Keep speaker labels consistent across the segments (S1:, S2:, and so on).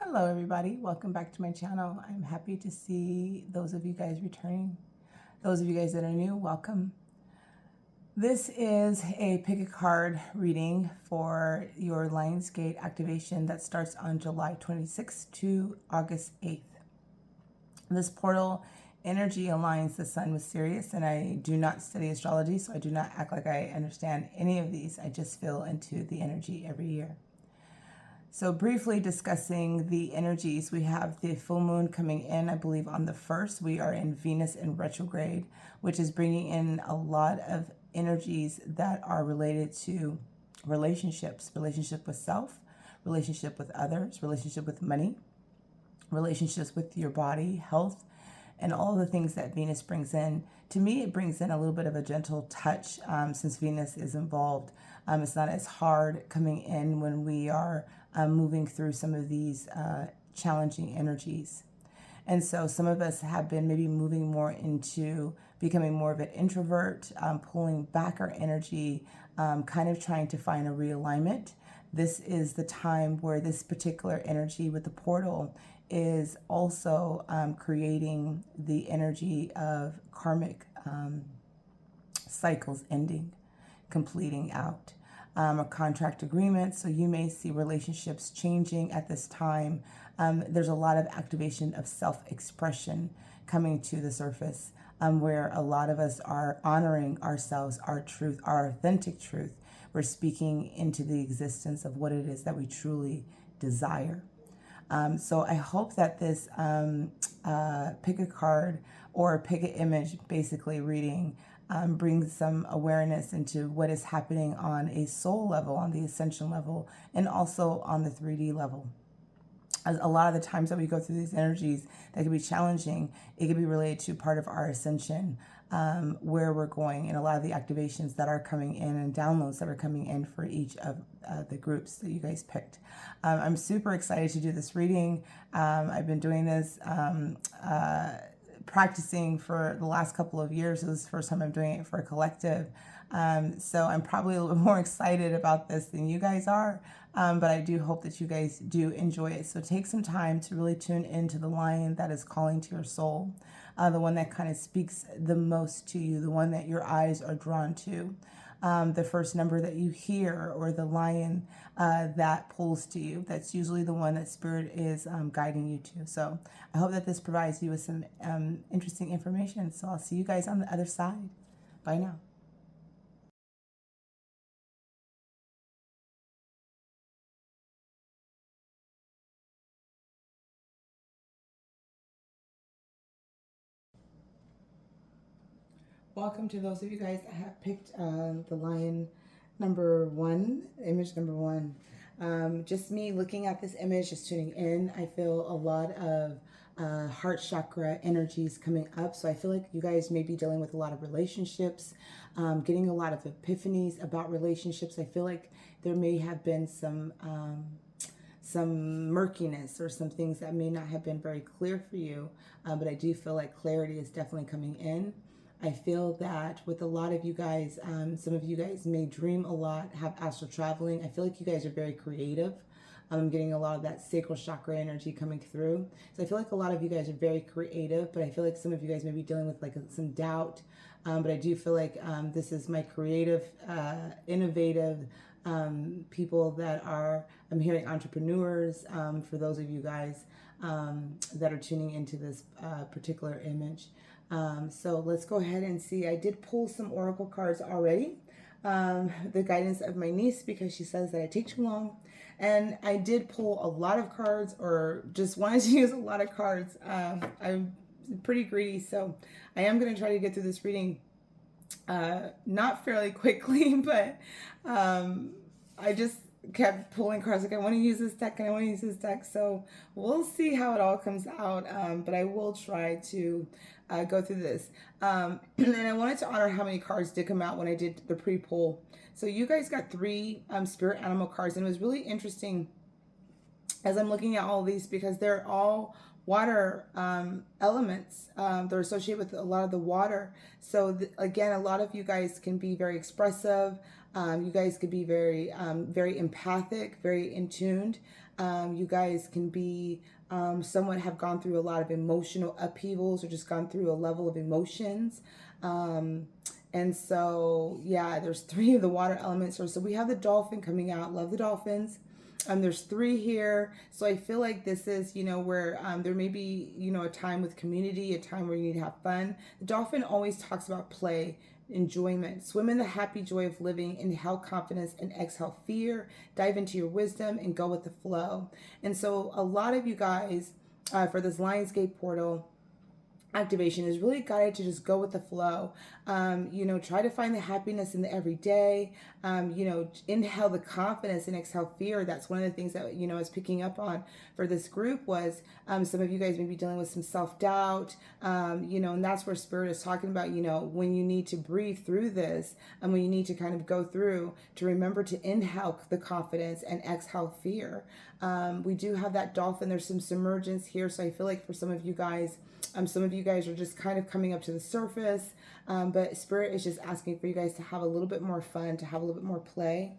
S1: Hello everybody, welcome back to my channel. I'm happy to see those of you guys returning. Those of you guys that are new, welcome. This is a pick a card reading for your lionsgate activation that starts on July 26th to August 8th. This portal energy aligns the sun with Sirius, and I do not study astrology, so I do not act like I understand any of these. I just feel into the energy every year. So briefly discussing the energies, we have the full moon coming in, I believe on the 1st. We are in Venus in retrograde, which is bringing in a lot of energies that are related to relationships, relationship with self, relationship with others, relationship with money, relationships with your body, health, and all the things that Venus brings in. To me, it brings in a little bit of a gentle touch since Venus is involved. It's not as hard coming in when we are moving through some of these challenging energies. And so some of us have been maybe moving more into becoming more of an introvert, pulling back our energy, kind of trying to find a realignment. This is the time where this particular energy with the portal is also creating the energy of karmic cycles ending, completing out. A contract agreement, so you may see relationships changing at this time. There's a lot of activation of self-expression coming to the surface, where a lot of us are honoring ourselves, our truth, our authentic truth. We're speaking into the existence of what it is that we truly desire. So I hope that this pick a card or pick an image basically reading brings some awareness into what is happening on a soul level, on the ascension level, and also on the 3D level. A lot of the times that we go through these energies that can be challenging, it can be related to part of our ascension, where we're going, and a lot of the activations that are coming in and downloads that are coming in for each of the groups that you guys picked. I'm super excited to do this reading. I've been doing this practicing for the last couple of years. This is the first time I'm doing it for a collective. So I'm probably a little bit more excited about this than you guys are. But I do hope that you guys do enjoy it. So take some time to really tune into the lion that is calling to your soul, the one that kind of speaks the most to you, the one that your eyes are drawn to. The first number that you hear, or the lion that pulls to you. That's usually the one that Spirit is guiding you to. So I hope that this provides you with some interesting information. So I'll see you guys on the other side. Bye now. Welcome to those of you guys that have picked the lion number 1, image number 1. Just me looking at this image, just tuning in. I feel a lot of heart chakra energies coming up. So I feel like you guys may be dealing with a lot of relationships, getting a lot of epiphanies about relationships. I feel like there may have been some murkiness or some things that may not have been very clear for you, but I do feel like clarity is definitely coming in. I feel that with a lot of you guys, some of you guys may dream a lot, have astral traveling. I feel like you guys are very creative. I'm getting a lot of that sacral chakra energy coming through. So I feel like a lot of you guys are very creative, but I feel like some of you guys may be dealing with like some doubt. But I do feel like this is my creative, innovative people that are, I'm hearing entrepreneurs, for those of you guys that are tuning into this particular image. So let's go ahead and see. I did pull some oracle cards already. The guidance of my niece, because she says that I take too long. And I did pull a lot of cards, or just wanted to use a lot of cards. I'm pretty greedy, so I am going to try to get through this reading not fairly quickly, but I just kept pulling cards like I want to use this deck and I want to use this deck. So we'll see how it all comes out, but I will try to go through this. And I wanted to honor how many cards did come out when I did the pre-pull. So you guys got 3 spirit animal cards, and it was really interesting as I'm looking at all these because they're all water elements. They're associated with a lot of the water. So again, a lot of you guys can be very expressive. You guys could be very, very empathic, very in tuned. You guys can be someone have gone through a lot of emotional upheavals or just gone through a level of emotions. And so, yeah, there's 3 of the water elements. So we have the dolphin coming out. Love the dolphins. There's 3 here. So I feel like this is, where there may be, a time with community, a time where you need to have fun. The dolphin always talks about play, enjoyment. Swim in the happy joy of living. Inhale confidence and exhale fear. Dive into your wisdom and go with the flow. And so a lot of you guys, for this Lionsgate portal activation, is really guided to just go with the flow. Try to find the happiness in the everyday. Inhale the confidence and exhale fear. That's one of the things that, I was picking up on for this group was some of you guys may be dealing with some self-doubt, and that's where Spirit is talking about, when you need to breathe through this and when you need to kind of go through to remember to inhale the confidence and exhale fear. We do have that dolphin. There's some submergence here. So I feel like for some of you guys are just kind of coming up to the surface, but Spirit is just asking for you guys to have a little bit more fun, to have a little bit more play.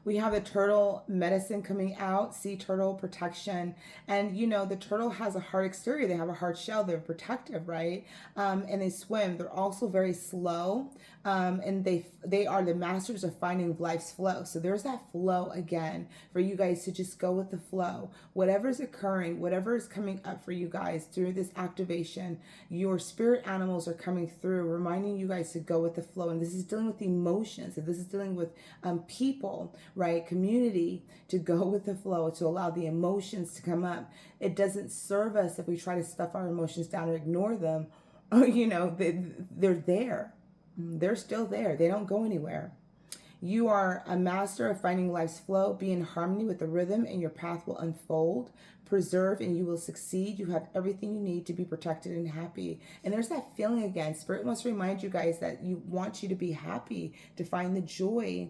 S1: We have the turtle medicine coming out, sea turtle protection. And, the turtle has a hard exterior. They have a hard shell. They're protective, right? And they swim. They're also very slow. And they are the masters of finding life's flow. So there's that flow again for you guys to just go with the flow. Whatever's occurring, whatever is coming up for you guys through this activation, your spirit animals are coming through, reminding you guys to go with the flow. And this is dealing with emotions. And this is dealing with people, right? Community, to go with the flow, to allow the emotions to come up. It doesn't serve us if we try to stuff our emotions down or ignore them. They're there. They're still there. They don't go anywhere. You are a master of finding life's flow. Be in harmony with the rhythm and your path will unfold. Preserve and you will succeed. You have everything you need to be protected and happy. And there's that feeling again. Spirit wants to remind you guys that you want you to be happy, to find the joy,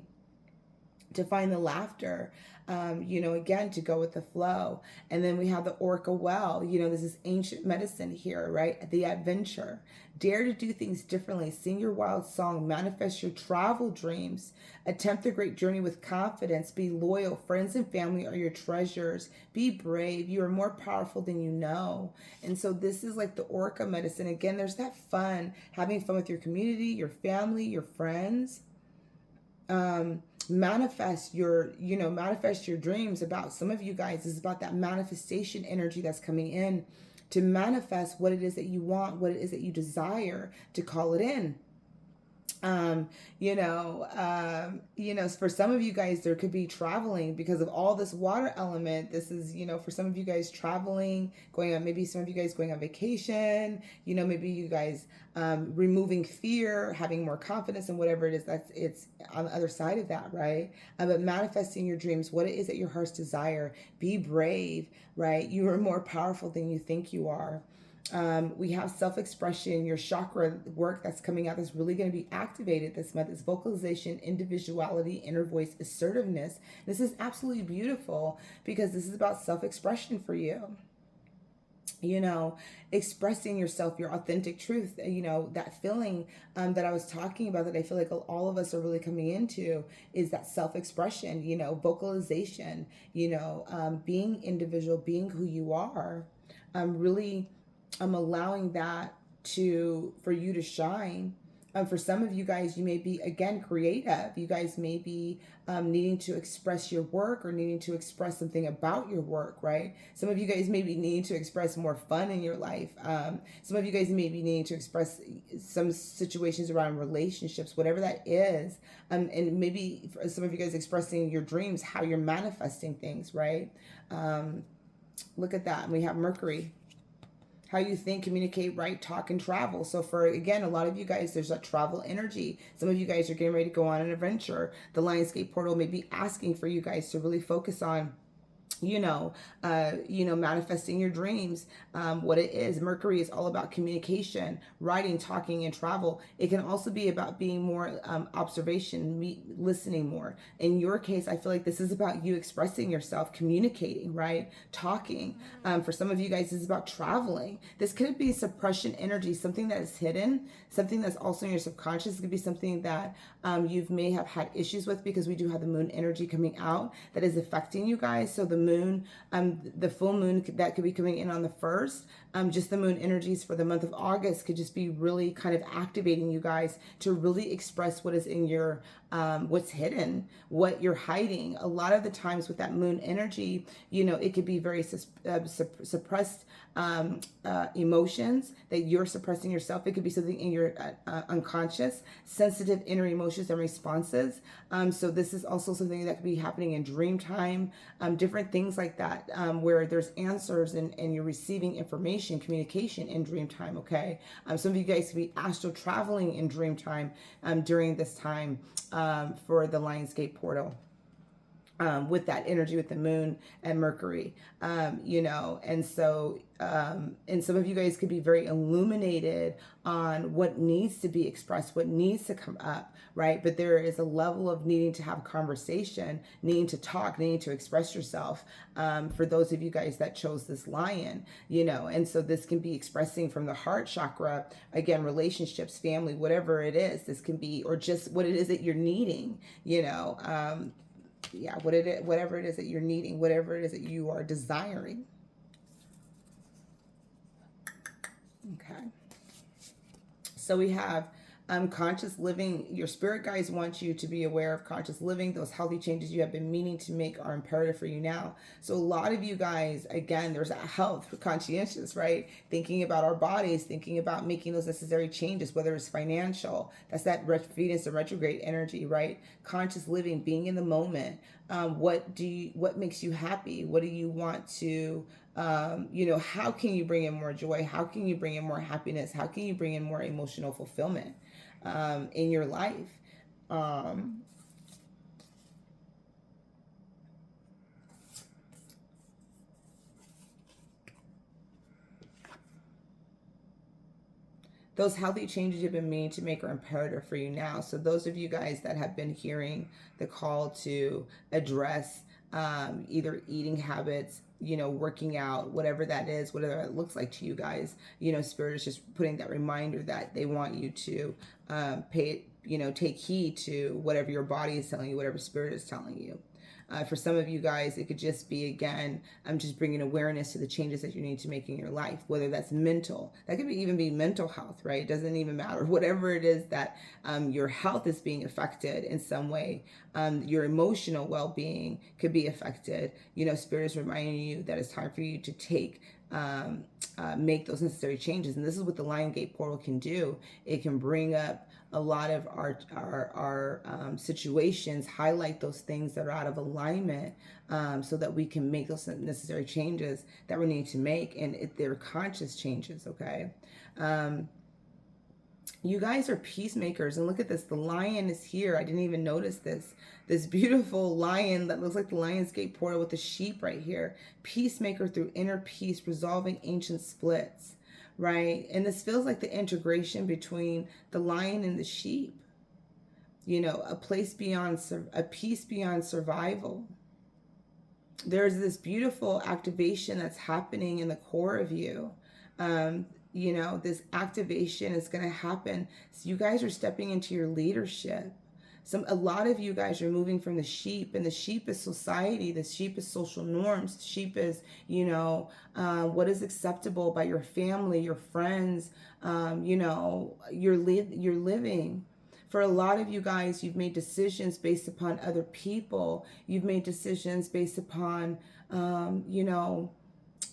S1: to find the laughter, again, to go with the flow. And then we have the orca well. This is ancient medicine here, right? The adventure. Dare to do things differently. Sing your wild song. Manifest your travel dreams. Attempt the great journey with confidence. Be loyal. Friends and family are your treasures. Be brave. You are more powerful than you know. And so this is like the orca medicine. Again, there's that fun, having fun with your community, your family, your friends. Manifest your dreams. About some of you guys is about that manifestation energy that's coming in to manifest what it is that you want, what it is that you desire, to call it in. For some of you guys, there could be traveling because of all this water element. This is, for some of you guys traveling, going on, maybe some of you guys going on vacation, maybe you guys removing fear, having more confidence in whatever it is it's on the other side of that, right? But manifesting your dreams, what it is that your heart's desire. Be brave, right? You are more powerful than you think you are. We have self-expression, your chakra work that's coming out that's really going to be activated this month. It's vocalization, individuality, inner voice, assertiveness. This is absolutely beautiful because this is about self-expression for you. Expressing yourself, your authentic truth, that feeling that I was talking about that I feel like all of us are really coming into is that self-expression, vocalization, being individual, being who you are, really allowing that for you to shine. For some of you guys, you may be, again, creative. You guys may be needing to express your work or needing to express something about your work, right? Some of you guys may be needing to express more fun in your life. Some of you guys may be needing to express some situations around relationships, whatever that is. And maybe for some of you guys expressing your dreams, how you're manifesting things, right? Look at that. And we have Mercury. How you think, communicate, write, talk, and travel. So for, again, a lot of you guys, there's that travel energy. Some of you guys are getting ready to go on an adventure. The Lionsgate portal may be asking for you guys to really focus on, manifesting your dreams, what it is. Mercury is all about communication, writing, talking, and travel. It can also be about being more observation, listening more. In your case, I feel like this is about you expressing yourself, communicating, right? Talking. For some of you guys, this is about traveling. This could be suppression energy, something that is hidden, something that's also in your subconscious. It could be something that you may have had issues with, because we do have the moon energy coming out that is affecting you guys. So the moon, the full moon that could be coming in on the 1st, just the moon energies for the month of August could just be really kind of activating you guys to really express what is in your, what's hidden, what you're hiding. A lot of the times with that moon energy, it could be very suppressed emotions that you're suppressing yourself. It could be something in your unconscious, sensitive inner emotions and responses. So this is also something that could be happening in dream time, different things like that, where there's answers and you're receiving information, communication in dream time, okay? Some of you guys could be astral traveling in dream time during this time for the Lionsgate portal. With that energy with the moon and Mercury, and so, and some of you guys could be very illuminated on what needs to be expressed, what needs to come up, right? But there is a level of needing to have conversation, needing to talk, needing to express yourself, for those of you guys that chose this lion, and so this can be expressing from the heart chakra, again, relationships, family, whatever it is, this can be, or just what it is that you're needing, whatever it is that you're needing, whatever it is that you are desiring. Okay. So we have conscious living. Your spirit guides want you to be aware of conscious living. Those healthy changes you have been meaning to make are imperative for you now. So a lot of you guys, again, there's a health conscientious, right? Thinking about our bodies, thinking about making those necessary changes, whether it's financial, that's that Venus and retrograde energy, right? Conscious living, being in the moment. What makes you happy? What do you want to, how can you bring in more joy? How can you bring in more happiness? How can you bring in more emotional fulfillment in your life? Those healthy changes you've been meaning to make are imperative for you now. So those of you guys that have been hearing the call to address either eating habits, working out, whatever that is, whatever it looks like to you guys, Spirit is just putting that reminder that they want you to take heed to whatever your body is telling you, whatever Spirit is telling you. For some of you guys, it could just be, again, I'm just bringing awareness to the changes that you need to make in your life, whether that's mental, that could even be mental health, right? It doesn't even matter. Whatever it is that your health is being affected in some way, your emotional well-being could be affected. Spirit is reminding you that it's time for you to make those necessary changes. And this is what the Lionsgate portal can do. It can bring up a lot of our situations, highlight those things that are out of alignment, so that we can make those necessary changes that we need to make, and they're conscious changes, okay? You guys are peacemakers, and look at this, the lion is here. I didn't even notice this beautiful lion that looks like the Lionsgate portal with the sheep right here. Peacemaker through inner peace, resolving ancient splits. Right? And this feels like the integration between the lion and the sheep. A peace beyond survival. There's this beautiful activation that's happening in the core of you. This activation is going to happen. So you guys are stepping into your leadership. A lot of you guys are moving from the sheep, and the sheep is society, the sheep is social norms, the sheep is, what is acceptable by your family, your friends, you're living. For a lot of you guys, you've made decisions based upon other people. You've made decisions based upon,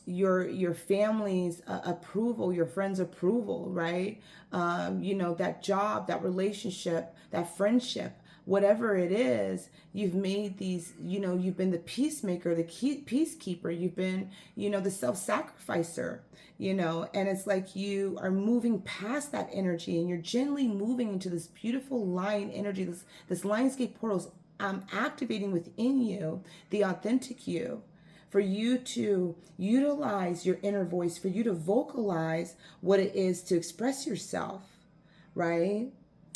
S1: your family's approval, your friends' approval, right? That job, that relationship, that friendship, whatever it is, you've made these, you've been the peacemaker, the peacekeeper, you've been, the self-sacrificer, and it's like you are moving past that energy, and you're gently moving into this beautiful lion energy, this Lionsgate portal is activating within you the authentic you. for you to utilize your inner voice, for you to vocalize what it is to express yourself, right?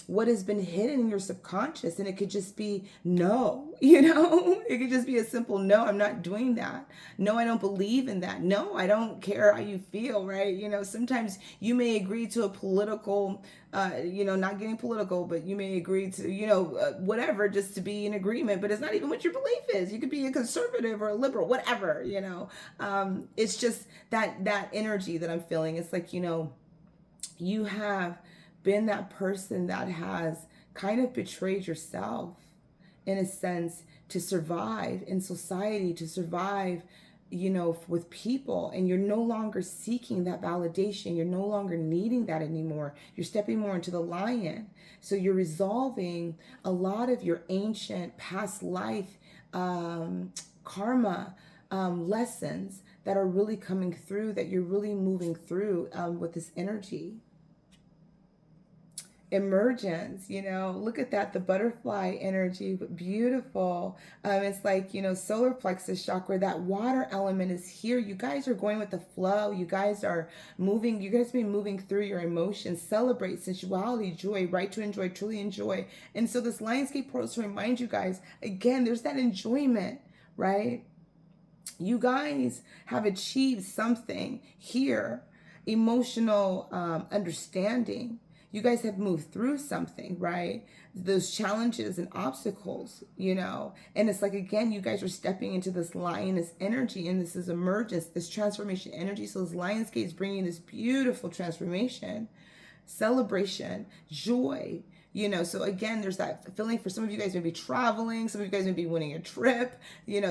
S1: What has been hidden in your subconscious. And it could just be no, it could just be a simple no, I'm not doing that. No, I don't believe in that. No, I don't care how you feel, right? Sometimes you may agree to a political, not getting political, but you may agree to, whatever, just to be in agreement, but it's not even what your belief is. You could be a conservative or a liberal, whatever, it's just that energy that I'm feeling. It's like, you have been that person that has kind of betrayed yourself in a sense to survive in society, to survive, with people, and you're no longer seeking that validation. You're no longer needing that anymore. You're stepping more into the lion. So you're resolving a lot of your ancient past life karma lessons that are really coming through, that you're really moving through with this energy. Emergence, look at that, the butterfly energy, beautiful. It's like, solar plexus chakra, that water element is here. You guys are going with the flow. You guys are moving. You guys be moving through your emotions. Celebrate sensuality, joy, right to enjoy, truly enjoy. And so this lionsgate portal is to remind you guys, again, there's that enjoyment, right? You guys have achieved something here, emotional understanding. You guys have moved through something, right? Those challenges and obstacles, and it's like, again, you guys are stepping into this lioness energy, and this is emergence, this transformation energy. So this lionsgate is bringing this beautiful transformation, celebration, joy. So again, there's that feeling for some of you guys may be traveling, some of you guys may be winning a trip,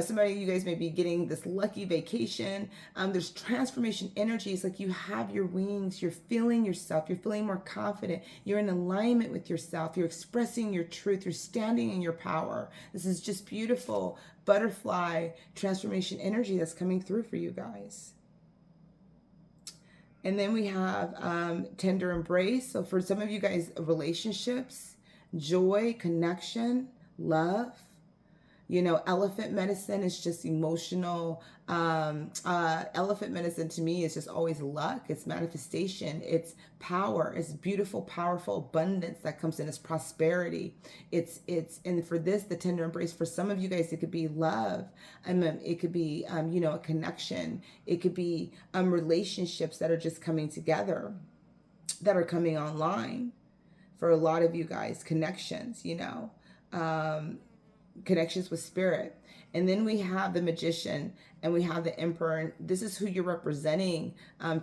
S1: some of you guys may be getting this lucky vacation. There's transformation energy. It's like you have your wings, you're feeling yourself, you're feeling more confident, you're in alignment with yourself, you're expressing your truth, you're standing in your power. This is just beautiful butterfly transformation energy that's coming through for you guys. And then we have tender embrace. So for some of you guys, relationships, joy, connection, love. Elephant medicine is just emotional. Elephant medicine to me is just always luck. It's manifestation. It's power. It's beautiful, powerful abundance that comes in. It's prosperity. And for this, the tender embrace, for some of you guys, it could be love. It could be, a connection. It could be relationships that are just coming together, that are coming online. For a lot of you guys, connections, connections with spirit. And then we have the magician and we have the emperor. And this is who you're representing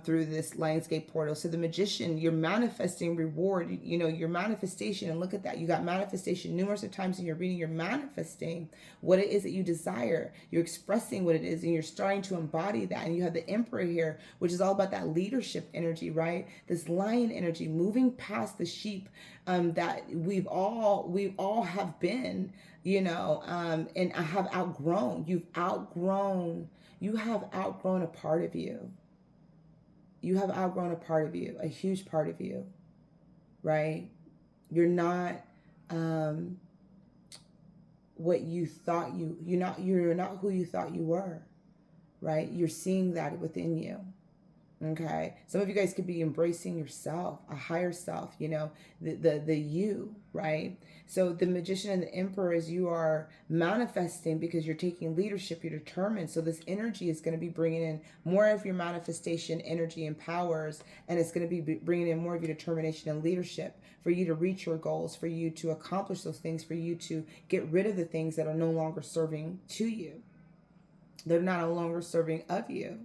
S1: through this lionsgate portal. So the magician, you're manifesting reward, your manifestation. And look at that. You got manifestation numerous of times in your reading. You're manifesting what it is that you desire. You're expressing what it is and you're starting to embody that. And you have the emperor here, which is all about that leadership energy, right? This lion energy, moving past the sheep that we've all have been, and I have outgrown. You have outgrown a part of you. You have outgrown a part of you, a huge part of you, right? You're not what you thought you're not who you thought you were, right? You're seeing that within you. Okay. Some of you guys could be embracing yourself, a higher self, the you, right? So the magician and the emperor is you are manifesting because you're taking leadership, you're determined. So this energy is going to be bringing in more of your manifestation energy and powers, and it's going to be bringing in more of your determination and leadership for you to reach your goals, for you to accomplish those things, for you to get rid of the things that are no longer serving to you. They're not no longer serving of you.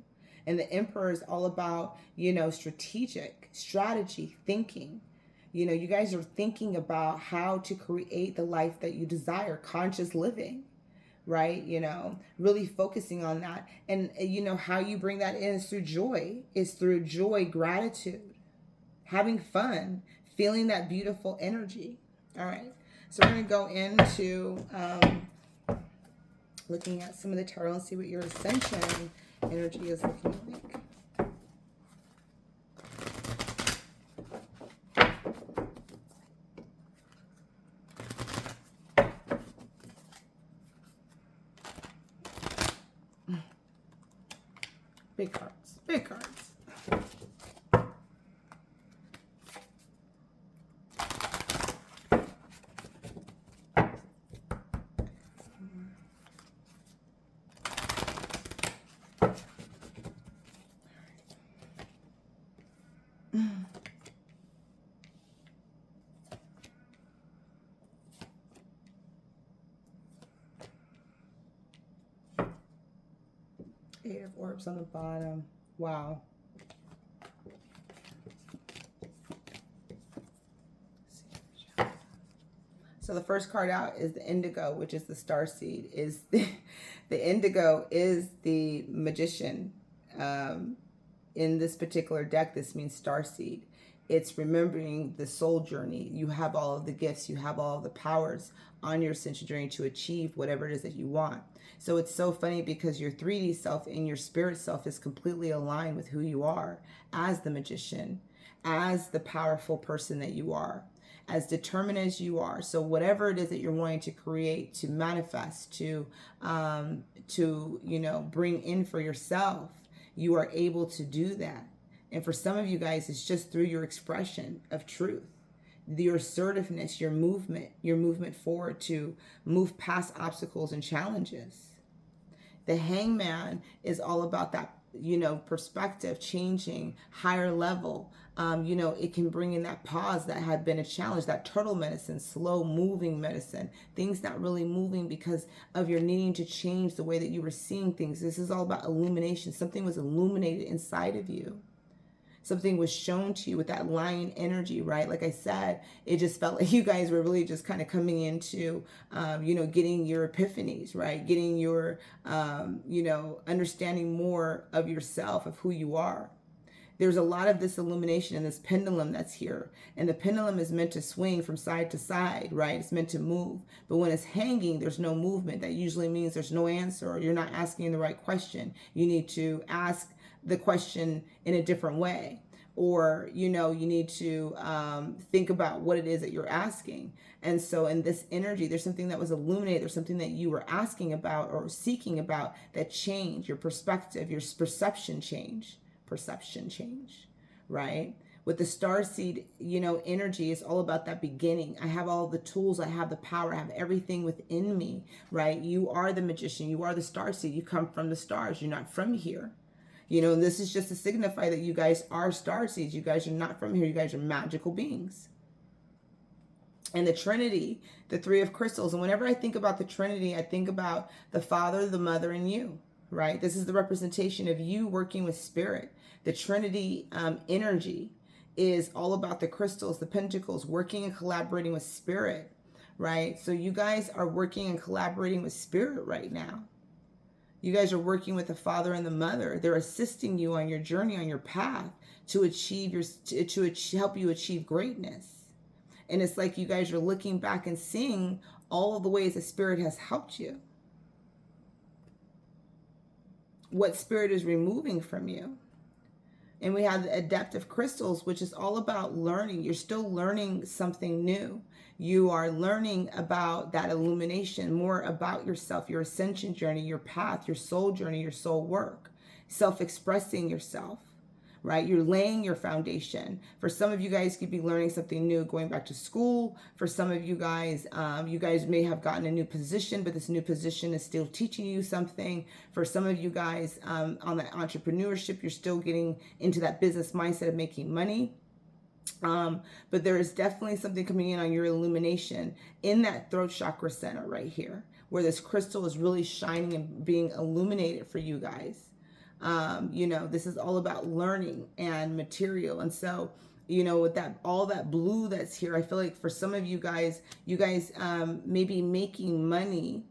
S1: And the emperor is all about, strategy, thinking. You guys are thinking about how to create the life that you desire, conscious living, right? Really focusing on that. And, how you bring that in is through joy, gratitude, having fun, feeling that beautiful energy. All right. So we're going to go into looking at some of the tarot and see what your ascension energy is looking like. Big cards. Big cards. Eight of Orbs on the bottom. Wow. So the first card out is the Indigo, which is the starseed. Is the Indigo is the magician. In this particular deck, this means starseed. It's remembering the soul journey. You have all of the gifts. You have all of the powers on your ascension journey to achieve whatever it is that you want. So it's so funny because your 3D self and your spirit self is completely aligned with who you are as the magician, as the powerful person that you are, as determined as you are. So whatever it is that you're wanting to create, to manifest, to bring in for yourself, you are able to do that. And for some of you guys, it's just through your expression of truth, your assertiveness, your movement forward to move past obstacles and challenges. The Hangman is all about that, perspective, changing, higher level. It can bring in that pause that had been a challenge, that turtle medicine, slow moving medicine, things not really moving because of your needing to change the way that you were seeing things. This is all about illumination. Something was illuminated inside of you. Something was shown to you with that lion energy, right? Like I said, it just felt like you guys were really just kind of coming into, getting your epiphanies, right? Getting your, understanding more of yourself, of who you are. There's a lot of this illumination in this pendulum that's here. And the pendulum is meant to swing from side to side, right? It's meant to move. But when it's hanging, there's no movement. That usually means there's no answer, or you're not asking the right question. You need to ask the question in a different way, or you need to think about what it is that you're asking. And so in this energy, there's something that was illuminated, there's something that you were asking about or seeking about that changed your perspective, your perception change, right? With the starseed, energy is all about that beginning. I have all the tools, I have the power, I have everything within me, right? You are the magician, you are the starseed, you come from the stars, you're not from here. This is just to signify that you guys are starseeds. You guys are not from here. You guys are magical beings. And the Trinity, the Three of Crystals. And whenever I think about the Trinity, I think about the Father, the Mother, and you, right? This is the representation of you working with spirit. The Trinity energy is all about the crystals, the pentacles, working and collaborating with spirit, right? So you guys are working and collaborating with spirit right now. You guys are working with the Father and the Mother. They're assisting you on your journey, on your path to achieve help you achieve greatness. And it's like you guys are looking back and seeing all of the ways that Spirit has helped you. What Spirit is removing from you. And we have the Adaptive Crystals, which is all about learning. You're still learning something new. You are learning about that illumination, more about yourself, your ascension journey, your path, your soul journey, your soul work, self-expressing yourself, right? You're laying your foundation. For some of you guys could be learning something new, going back to school. For some of you guys may have gotten a new position, but this new position is still teaching you something. For some of you guys on that entrepreneurship, you're still getting into that business mindset of making money. But there is definitely something coming in on your illumination in that throat chakra center right here, where this crystal is really shining and being illuminated for you guys. This is all about learning and material. And so, with that, all that blue that's here, I feel like for some of you guys may be making money,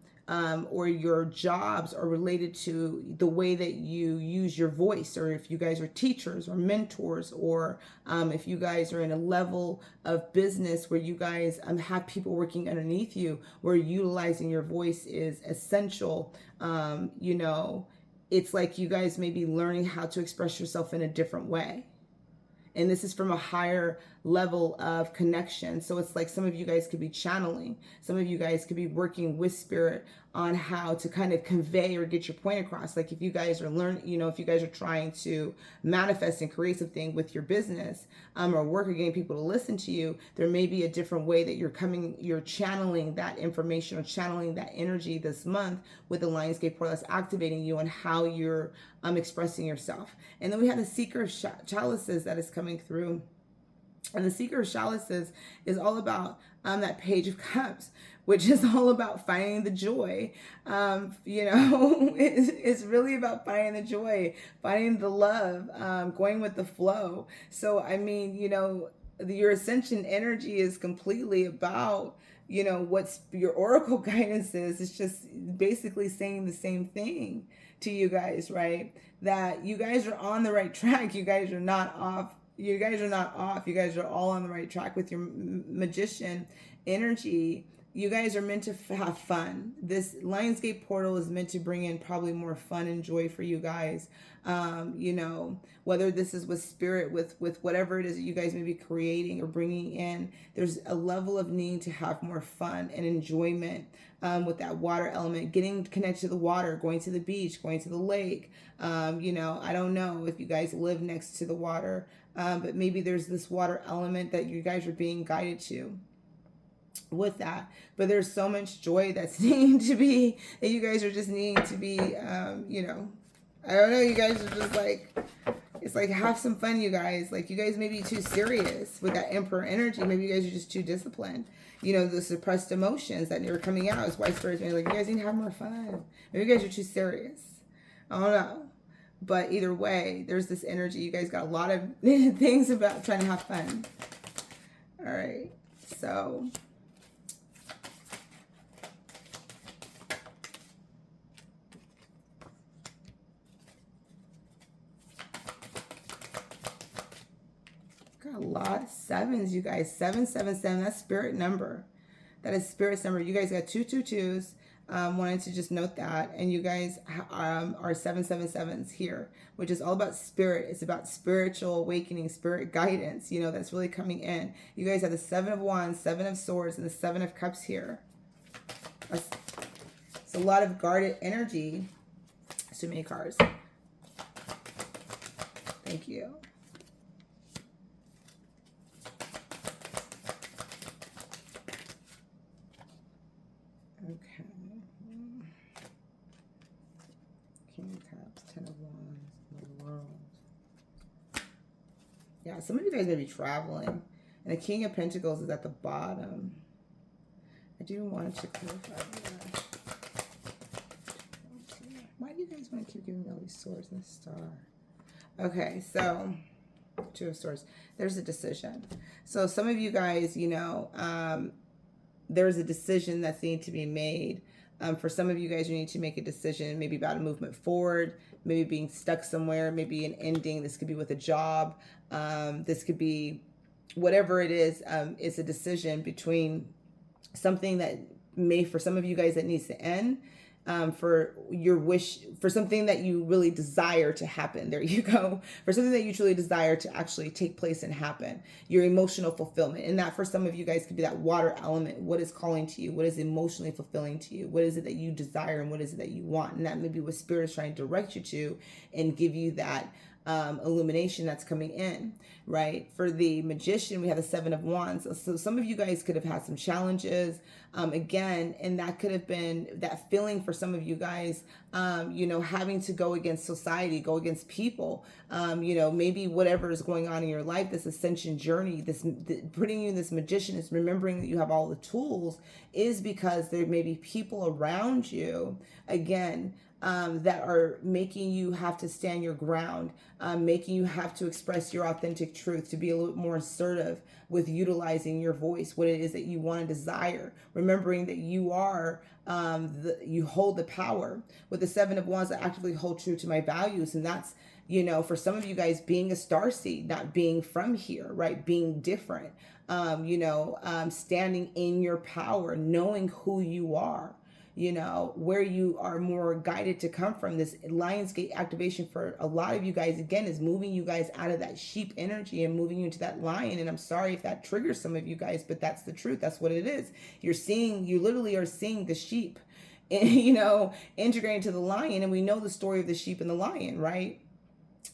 S1: or your jobs are related to the way that you use your voice, or if you guys are teachers or mentors, or if you guys are in a level of business where you guys have people working underneath you, where utilizing your voice is essential. It's like you guys may be learning how to express yourself in a different way. And this is from a higher level of connection. So it's like some of you guys could be channeling. Some of you guys could be working with spirit on how to kind of convey or get your point across. Like if you guys are if you guys are trying to manifest and create something with your business, or work or getting people to listen to you, there may be a different way that you're channeling that information or channeling that energy this month with the lionsgate portal that's activating you on how you're expressing yourself. And then we have the Seeker of Chalices that is coming through. And the Seeker of Chalices is all about that Page of Cups, which is all about finding the joy. It's really about finding the joy, finding the love, going with the flow. So, I mean, your ascension energy is completely about, what's your oracle guidance is. It's just basically saying the same thing to you guys, right? That you guys are on the right track. You guys are not off. You guys are not off. You guys are all on the right track with your magician energy. You guys are meant to have fun. This Lionsgate portal is meant to bring in probably more fun and joy for you guys. Whether this is with spirit, with whatever it is that you guys may be creating or bringing in, there's a level of need to have more fun and enjoyment with that water element, getting connected to the water, going to the beach, going to the lake. I don't know if you guys live next to the water, but maybe there's this water element that you guys are being guided to with that. But there's so much joy that's needing to be, that you guys are just needing to be, I don't know, you guys are just like, it's like, have some fun, you guys. Like, you guys may be too serious with that Emperor energy. Maybe you guys are just too disciplined. The suppressed emotions that are coming out is why Spirit's maybe like, you guys need to have more fun. Maybe you guys are too serious. I don't know. But either way, there's this energy. You guys got a lot of things about trying to have fun. All right. So got a lot of sevens, you guys. 777. That's spirit number. That is spirit's number. You guys got 222s. Wanted to just note that. And you guys are 777s here, which is all about spirit. It's about spiritual awakening, spirit guidance, that's really coming in. You guys have the 7 of Wands, 7 of Swords, and the 7 of Cups here. It's a lot of guarded energy. Too many cards. Thank you. Okay. King of Cups, 10 of Wands, the World. Yeah, some of you guys may be traveling. And the King of Pentacles is at the bottom. I do want to clarify that. Why do you guys want to keep giving me all these swords and a star? Okay, so 2 of Swords. There's a decision. So some of you guys, there's a decision that's need to be made. For some of you guys, you need to make a decision, maybe about a movement forward, maybe being stuck somewhere, maybe an ending. This could be with a job. This could be whatever it is. It's a decision between something that for some of you guys, that needs to end. For your wish, for something that you really desire to happen. There you go. For something that you truly desire to actually take place and happen. Your emotional fulfillment. And that for some of you guys could be that water element. What is calling to you? What is emotionally fulfilling to you? What is it that you desire and what is it that you want? And that may be what Spirit is trying to direct you to and give you that illumination that's coming in, right? For the Magician, we have the 7 of Wands. So some of you guys could have had some challenges, again, and that could have been that feeling for some of you guys, having to go against society, go against people, maybe whatever is going on in your life, this ascension journey, putting you in this Magician is remembering that you have all the tools, is because there may be people around you, again, that are making you have to stand your ground, making you have to express your authentic truth, to be a little bit more assertive with utilizing your voice, what it is that you want to desire, remembering that you are, you hold the power. With the 7 of Wands, I actively hold true to my values, and that's, for some of you guys, being a starseed, not being from here, right? Being different, standing in your power, knowing who you are. Where you are more guided to come from. This Lionsgate activation for a lot of you guys, again, is moving you guys out of that sheep energy and moving you into that lion. And I'm sorry if that triggers some of you guys, but that's the truth. That's what it is. You literally are seeing the sheep, integrating to the lion, and we know the story of the sheep and the lion, right?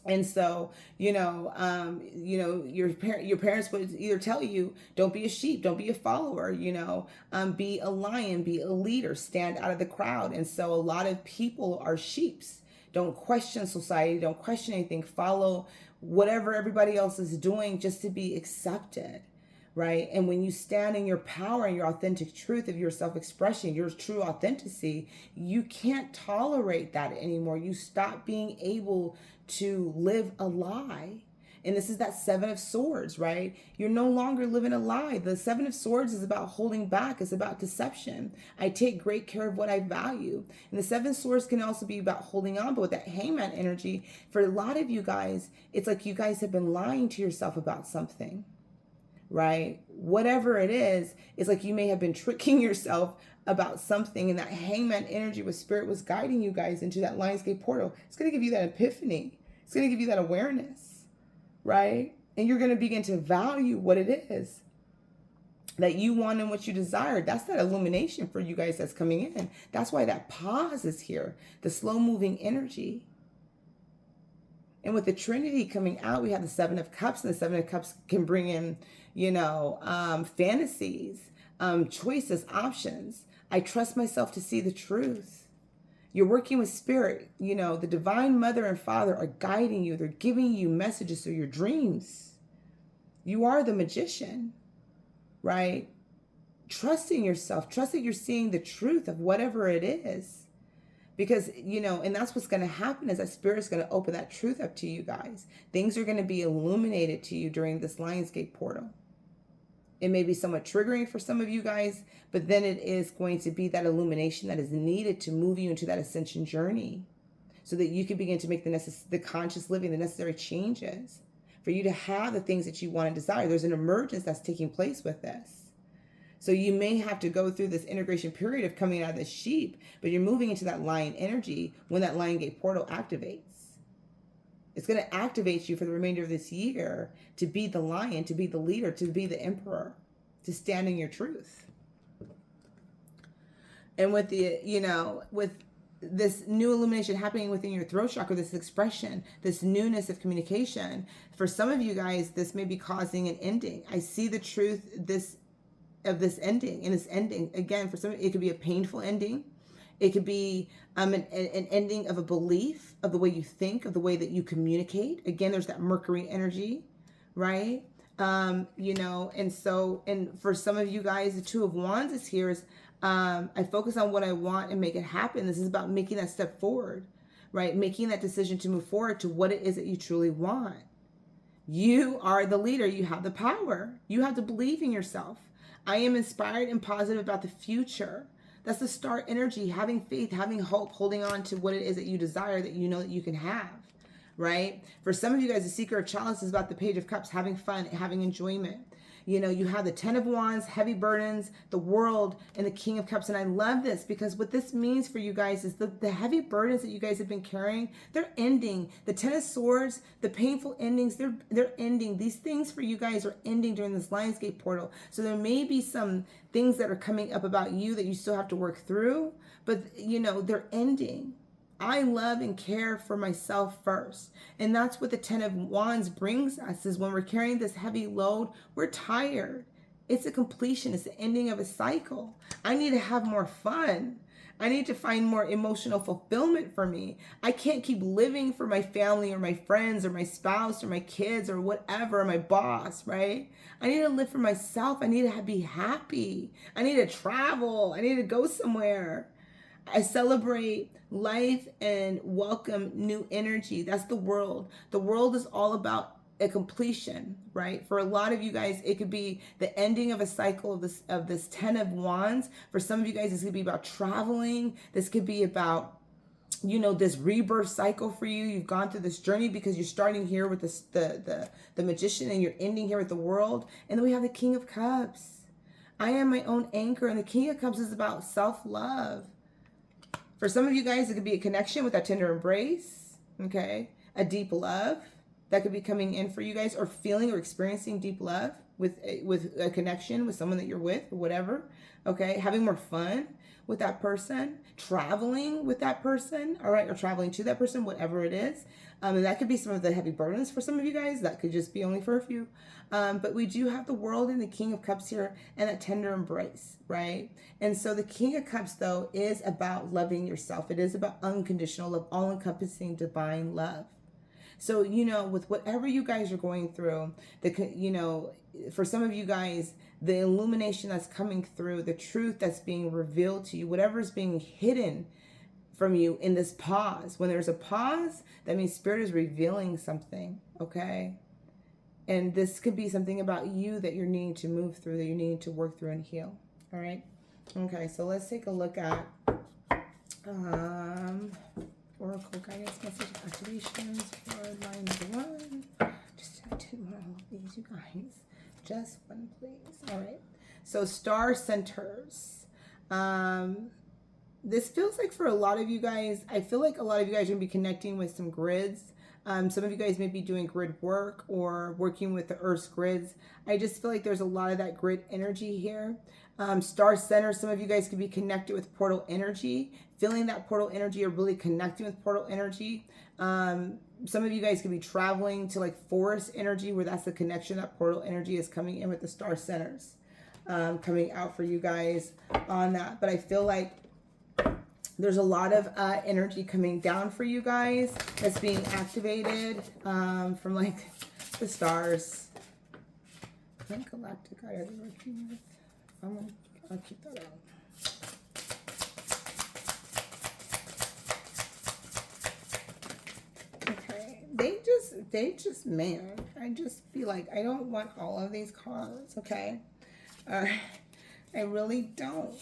S1: And so, your parents would either tell you, don't be a sheep, don't be a follower, be a lion, be a leader, stand out of the crowd. And so a lot of people are sheeps. Don't question society, don't question anything, follow whatever everybody else is doing just to be accepted. Right? And when you stand in your power and your authentic truth of your self-expression, your true authenticity, you can't tolerate that anymore. You stop being able to live a lie. And this is that Seven of Swords, right? You're no longer living a lie. The Seven of Swords is about holding back. It's about deception. I take great care of what I value. And the Seven Swords can also be about holding on. But with that Hangman energy, for a lot of you guys, it's like you guys have been lying to yourself about something. Right? Whatever it is, it's like you may have been tricking yourself about something, and that Hangman energy with Spirit was guiding you guys into that lionsgate portal. It's going to give you that epiphany. It's going to give you that awareness, right? And you're going to begin to value what it is that you want and what you desire. That's that illumination for you guys that's coming in. That's why that pause is here, the slow moving energy. And with the Trinity coming out, we have the Seven of Cups, and the Seven of Cups can bring in, fantasies, choices, options. I trust myself to see the truth. You're working with Spirit. The Divine Mother and Father are guiding you. They're giving you messages through your dreams. You are the magician, right? Trusting yourself. Trust that you're seeing the truth of whatever it is. Because, and that's what's going to happen is that Spirit is going to open that truth up to you guys. Things are going to be illuminated to you during this Lionsgate portal. It may be somewhat triggering for some of you guys, but then it is going to be that illumination that is needed to move you into that ascension journey so that you can begin to make the conscious living, the necessary changes for you to have the things that you want and desire. There's an emergence that's taking place with this. So you may have to go through this integration period of coming out of the sheep, but you're moving into that lion energy when that lion gate portal activates. It's going to activate you for the remainder of this year to be the lion, to be the leader, to be the emperor, to stand in your truth. And with with this new illumination happening within your throat chakra, this expression, this newness of communication, for some of you guys, this may be causing an ending. I see the truth, of this ending, and this ending again for some, it could be a painful ending. It could be an ending of a belief, of the way you think, of the way that you communicate. Again, there's that Mercury energy, right? And for some of you guys, the Two of Wands is here. I focus on what I want and make it happen. This is about making that step forward, right? Making that decision to move forward to what it is that you truly want. You are the leader. You have the power. You have to believe in yourself. I am inspired and positive about the future. That's the star energy, having faith, having hope, holding on to what it is that you desire, that you know that you can have, right? For some of you guys, the Seeker of Chalice is about the Page of Cups, having fun, having enjoyment. You have the Ten of Wands, heavy burdens, the World, and the King of Cups. And I love this because what this means for you guys is the heavy burdens that you guys have been carrying, they're ending. The Ten of Swords, the painful endings, they're ending. These things for you guys are ending during this Lionsgate portal. So there may be some things that are coming up about you that you still have to work through, but they're ending. I love and care for myself first. And that's what the Ten of Wands brings us, is when we're carrying this heavy load, we're tired. It's a completion. It's the ending of a cycle. I need to have more fun. I need to find more emotional fulfillment for me. I can't keep living for my family or my friends or my spouse or my kids or whatever, or my boss, right? I need to live for myself. I need to be happy. I need to travel. I need to go somewhere. I celebrate life and welcome new energy. That's the world. The world is all about a completion, right? For a lot of you guys, it could be the ending of a cycle of this Ten of Wands. For some of you guys, this could be about traveling. This could be about this rebirth cycle for you. You've gone through this journey because you're starting here with the Magician and you're ending here with the World. And then we have the King of Cups. I am my own anchor, and the King of Cups is about self-love. For some of you guys, it could be a connection with that tender embrace, okay? A deep love that could be coming in for you guys, or feeling or experiencing deep love with a connection with someone that you're with or whatever, okay? Having more fun with that person, traveling with that person, all right, or traveling to that person, whatever it is. And that could be some of the heavy burdens for some of you guys. That could just be only for a few. But we do have the World and the King of Cups here and that tender embrace, right? And so the King of Cups, though, is about loving yourself. It is about unconditional love, all-encompassing divine love. So, with whatever you guys are going through, for some of you guys, the illumination that's coming through, the truth that's being revealed to you, whatever is being hidden from you in this pause. When there's a pause, that means Spirit is revealing something, okay? And this could be something about you that you're needing to move through, that you need to work through and heal, all right? Okay, so let's take a look at Oracle guidance message activations for line number 1. I didn't want all of these, you guys. Just one, please. All right. So star centers. This feels like for a lot of you guys, I feel like a lot of you guys are going to be connecting with some grids. Some of you guys may be doing grid work or working with the Earth's grids. I just feel like there's a lot of that grid energy here. Star center, some of you guys could be connected with portal energy, feeling that portal energy or really connecting with portal energy. Some of you guys could be traveling to like forest energy, where that's the connection, that portal energy is coming in with the star centers coming out for you guys on that. But I feel like there's a lot of energy coming down for you guys that's being activated from like the stars. What galactic guide are they working with? I'll keep that out. Okay, they just, man, I just feel like I don't want all of these cards, okay? I really don't.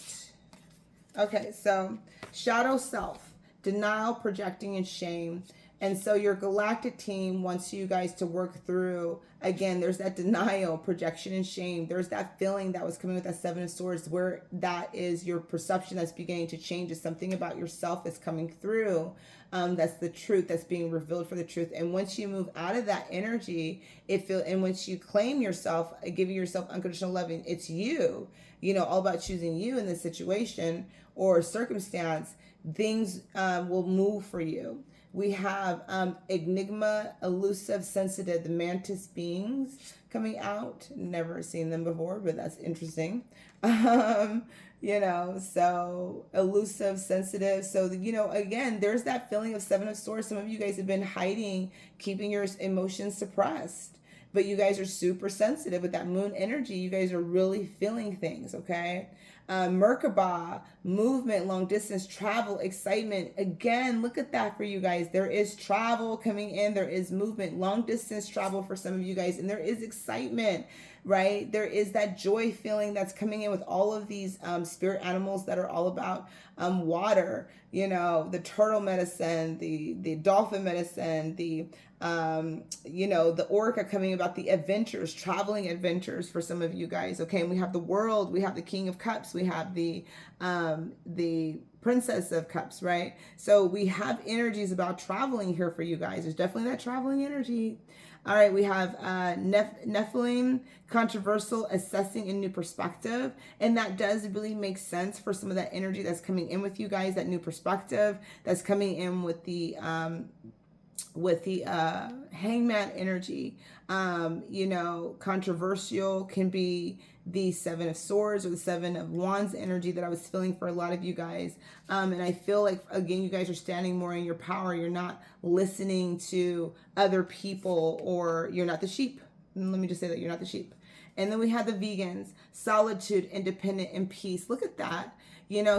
S1: Okay, so shadow self, denial, projecting, and shame. And so your galactic team wants you guys to work through, again, there's that denial, projection, and shame. There's that feeling that was coming with that Seven of Swords, where that is your perception that's beginning to change. It's something about yourself that's coming through. That's the truth that's being revealed for the truth. And once you move out of that energy, and once you claim yourself, giving yourself unconditional loving, it's you, all about choosing you in this situation or circumstance, things will move for you. We have Enigma, Elusive, Sensitive, the Mantis beings coming out. Never seen them before, but that's interesting. So elusive, sensitive. So, again, there's that feeling of Seven of Swords. Some of you guys have been hiding, keeping your emotions suppressed. But you guys are super sensitive with that moon energy. You guys are really feeling things, okay? Merkaba, movement, long distance, travel, excitement. Again, look at that for you guys. There is travel coming in. There is movement, long distance travel for some of you guys. And there is excitement, right? There is that joy feeling that's coming in with all of these spirit animals that are all about water, the turtle medicine, the dolphin medicine, the orca coming about the adventures, traveling adventures for some of you guys. Okay. And we have the world, we have the King of Cups, we have the Princess of Cups, right? So we have energies about traveling here for you guys. There's definitely that traveling energy. All right, we have Nephilim, controversial, assessing, and new perspective. And that does really make sense for some of that energy that's coming in with you guys, that new perspective that's coming in with the hangman energy. Controversial can be the Seven of Swords or the Seven of Wands energy that I was feeling for a lot of you guys. And I feel like, again, you guys are standing more in your power. You're not listening to other people, or you're not the sheep. Let me just say that you're not the sheep. And then we have the vegans, solitude, independent, and peace. Look at that.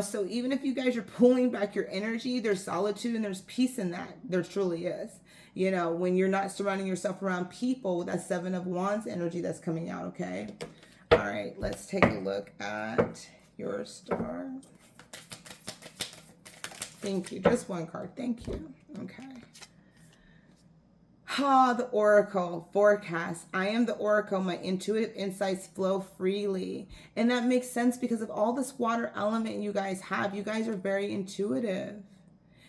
S1: So even if you guys are pulling back your energy, there's solitude and there's peace in that. There truly is. When you're not surrounding yourself around people with that Seven of Wands energy that's coming out, okay? All right, let's take a look at your star. Thank you. Just one card. Thank you. Okay. The Oracle forecast. I am the Oracle. My intuitive insights flow freely. And that makes sense because of all this water element you guys have. You guys are very intuitive.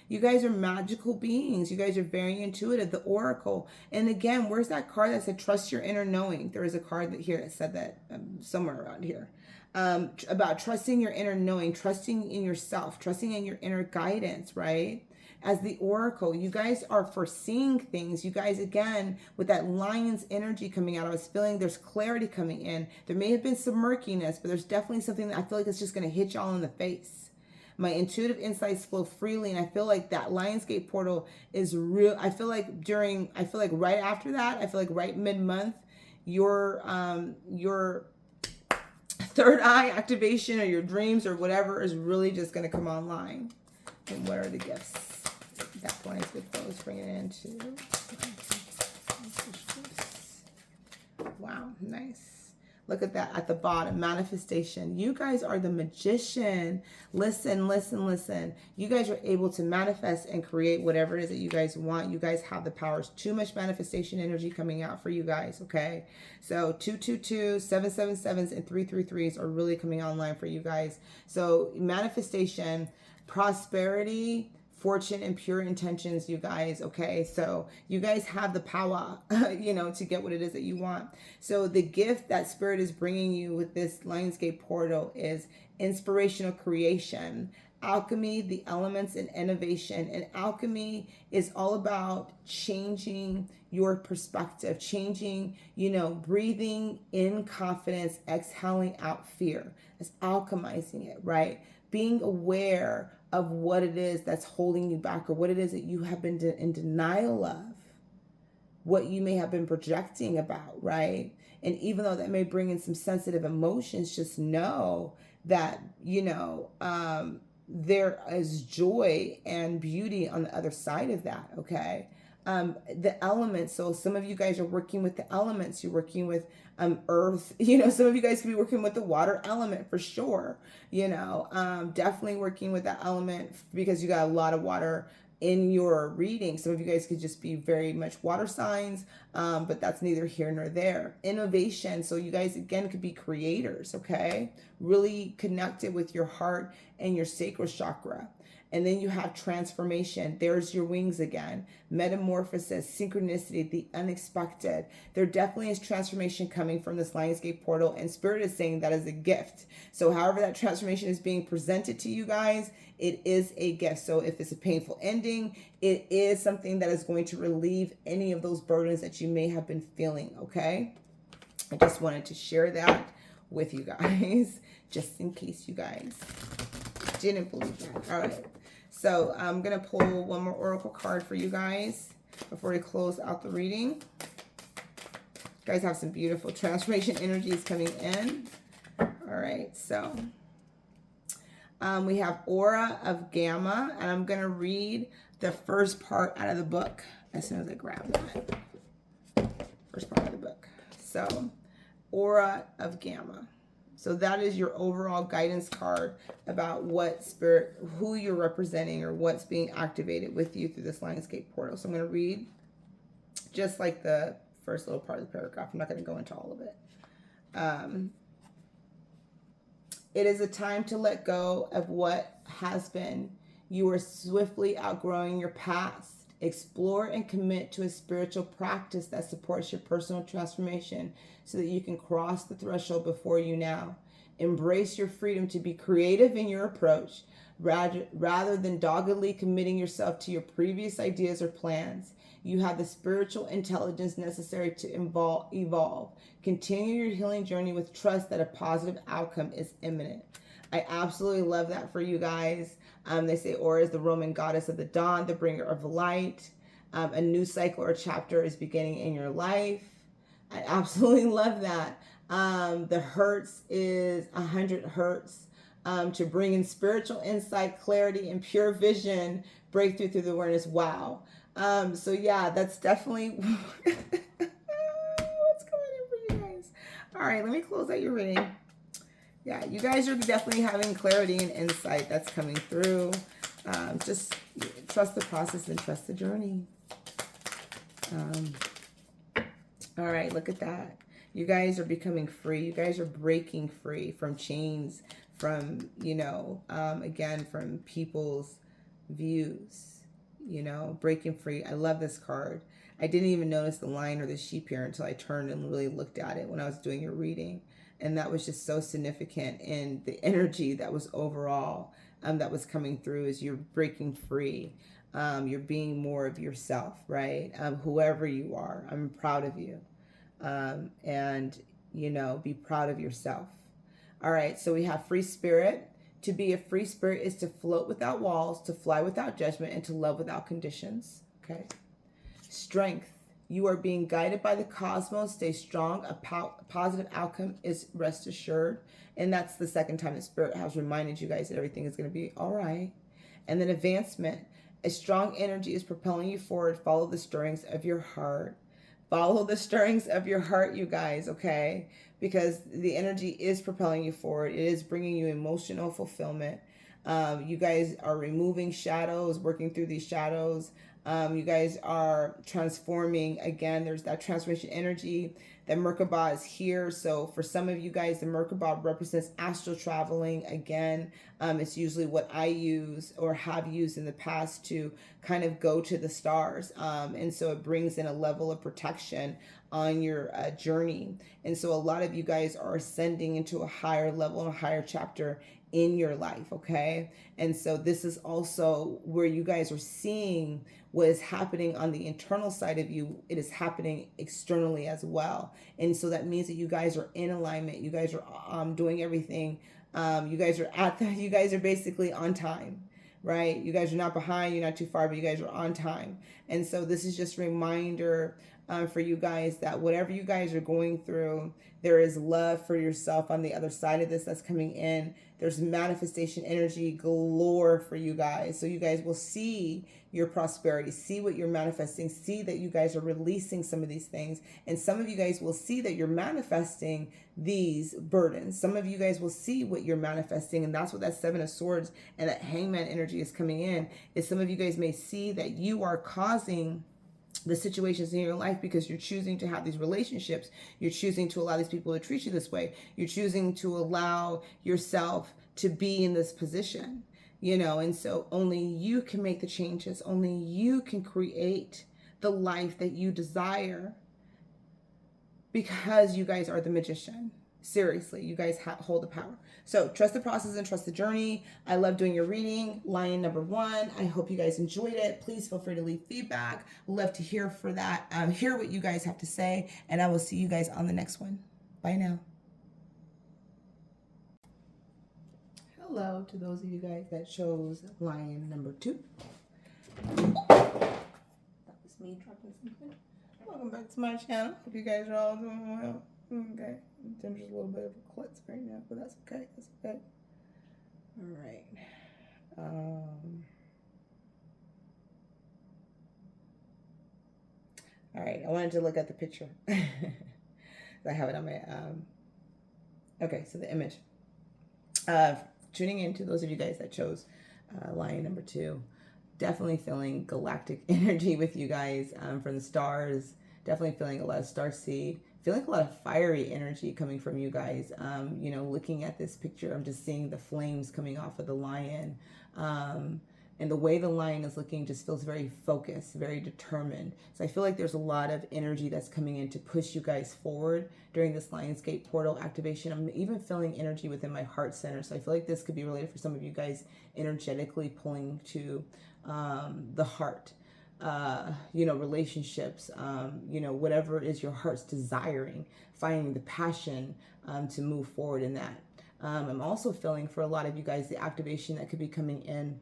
S1: You guys are magical beings. You guys are very intuitive. The Oracle. And again, where's that card that said trust your inner knowing? There is a card here that said that somewhere around here. about trusting your inner knowing, trusting in yourself, trusting in your inner guidance, right? As the oracle, you guys are foreseeing things. You guys, again, with that lion's energy coming out, I was feeling there's clarity coming in. There may have been some murkiness, but there's definitely something that I feel like it's just going to hit y'all in the face. My intuitive insights flow freely, and I feel like that lionsgate portal is real. I feel like right after that, I feel like right mid-month, your third eye activation or your dreams or whatever is really just going to come online. And what are the gifts? That one is good. Let's bring it into. Wow, nice. Look at that at the bottom. Manifestation. You guys are the magician. Listen, listen, listen. You guys are able to manifest and create whatever it is that you guys want. You guys have the powers. Too much manifestation energy coming out for you guys, okay? So 222, 777s, and 333s are really coming online for you guys. So manifestation, prosperity, fortune, and pure intentions, you guys, okay? So you guys have the power, to get what it is that you want. So the gift that Spirit is bringing you with this Lionsgate portal is inspirational creation, alchemy, the elements, and innovation. And alchemy is all about changing your perspective, changing, breathing in confidence, exhaling out fear. It's alchemizing it, right? Being aware of what it is that's holding you back, or what it is that you have been in denial of, what you may have been projecting about, right? And even though that may bring in some sensitive emotions, just know that, there is joy and beauty on the other side of that, okay? The elements, so some of you guys are working with the elements, you're working with earth, some of you guys could be working with the water element for sure, definitely working with that element because you got a lot of water in your reading. Some of you guys could just be very much water signs, but that's neither here nor there. Innovation, so you guys again could be creators, okay? Really connected with your heart and your sacral chakra. And then you have transformation. There's your wings again. Metamorphosis, synchronicity, the unexpected. There definitely is transformation coming from this Lionsgate portal, and Spirit is saying that is a gift. So however that transformation is being presented to you guys, it is a gift. So if it's a painful ending, it is something that is going to relieve any of those burdens that you may have been feeling, okay? I just wanted to share that with you guys, just in case you guys didn't believe that. All right. So I'm going to pull one more oracle card for you guys before we close out the reading. You guys have some beautiful transformation energies coming in. All right. So we have Aura of Gamma, and I'm going to read the first part out of the book as soon as I grab that. First part of the book. So Aura of Gamma. So that is your overall guidance card about what Spirit, who you're representing, or what's being activated with you through this Lionsgate portal. So I'm going to read just like the first little part of the paragraph. I'm not going to go into all of it. It is a time to let go of what has been. You are swiftly outgrowing your past. Explore and commit to a spiritual practice that supports your personal transformation so that you can cross the threshold before you now. Embrace your freedom to be creative in your approach rather than doggedly committing yourself to your previous ideas or plans. You have the spiritual intelligence necessary to evolve. Continue your healing journey with trust that a positive outcome is imminent. I absolutely love that for you guys. They say Aura is the Roman goddess of the dawn, the bringer of light. A new cycle or chapter is beginning in your life. I absolutely love that. The hertz is 100 hertz to bring in spiritual insight, clarity, and pure vision, breakthrough through the awareness. Wow. So yeah, that's definitely what's going in for you guys. All right, let me close out your reading. Yeah, you guys are definitely having clarity and insight that's coming through. Just trust the process and trust the journey. All right, look at that. You guys are becoming free. You guys are breaking free from chains, from, again, from people's views, breaking free. I love this card. I didn't even notice the lion or the sheep here until I turned and really looked at it when I was doing your reading. And that was just so significant in the energy that was overall that was coming through as you're breaking free. You're being more of yourself, right? Whoever you are, I'm proud of you. And, be proud of yourself. All right, so we have free spirit. To be a free spirit is to float without walls, to fly without judgment, and to love without conditions. Okay. Strength. You are being guided by the cosmos. Stay strong. A positive outcome is rest assured. And that's the second time the Spirit has reminded you guys that everything is going to be all right. And then advancement. A strong energy is propelling you forward. Follow the stirrings of your heart. Follow the stirrings of your heart, you guys, okay? Because the energy is propelling you forward. It is bringing you emotional fulfillment. You guys are removing shadows, working through these shadows. You guys are transforming. Again, there's that transformation energy. That Merkaba is here. So for some of you guys, the Merkaba represents astral traveling. Again, it's usually what I use or have used in the past to kind of go to the stars. And so it brings in a level of protection on your journey. And so a lot of you guys are ascending into a higher level, a higher chapter in your life, okay? And so this is also where you guys are seeing what is happening on the internal side of you. It is happening externally as well. And so that means that you guys are in alignment. You guys are doing everything. You guys are basically on time, right? You guys are not behind, you're not too far, but you guys are on time. And so this is just a reminder for you guys that whatever you guys are going through, there is love for yourself on the other side of this that's coming in. There's manifestation energy galore for you guys. So you guys will see your prosperity, see what you're manifesting, see that you guys are releasing some of these things. And some of you guys will see that you're manifesting these burdens. Some of you guys will see what you're manifesting. And that's what that Seven of Swords and that Hangman energy is coming in. Is some of you guys may see that you are causing the situations in your life because you're choosing to have these relationships. You're choosing to allow these people to treat you this way. You're choosing to allow yourself to be in this position, and so only you can make the changes. Only you can create the life that you desire because you guys are the magician. Seriously, you guys hold the power. So trust the process and trust the journey. I love doing your reading. Lion number 1. I hope you guys enjoyed it. Please feel free to leave feedback. Love to hear for that. Hear what you guys have to say. And I will see you guys on the next one. Bye now. Hello to those of you guys that chose Lion number 2. That was me dropping something. Welcome back to my channel. Hope you guys are all doing well. Okay, Dendra's a little bit of a klutz right now, but that's okay. That's okay. All right. All right. I wanted to look at the picture. I have it on my. Okay, so the image. Tuning in to those of you guys that chose Lion number 2. Definitely feeling galactic energy with you guys from the stars. Definitely feeling a lot of starseed. Feeling a lot of fiery energy coming from you guys. Looking at this picture, I'm just seeing the flames coming off of the lion. And the way the lion is looking just feels very focused, very determined. So I feel like there's a lot of energy that's coming in to push you guys forward during this lionsgate portal activation. I'm even feeling energy within my heart center. So I feel like this could be related for some of you guys energetically pulling to the heart. Relationships, whatever it is your heart's desiring, finding the passion to move forward in that. I'm also feeling for a lot of you guys, the activation that could be coming in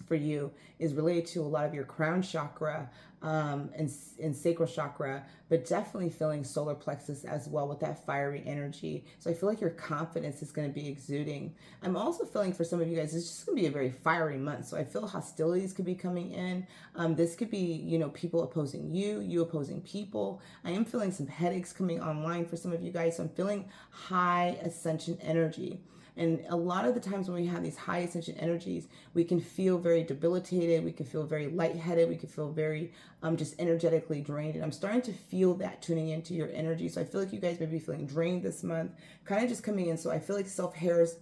S1: for you is related to a lot of your crown chakra and sacral chakra, but definitely feeling solar plexus as well with that fiery energy. So I feel like your confidence is going to be exuding. I'm also feeling for some of you guys, it's just going to be a very fiery month. So I feel hostilities could be coming in. This could be, people opposing you, you opposing people. I am feeling some headaches coming online for some of you guys. So I'm feeling high ascension energy. And a lot of the times when we have these high ascension energies, we can feel very debilitated. We can feel very lightheaded. We can feel very just energetically drained. And I'm starting to feel that tuning into your energy. So I feel like you guys may be feeling drained this month, kind of just coming in. So I feel like self-care is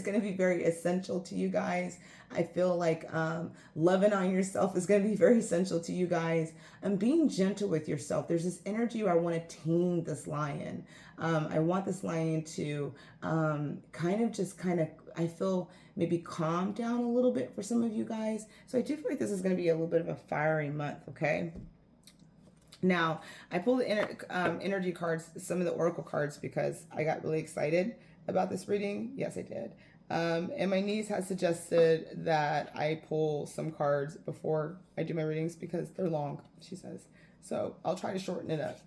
S1: going to be very essential to you guys. I feel like loving on yourself is going to be very essential to you guys. And being gentle with yourself. There's this energy where I want to tame this lion. I want this lion to I feel maybe calm down a little bit for some of you guys. So I do feel like this is going to be a little bit of a fiery month, okay? Now, I pulled the energy cards, some of the oracle cards, because I got really excited about this reading. Yes, I did. And my niece has suggested that I pull some cards before I do my readings because they're long, she says. So I'll try to shorten it up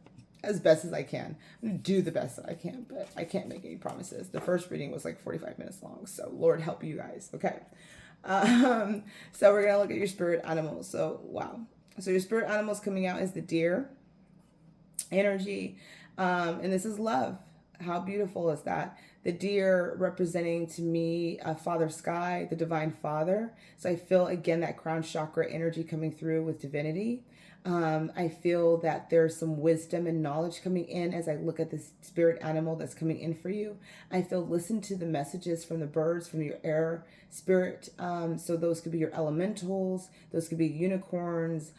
S1: as best as I can. I'm going to do the best that I can, but I can't make any promises. The first reading was like 45 minutes long, so Lord help you guys, okay? So we're going to look at your spirit animals. So, wow. So your spirit animals coming out is the deer energy, and this is love. How beautiful is that? The deer representing to me Father Sky, the Divine Father. So I feel again that crown chakra energy coming through with divinity. I feel that there's some wisdom and knowledge coming in as I look at this spirit animal that's coming in for you. I feel listen to the messages from the birds, from your air spirit. So those could be your elementals, those could be unicorns,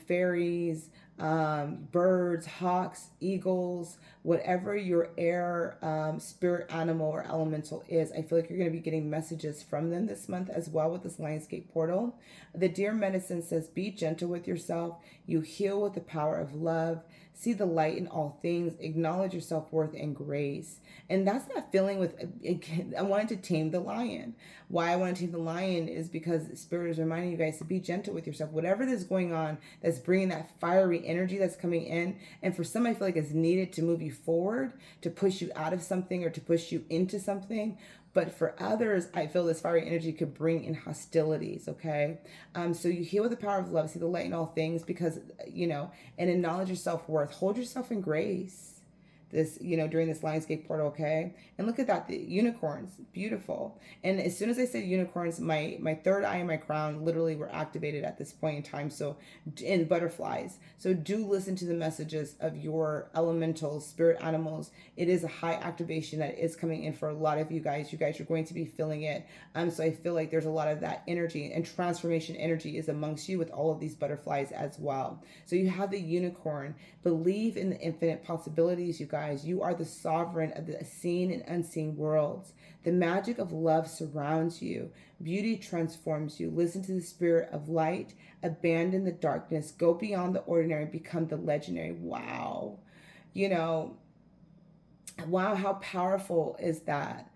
S1: fairies, birds, hawks, eagles, whatever your air spirit animal or elemental is. I feel like you're going to be getting messages from them this month as well with this lionsgate portal. The deer medicine says, be gentle with yourself. You heal with the power of love. See the light in all things. Acknowledge your self-worth and grace. And that's that feeling with, I wanted to tame the lion. Why I want to tame the lion is because Spirit is reminding you guys to be gentle with yourself. Whatever that's going on that's bringing that fiery energy that's coming in. And for some, I feel like it's needed to move you forward, to push you out of something or to push you into something. But for others, I feel this fiery energy could bring in hostilities, okay? So you heal with the power of love, see the light in all things, because, and acknowledge your self-worth. Hold yourself in grace during this lionsgate portal, okay? And look at that, the unicorns, beautiful. And as soon as I said unicorns, my third eye and my crown literally were activated at this point in time. So, in butterflies. So do listen to the messages of your elementals, spirit animals. It is a high activation that is coming in for a lot of you guys. You guys are going to be feeling it. So I feel like there's a lot of that energy, and transformation energy is amongst you with all of these butterflies as well. So you have the unicorn. Believe in the infinite possibilities, you guys. You are the sovereign of the seen and unseen worlds. The magic of love surrounds you. Beauty transforms you. Listen to the spirit of light. Abandon the darkness. Go beyond the ordinary. Become the legendary. Wow. Wow, how powerful is that?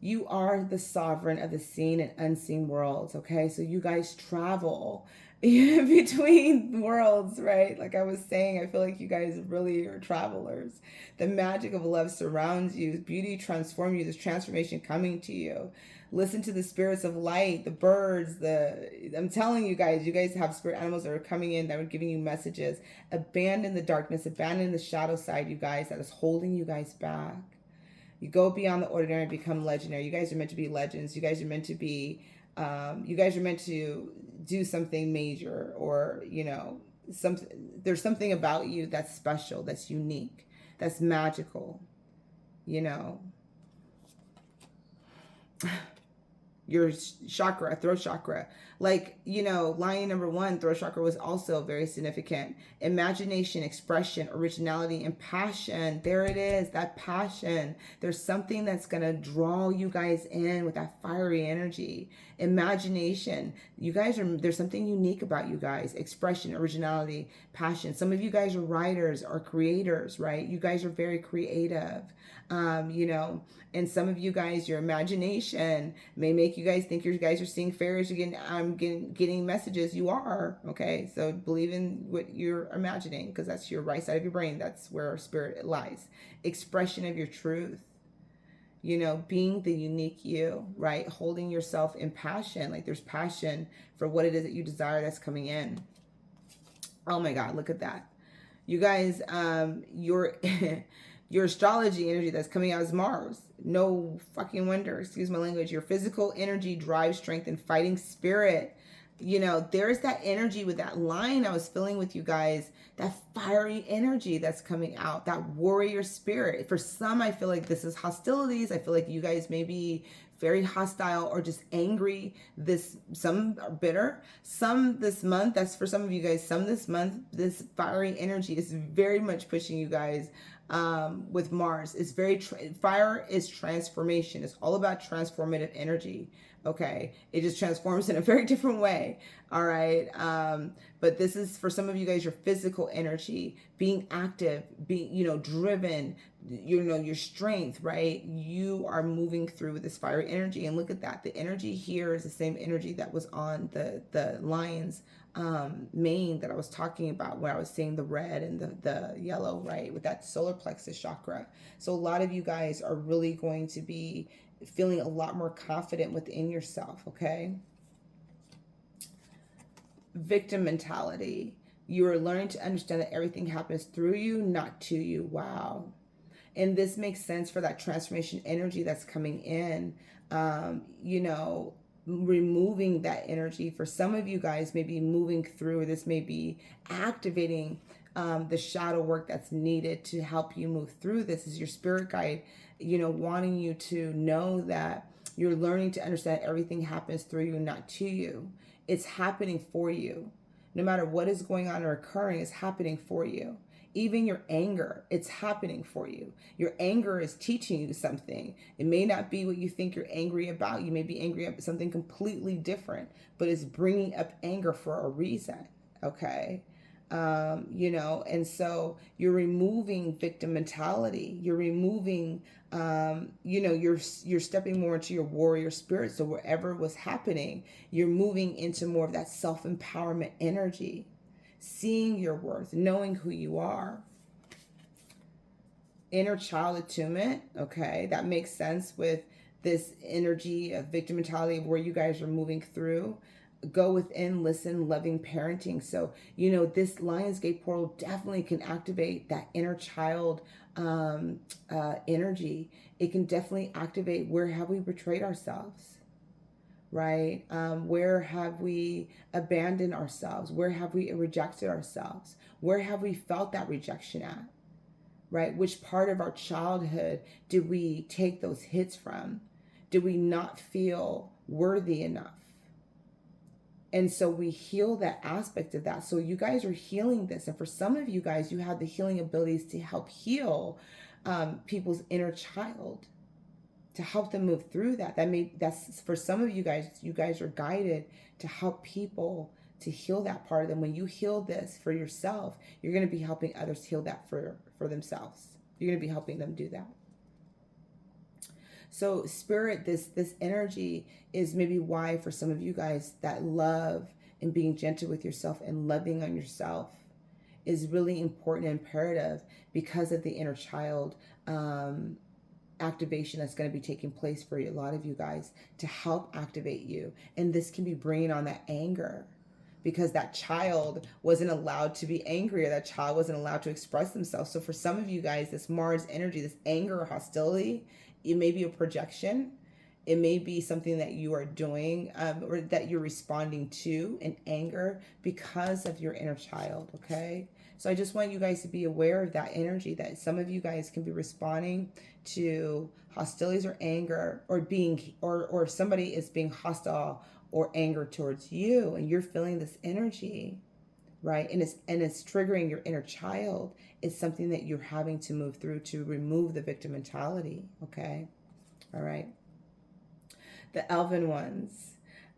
S1: You are the sovereign of the seen and unseen worlds, okay? So you guys travel between worlds, right? Like I was saying, I feel like you guys really are travelers. The magic of love surrounds you. Beauty transforms you. This transformation coming to you. Listen to the spirits of light, the birds, I'm telling you guys have spirit animals that are coming in that are giving you messages. Abandon the darkness, abandon the shadow side, you guys, that is holding you guys back. You go beyond the ordinary and become legendary. You guys are meant to be legends. You guys are meant to be, you guys are meant to do something major, or, there's something about you that's special, that's unique, that's magical, your chakra, throat chakra, lion number 1, throat chakra was also very significant. Imagination, expression, originality, and passion. There it is, that passion. There's something that's going to draw you guys in with that fiery energy. Imagination. You guys there's something unique about you guys. Expression, originality, passion. Some of you guys are writers or creators, right? You guys are very creative. And some of you guys, your imagination may make you guys think you guys are seeing fairies, you're getting messages. You are, okay? So believe in what you're imagining, because that's your right side of your brain. That's where spirit lies. Expression of your truth. Being the unique you, right? Holding yourself in passion. Like there's passion for what it is that you desire that's coming in. Oh my God, look at that. You guys, your astrology energy that's coming out is Mars. No fucking wonder, excuse my language. Your physical energy drives strength and fighting spirit. There's that energy with that line I was feeling with you guys, that fiery energy that's coming out, that warrior spirit. For some, I feel like this is hostilities. I feel like you guys may be very hostile or just angry. Some are bitter, some this month, that's for some of you guys, some this month, this fiery energy is very much pushing you guys with Mars. It's very, fire is transformation. It's all about transformative energy. Okay. It just transforms in a very different way. All right. But this is for some of you guys, your physical energy, being active, being, driven, your strength, right? You are moving through with this fiery energy. And look at that. The energy here is the same energy that was on the lion's mane that I was talking about, where I was seeing the red and the yellow, right? With that solar plexus chakra. So a lot of you guys are really going to be feeling a lot more confident within yourself, okay? Victim mentality. You are learning to understand that everything happens through you, not to you. Wow. And this makes sense for that transformation energy that's coming in. Removing that energy. For some of you guys, maybe moving through, this may be activating the shadow work that's needed to help you move through this. Is your spirit guide, wanting you to know that you're learning to understand everything happens through you, not to you. It's happening for you. No matter what is going on or occurring, it's happening for you. Even your anger, it's happening for you. Your anger is teaching you something. It may not be what you think you're angry about. You may be angry about something completely different, but it's bringing up anger for a reason, okay? And so you're removing victim mentality. You're removing, you're stepping more into your warrior spirit. So wherever was happening, you're moving into more of that self-empowerment energy, seeing your worth, knowing who you are. Inner child attunement, okay, that makes sense with this energy of victim mentality of where you guys are moving through. Go within, listen, loving parenting. So, this lionsgate portal definitely can activate that inner child energy. It can definitely activate, where have we betrayed ourselves, right? Where have we abandoned ourselves? Where have we rejected ourselves? Where have we felt that rejection at, right? Which part of our childhood did we take those hits from? Did we not feel worthy enough? And so we heal that aspect of that. So you guys are healing this. And for some of you guys, you have the healing abilities to help heal people's inner child, to help them move through that. That's for some of you guys are guided to help people to heal that part of them. When you heal this for yourself, you're going to be helping others heal that for themselves. You're going to be helping them do that. So spirit, this energy is maybe why for some of you guys that love and being gentle with yourself and loving on yourself is really important and imperative, because of the inner child activation that's going to be taking place for a lot of you guys to help activate you. And this can be bringing on that anger, because that child wasn't allowed to be angry, or that child wasn't allowed to express themselves. So for some of you guys, this Mars energy, this anger or hostility, it may be a projection. It may be something that you are doing or that you're responding to in anger because of your inner child, okay? So I just want you guys to be aware of that energy, that some of you guys can be responding to hostilities or anger, or being, or if somebody is being hostile or anger towards you and you're feeling this energy, right? And it's triggering your inner child. It's something that you're having to move through to remove the victim mentality, okay? All right. The Elven ones.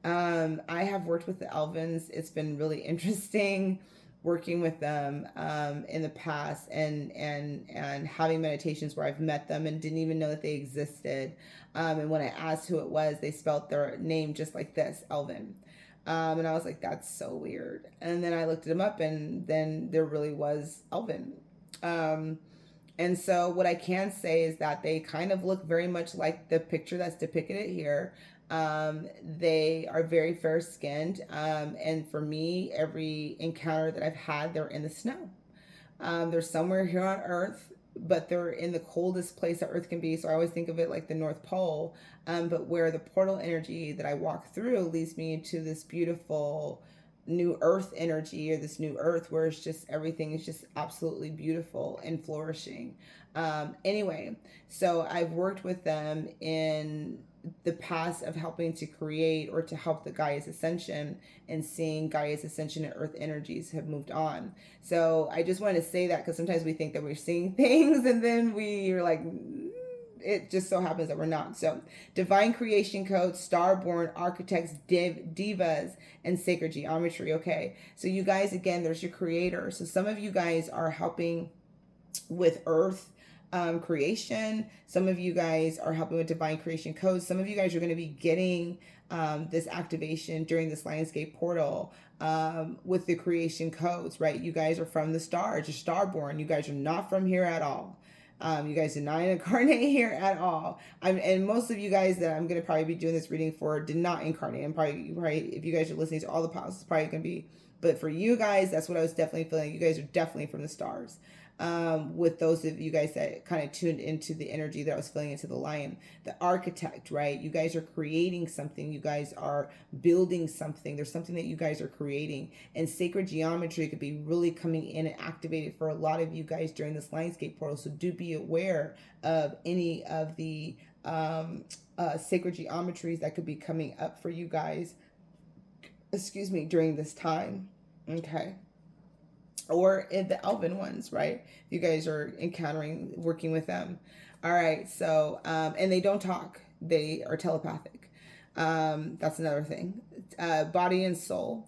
S1: I have worked with the Elvens. It's been really interesting working with them in the past, and having meditations where I've met them and didn't even know that they existed. And when I asked who it was, they spelled their name just like this, Elven. And I was like, that's so weird. And then I looked them up, and then there really was Elven. And so what I can say is that they kind of look very much like the picture that's depicted here. They are very fair skinned. And for me, every encounter that I've had, they're in the snow. They're somewhere here on Earth, but they're in the coldest place that Earth can be. So I always think of it like the North Pole. But where the portal energy that I walk through leads me into this beautiful new Earth energy, or this new Earth where it's just, everything is just absolutely beautiful and flourishing. Anyway, so I've worked with them in the past of helping to create or to help the Gaia's ascension, and seeing Gaia's ascension and earth energies have moved on. So I just wanted to say that, because sometimes we think that we're seeing things and then we're like, it just so happens that we're not. So divine creation code, starborn, architects, divas, and sacred geometry. Okay, so you guys, again, there's your creator. So some of you guys are helping with earth creation. Some of you guys are helping with divine creation codes. Some of you guys are going to be getting this activation during this lionsgate portal with the creation codes, right? You guys are from the stars. You're starborn. You guys are not from here at all. You guys did not incarnate here at all. And most of you guys that I'm going to probably be doing this reading for did not incarnate. And probably, if you guys are listening to all the podcasts, it's probably going to be, but for you guys, that's what I was definitely feeling. You guys are definitely from the stars. With those of you guys that kind of tuned into the energy that I was feeling into the lion, the architect, right? You guys are creating something. You guys are building something. There's something that you guys are creating, and sacred geometry could be really coming in and activated for a lot of you guys during this lionsgate portal. So do be aware of any of the sacred geometries that could be coming up for you guys, during this time. Okay. Or in the elven ones, right? You guys are working with them. All right. So, and they don't talk. They are telepathic. That's another thing. Body and soul.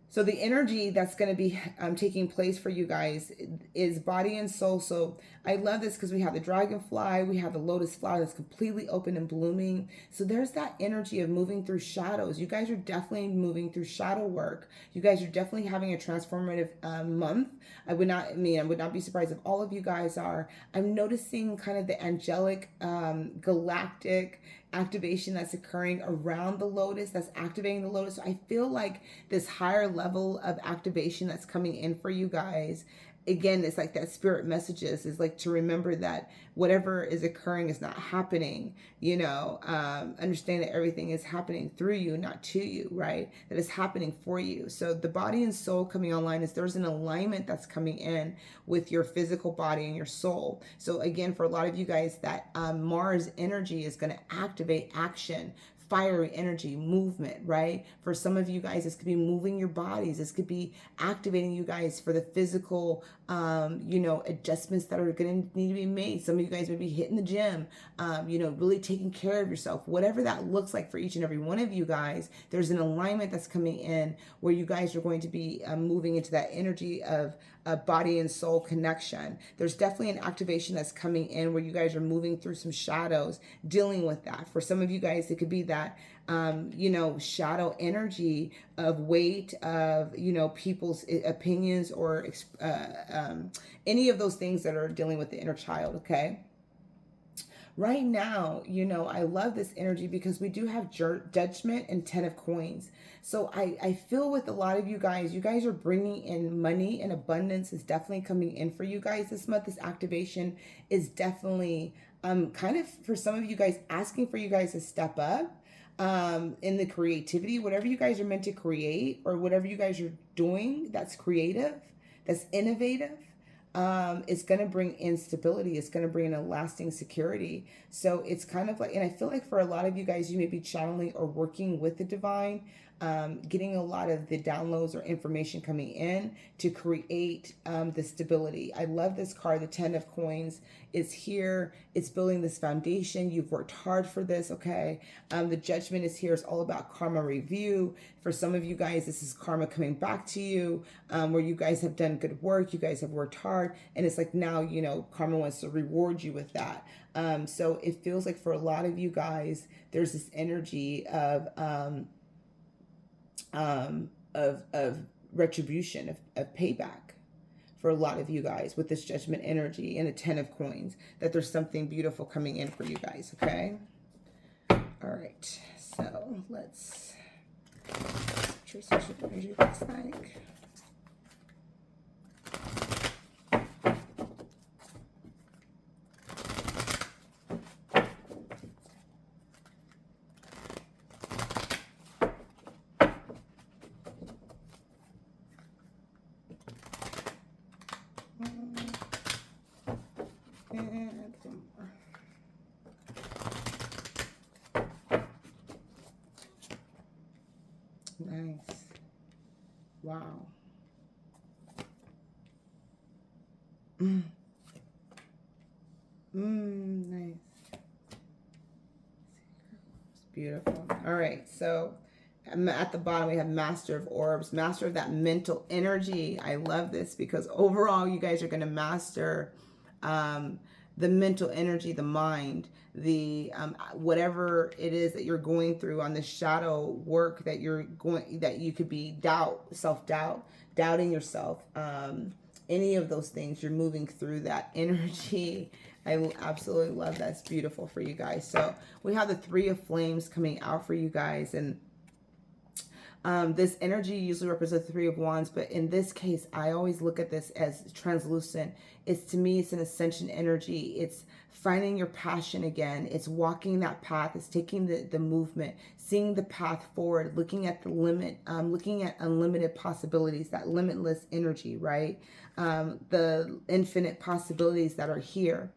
S1: So the energy that's going to be taking place for you guys is body and soul. So I love this because we have the dragonfly, we have the lotus flower that's completely open and blooming. So there's that energy of moving through shadows. You guys are definitely moving through shadow work. You guys are definitely having a transformative month. I would not be surprised if all of you guys are. I'm noticing kind of the angelic, galactic activation that's occurring around the lotus, that's activating the lotus. So I feel like this higher level of activation that's coming in for you guys, again, it's like that spirit messages is like to remember that whatever is occurring is not happening, understand that everything is happening through you, not to you, right? That is happening for you. So the body and soul coming online is there's an alignment that's coming in with your physical body and your soul. So again, for a lot of you guys, that Mars energy is going to activate action, fiery energy, movement, right? For some of you guys, this could be moving your bodies. This could be activating you guys for the physical, adjustments that are going to need to be made. Some of you guys may be hitting the gym, really taking care of yourself. Whatever that looks like for each and every one of you guys, there's an alignment that's coming in where you guys are going to be moving into that energy of body and soul connection. There's definitely an activation that's coming in where you guys are moving through some shadows, dealing with that. For some of you guys, it could be that, shadow energy of weight of, people's opinions or any of those things that are dealing with the inner child. Okay. Right now, I love this energy because we do have judgment and 10 of coins. So I feel with a lot of you guys are bringing in money, and abundance is definitely coming in for you guys this month. This activation is definitely kind of, for some of you guys, asking for you guys to step up in the creativity, whatever you guys are meant to create, or whatever you guys are doing that's creative, that's innovative. It's going to bring instability. It's going to bring in a lasting security. So it's kind of like, and I feel like for a lot of you guys, you may be channeling or working with the divine, getting a lot of the downloads or information coming in to create the stability. I love this card. The 10 of coins is here. It's building this foundation. You've worked hard for this. Okay. The judgment is here. It's all about karma review. For some of you guys, this is karma coming back to you, where you guys have done good work. You guys have worked hard. And it's like now, karma wants to reward you with that. So it feels like for a lot of you guys, there's this energy of retribution, of payback for a lot of you guys with this judgment energy and a 10 of coins, that there's something beautiful coming in for you guys. Okay. All right. So let's trace what your energy looks like. Wow. Nice. Beautiful. All right, so at the bottom we have Master of Orbs, Master of that mental energy. I love this because overall you guys are going to master the mental energy, the mind, the whatever it is that you're going through on the shadow work that you could be self-doubt, doubting yourself, any of those things. You're moving through that energy. I absolutely love that. It's beautiful for you guys. So we have the Three of Flames coming out for you guys, and this energy usually represents the Three of Wands, but in this case, I always look at this as translucent. To me, it's an ascension energy. It's finding your passion again. It's walking that path. It's taking the movement, seeing the path forward, looking at the limit, looking at unlimited possibilities, that limitless energy, right? The infinite possibilities that are here.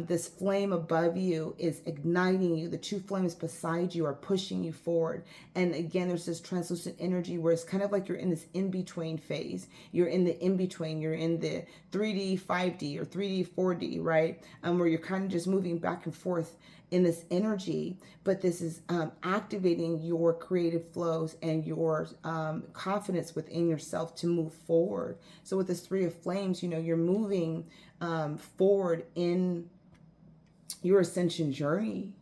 S1: This flame above you is igniting you. The two flames beside you are pushing you forward. And again, there's this translucent energy where it's kind of like you're in this in-between phase. You're in the in-between. You're in the 3D, 5D, or 3D, 4D, right? Where you're kind of just moving back and forth in this energy, but this is activating your creative flows and your confidence within yourself to move forward. So with this Three of Flames, you're moving forward in your ascension journey.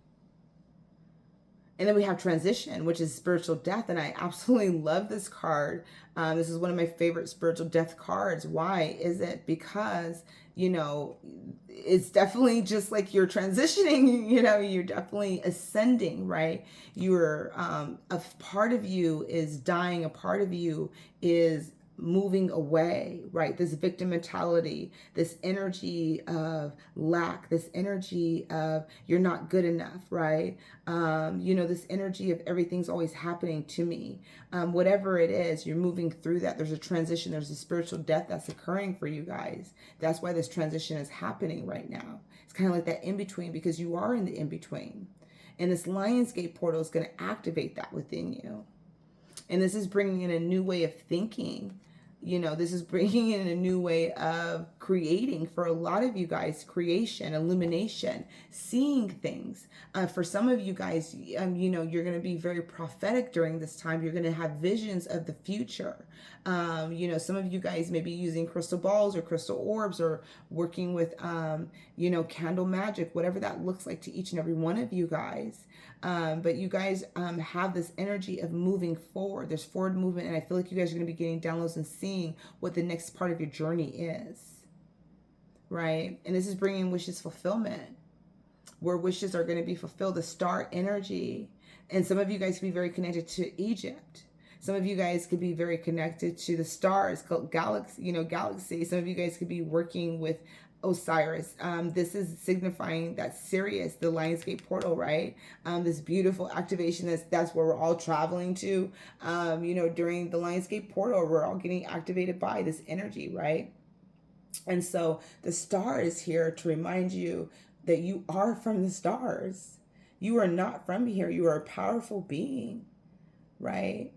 S1: And then we have Transition, which is spiritual death. And I absolutely love this card. This is one of my favorite spiritual death cards. Why is it? Because, it's definitely just like you're transitioning, you're definitely ascending, right? You're, a part of you is dying. A part of you is moving away, right? This victim mentality, this energy of lack, this energy of you're not good enough, right? This energy of everything's always happening to me. Whatever it is, you're moving through that. There's a transition. There's a spiritual death that's occurring for you guys. That's why this transition is happening right now. It's kind of like that in-between, because you are in the in-between. And this lionsgate portal is going to activate that within you. And this is bringing in a new way of thinking. This is bringing in a new way of creating for a lot of you guys, creation, illumination, seeing things. For some of you guys, you're going to be very prophetic during this time. You're going to have visions of the future. Some of you guys may be using crystal balls or crystal orbs or working with, candle magic, whatever that looks like to each and every one of you guys. But you guys have this energy of moving forward. There's forward movement, and I feel like you guys are going to be getting downloads and seeing what the next part of your journey is, right? And this is bringing wishes fulfillment, where wishes are going to be fulfilled, the star energy. And some of you guys could be very connected to Egypt. Some of you guys could be very connected to the stars, galaxy. Some of you guys could be working with Osiris. This is signifying that Sirius, the Lionsgate portal, right? This beautiful activation, that's where we're all traveling to. During the Lionsgate portal, we're all getting activated by this energy, right? And so the star is here to remind you that you are from the stars. You are not from here. You are a powerful being, right?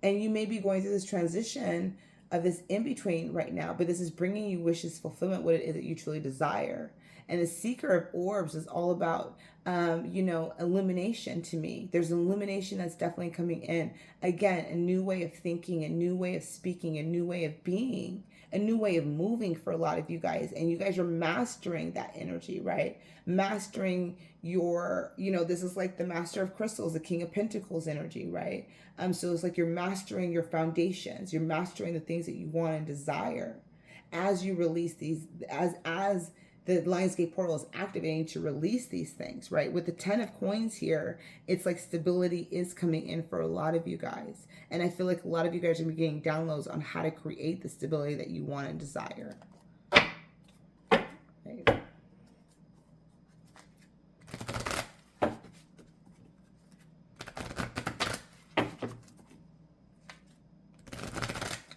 S1: And you may be going through this transition of this in-between right now, but this is bringing you wishes fulfillment, what it is that you truly desire. And the Seeker of Orbs is all about, illumination to me. There's illumination that's definitely coming in. Again, a new way of thinking, a new way of speaking, a new way of being, a new way of moving for a lot of you guys. And you guys are mastering that energy, right? Mastering your, this is like the Master of Crystals, the King of Pentacles energy, right? So it's like you're mastering your foundations. You're mastering the things that you want and desire as you release these, as the Lionsgate portal is activating to release these things, right? With the 10 of coins here, it's like stability is coming in for a lot of you guys. And I feel like a lot of you guys are going to be getting downloads on how to create the stability that you want and desire. Right.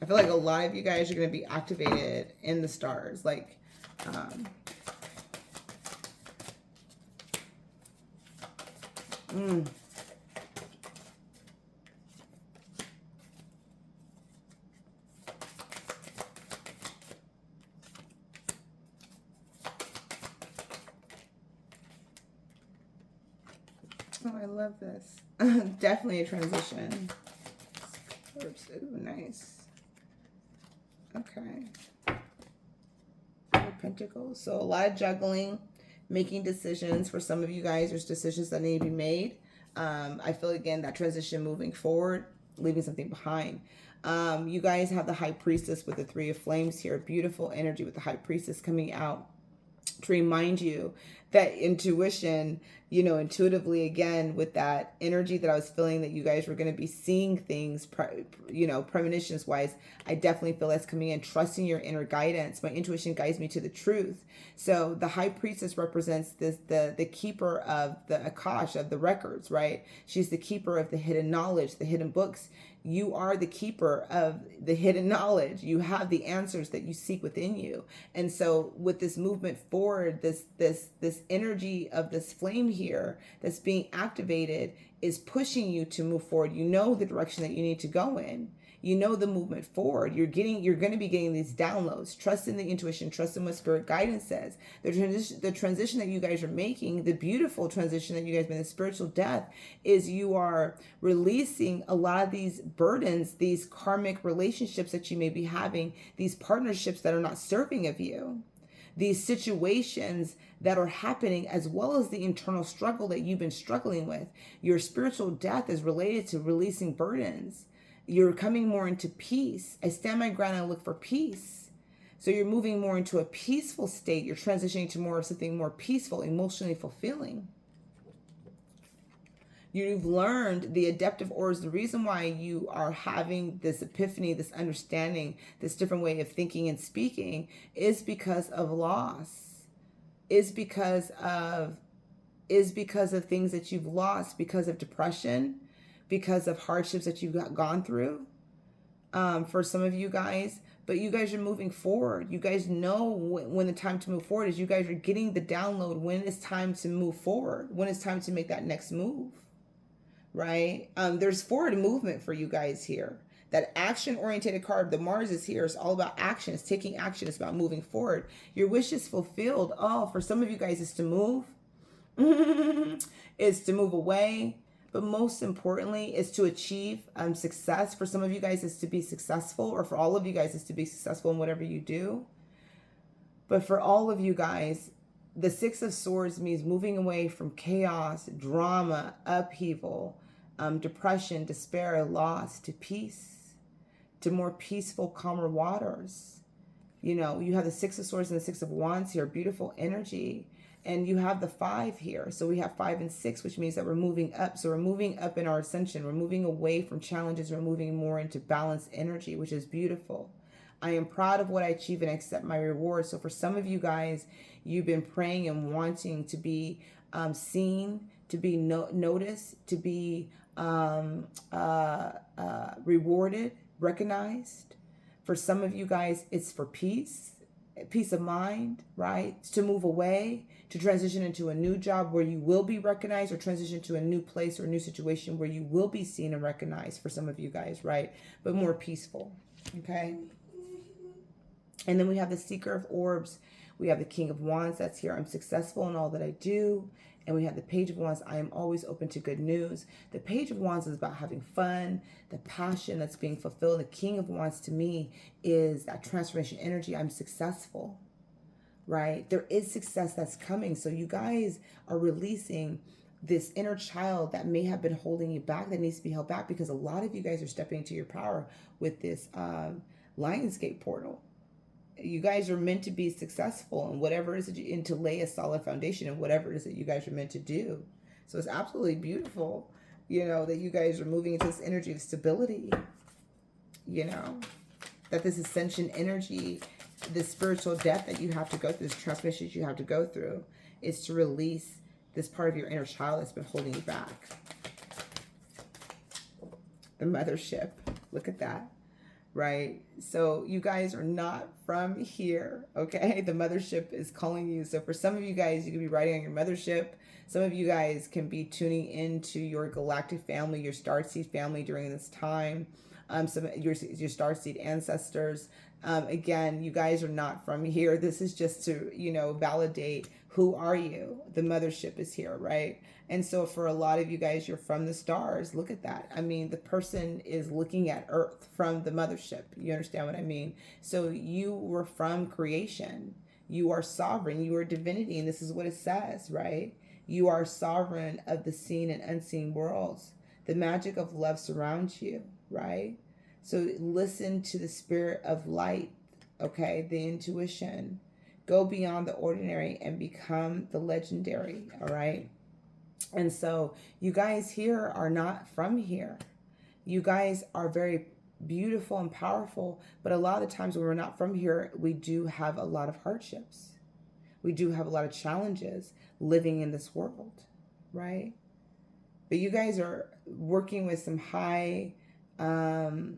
S1: I feel like a lot of you guys are going to be activated in the stars. Like, Oh, I love this. Definitely a transition. Oops, ooh, nice. Okay. Pentacles. So a lot of juggling, making decisions. For some of you guys, there's decisions that need to be made. I feel, again, that transition moving forward, leaving something behind. You guys have the High Priestess with the Three of Flames here. Beautiful energy with the High Priestess coming out to remind you that intuition, intuitively, again, with that energy that I was feeling, that you guys were going to be seeing things, premonitions wise. I definitely feel that's coming in, trusting your inner guidance. My intuition guides me to the truth. So the High Priestess represents the keeper of the Akash, of the records, right? She's the keeper of the hidden knowledge, the hidden books. You are the keeper of the hidden knowledge. You have the answers that you seek within you. And so with this movement forward, this energy of this flame here that's being activated is pushing you to move forward. You know the direction that you need to go in. You know the movement forward. You're going to be getting these downloads. Trust in the intuition. Trust in what spirit guidance says. The transition that you guys are making, the beautiful transition that you guys made, the spiritual death, is you are releasing a lot of these burdens, these karmic relationships that you may be having, these partnerships that are not serving of you, these situations that are happening, as well as the internal struggle that you've been struggling with. Your spiritual death is related to releasing burdens. You're coming more into peace. I stand my ground and look for peace. So you're moving more into a peaceful state. You're transitioning to more of something more peaceful, emotionally fulfilling. You've learned the adaptive orbs. The reason why you are having this epiphany, this understanding, this different way of thinking and speaking is because of loss, is because of things that you've lost, because of depression, because of hardships that you've gone through, for some of you guys. But you guys are moving forward. You guys know when the time to move forward is. You guys are getting the download when it's time to move forward, when it's time to make that next move, right? There's forward movement for you guys here. That action-oriented card, the Mars is here. It's all about action. It's taking action. It's about moving forward. Your wish is fulfilled. Oh, for some of you guys, it's to move. It's to move away. But most importantly, is to achieve success. For some of you guys, is to be successful, or for all of you guys, is to be successful in whatever you do. But for all of you guys, the Six of Swords means moving away from chaos, drama, upheaval, depression, despair, loss, to peace, to more peaceful, calmer waters. You have the Six of Swords and the Six of Wands here, beautiful energy. And you have the 5 here. So we have 5 and 6, which means that we're moving up. So we're moving up in our ascension. We're moving away from challenges. We're moving more into balanced energy, which is beautiful. I am proud of what I achieve and accept my reward. So for some of you guys, you've been praying and wanting to be seen, to be noticed, to be rewarded, recognized. For some of you guys, it's for peace of mind, right? To move away, to transition into a new job where you will be recognized, or transition to a new place or a new situation where you will be seen and recognized, for some of you guys, right? But more peaceful, okay? And then we have the Seeker of Orbs. We have the King of Wands that's here. I'm successful in all that I do. And we have the Page of Wands. I am always open to good news. The Page of Wands is about having fun, the passion that's being fulfilled. The King of Wands to me is that transformation energy. I'm successful, right? There is success that's coming. So you guys are releasing this inner child that may have been holding you back, that needs to be held back, because a lot of you guys are stepping into your power with this lionsgate portal. You guys are meant to be successful in whatever it is and to lay a solid foundation in whatever it is that you guys are meant to do. So it's absolutely beautiful, that you guys are moving into this energy of stability, that this ascension energy, this spiritual death that you have to go through, this transformation that you have to go through, is to release this part of your inner child that's been holding you back. The mothership, look at that. Right? So you guys are not from here, okay? The mothership is calling you. So for some of you guys, you could be riding on your mothership. Some of you guys can be tuning into your galactic family, your starseed family during this time. Some your starseed ancestors. Again, you guys are not from here. This is just to, validate Who are you? The mothership is here, right? And so for a lot of you guys, you're from the stars. Look at that. I mean, the person is looking at Earth from the mothership. You understand what I mean? So you were from creation. You are sovereign. You are divinity. And this is what it says, right? You are sovereign of the seen and unseen worlds. The magic of love surrounds you, right? So listen to the spirit of light, okay? The intuition. Go beyond the ordinary and become the legendary, all right? And so you guys here are not from here. You guys are very beautiful and powerful, but a lot of the times when we're not from here, we do have a lot of hardships. We do have a lot of challenges living in this world, right? But you guys are working with some high, guides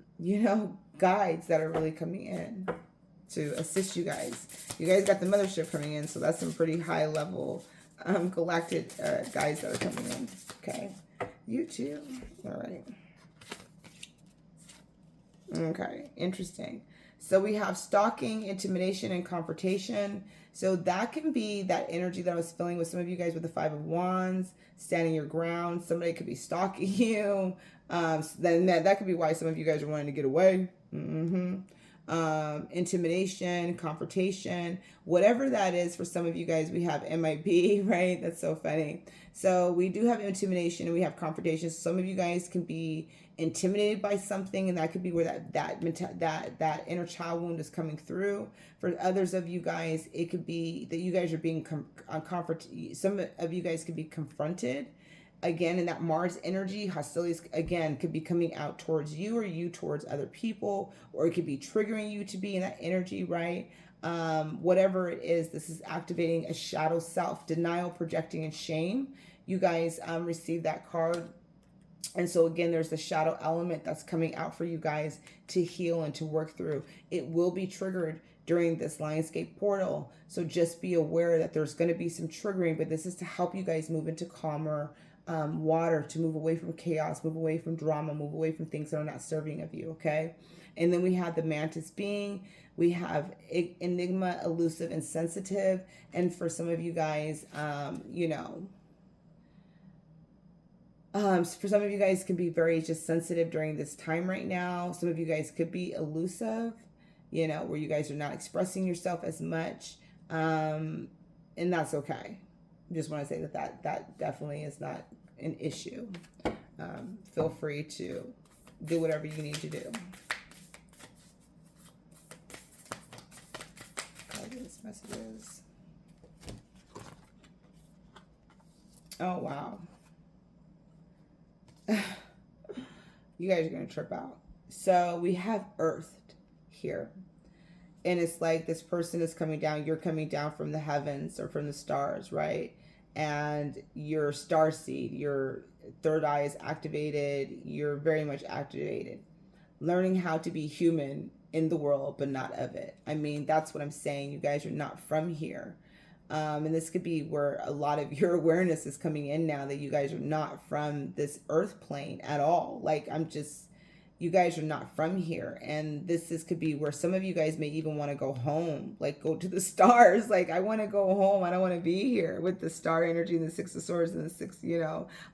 S1: that are really coming in to assist you guys. You guys got the mothership coming in, so that's some pretty high level galactic guys that are coming in. Okay, you too. All right. Okay, interesting. So we have stalking, intimidation, and confrontation. So that can be that energy that I was feeling with some of you guys with the Five of Wands, standing your ground. Somebody could be stalking you. Then that could be why some of you guys are wanting to get away. Intimidation, confrontation, whatever that is for some of you guys. We have MIB, right? That's so funny. So we do have intimidation and we have confrontation. Some of you guys can be intimidated by something, and that could be where that inner child wound is coming through. For others of you guys, it could be that you guys are being confronted. Some of you guys could be confronted. Again, in that Mars energy, hostilities, again, could be coming out towards you or you towards other people, or it could be triggering you to be in that energy, right? Whatever it is, this is activating a shadow self, denial, projecting, and shame. You guys received that card. And so again, there's the shadow element that's coming out for you guys to heal and to work through. It will be triggered during this lionsgate portal. So just be aware that there's going to be some triggering, but this is to help you guys move into calmer water, to move away from chaos, move away from drama, move away from things that are not serving of you, okay? And then we have the mantis being. We have enigma, elusive, and sensitive. And for some of you guys, for some of you guys can be very just sensitive during this time right now. Some of you guys could be elusive, where you guys are not expressing yourself as much. And that's okay. Just want to say that definitely is not an issue. Feel free to do whatever you need to do. Guidance messages. Oh, wow. You guys are going to trip out. So we have Earth here. And it's like this person is coming down. You're coming down from the heavens or from the stars, right? And your star seed, your third eye is activated. You're very much activated. Learning how to be human in the world, but not of it. I mean, that's what I'm saying. You guys are not from here. And this could be where a lot of your awareness is coming in now, that you guys are not from this earth plane at all. Like, you guys are not from here. And could be where some of you guys may even want to go home, like go to the stars. Like, I want to go home. I don't want to be here with the star energy and the Six of Swords and the six,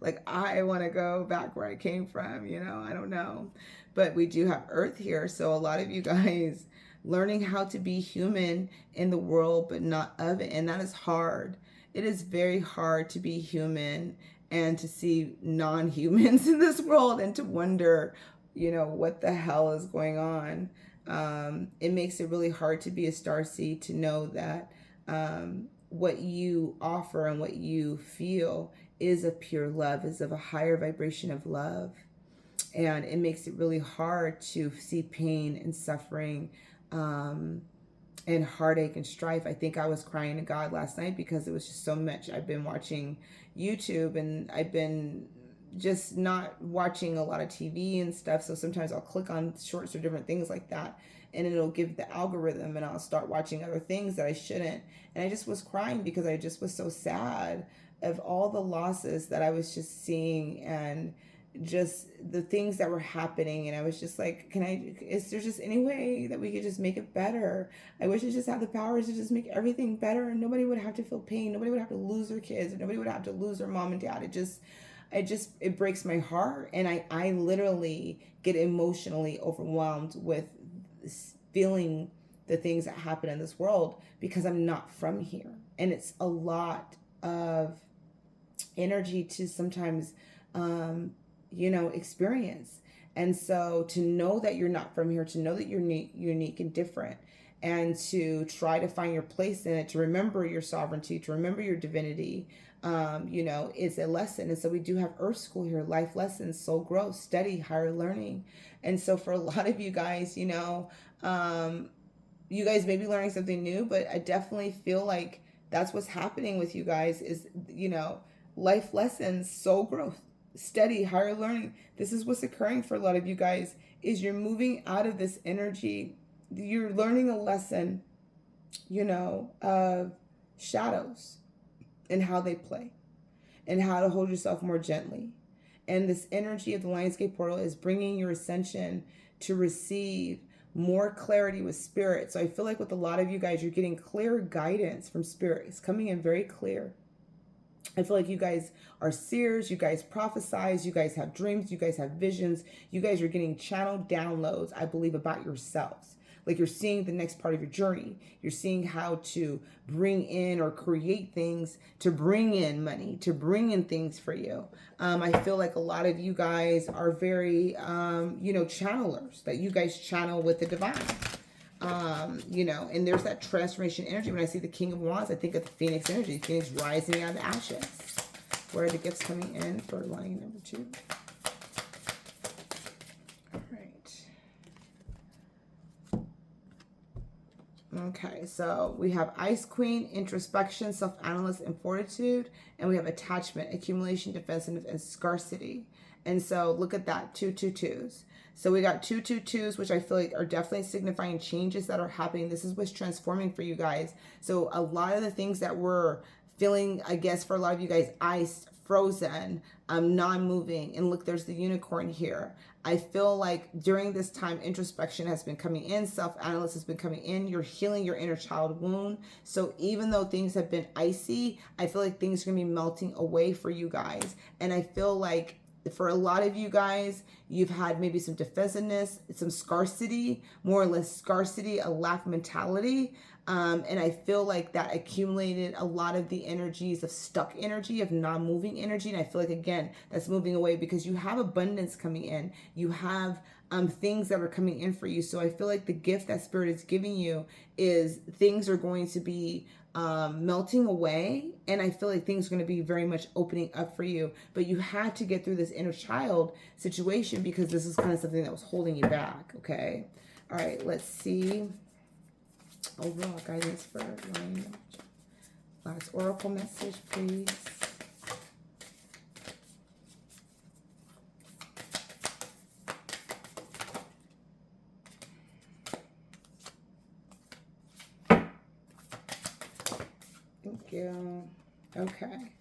S1: like I want to go back where I came from, I don't know. But we do have Earth here. So a lot of you guys learning how to be human in the world, but not of it. And that is hard. It is very hard to be human and to see non-humans in this world and to wonder, what the hell is going on. It makes it really hard to be a starseed, to know that what you offer and what you feel is of pure love, is of a higher vibration of love. And it makes it really hard to see pain and suffering and heartache and strife. I think I was crying to God last night because it was just so much. I've been watching YouTube and I've been just not watching a lot of TV and stuff. So sometimes I'll click on shorts or different things like that, and it'll give the algorithm, and I'll start watching other things that I shouldn't. And I just was crying because I just was so sad of all the losses that I was just seeing, and just the things that were happening. And I was just like, is there just any way that we could just make it better? I wish I just had the power to just make everything better, and nobody would have to feel pain. Nobody would have to lose their kids, and nobody would have to lose their mom and dad. It breaks my heart. And I literally get emotionally overwhelmed with feeling the things that happen in this world, because I'm not from here. And it's a lot of energy to sometimes, experience. And so to know that you're not from here, to know that you're unique and different, and to try to find your place in it, to remember your sovereignty, to remember your divinity, is a lesson. And so we do have Earth School here, life lessons, soul growth, study, higher learning. And so for a lot of you guys, you guys may be learning something new, but I definitely feel like that's what's happening with you guys is, life lessons, soul growth, study, higher learning. This is what's occurring for a lot of you guys, is you're moving out of this energy. You're learning a lesson, of shadows and how they play and how to hold yourself more gently. And this energy of the lionsgate portal is bringing your ascension to receive more clarity with spirit. So I feel like with a lot of you guys, you're getting clear guidance from spirit. It's coming in very clear. I feel like you guys are seers, you guys prophesize, you guys have dreams, you guys have visions, you guys are getting channeled downloads, I believe, about yourselves. Like you're seeing the next part of your journey. You're seeing how to bring in or create things to bring in money, to bring in things for you. I feel like a lot of you guys are very, channelers, that you guys channel with the divine. And there's that transformation energy. When I see the King of Wands, I think of the Phoenix energy, Phoenix rising out of the ashes. Where are the gifts coming in for line number 2? All right. Okay, so we have Ice Queen, introspection, self-analysis, and fortitude. And we have attachment, accumulation, defensiveness, and scarcity. And so look at that, 2 2 2s. So we got 2 2 2s, which I feel like are definitely signifying changes that are happening. This is what's transforming for you guys. So a lot of the things that we're feeling, I guess, for a lot of you guys, iced, frozen, non-moving. And look, there's the unicorn here. I feel like during this time, introspection has been coming in, self-analysis has been coming in. You're healing your inner child wound. So even though things have been icy, I feel like things are going to be melting away for you guys. And I feel like for a lot of you guys, you've had maybe some defensiveness, some scarcity, more or less scarcity, a lack mentality. And I feel like that accumulated a lot of the energies of stuck energy, of non-moving energy. And I feel like, again, that's moving away because you have abundance coming in. You have things that are coming in for you. So I feel like the gift that Spirit is giving you is things are going to be melting away. And I feel like things are going to be very much opening up for you. But you had to get through this inner child situation because this is kind of something that was holding you back. Okay. All right. Let's see. Overall guidance for line. Last oracle message, please. Thank you. Okay.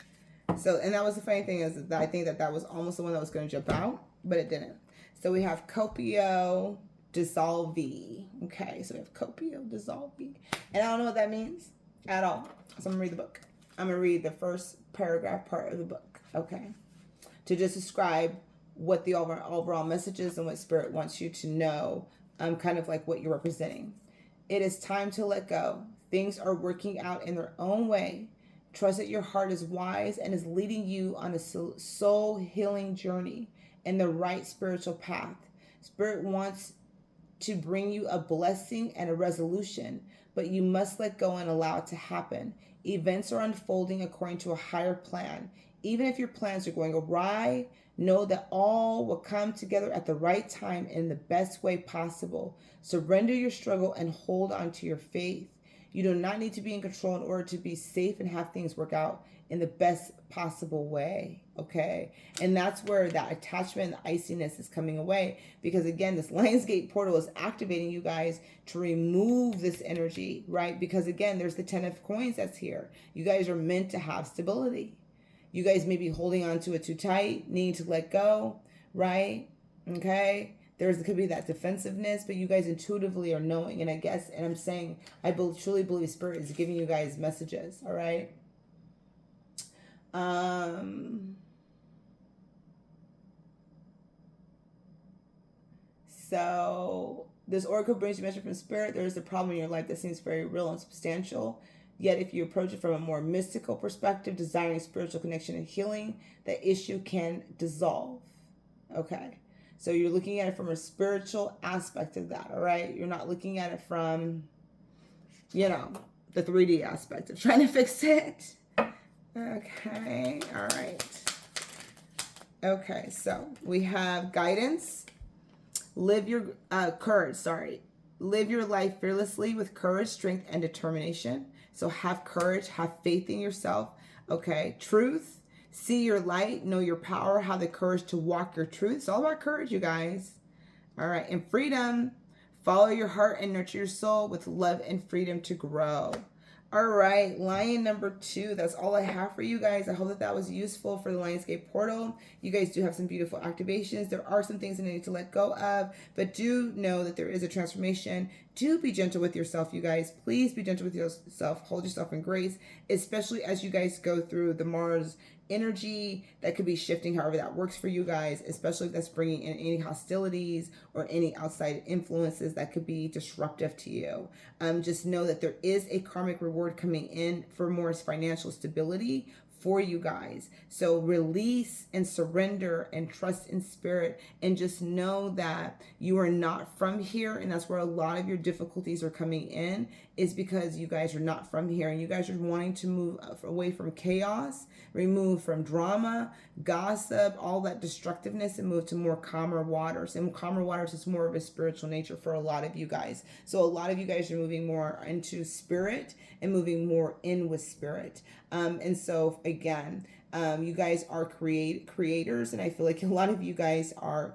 S1: So, and that was the funny thing is that I think that was almost the one that was going to jump out, but it didn't. So we have Copio Dissolvee. Okay, so we have Copio Dissolvee. And I don't know what that means at all. So I'm going to read the book. I'm going to read the first paragraph part of the book. Okay. To just describe what the overall message is and what Spirit wants you to know. Kind of like what you're representing. It is time to let go. Things are working out in their own way. Trust that your heart is wise and is leading you on a soul healing journey in the right spiritual path. Spirit wants to bring you a blessing and a resolution, but you must let go and allow it to happen. Events are unfolding according to a higher plan. Even if your plans are going awry, know that all will come together at the right time in the best way possible. Surrender your struggle and hold on to your faith. You do not need to be in control in order to be safe and have things work out in the best possible way, okay? And that's where that attachment and the iciness is coming away because, again, this Lionsgate portal is activating you guys to remove this energy, right? Because, again, there's the 10 of coins that's here. You guys are meant to have stability. You guys may be holding on to it too tight, needing to let go, right? Okay. Could be that defensiveness, but you guys intuitively are knowing. And I'm saying, truly believe Spirit is giving you guys messages. All right. So this oracle brings you a message from Spirit. There is a problem in your life that seems very real and substantial. Yet if you approach it from a more mystical perspective, desiring spiritual connection and healing, the issue can dissolve. Okay. So you're looking at it from a spiritual aspect of that, all right? You're not looking at it from, the 3D aspect of trying to fix it. Okay, all right. Okay, so we have guidance. Live your Live your life fearlessly with courage, strength, and determination. So have courage, have faith in yourself. Okay, truth. See your light, know your power, have the courage to walk your truth. It's all about courage, you guys. All right, and freedom. Follow your heart and nurture your soul with love and freedom to grow. All right, Lion number 2. That's all I have for you guys. I hope that was useful for the Lionsgate portal. You guys do have some beautiful activations. There are some things that I need to let go of, but do know that there is a transformation. Do be gentle with yourself, you guys. Please be gentle with yourself. Hold yourself in grace, especially as you guys go through the Mars energy that could be shifting however that works for you guys, especially if that's bringing in any hostilities or any outside influences that could be disruptive to you. Just know that there is a karmic reward coming in for more financial stability for you guys. So release and surrender and trust in Spirit, and just know that you are not from here. And that's where a lot of your difficulties are coming in, is because you guys are not from here, and you guys are wanting to move away from chaos, remove from drama, gossip, all that destructiveness, and move to more calmer waters. And calmer waters is more of a spiritual nature for a lot of you guys. So a lot of you guys are moving more into Spirit and moving more in with Spirit. And so again, you guys are creators, and I feel like a lot of you guys are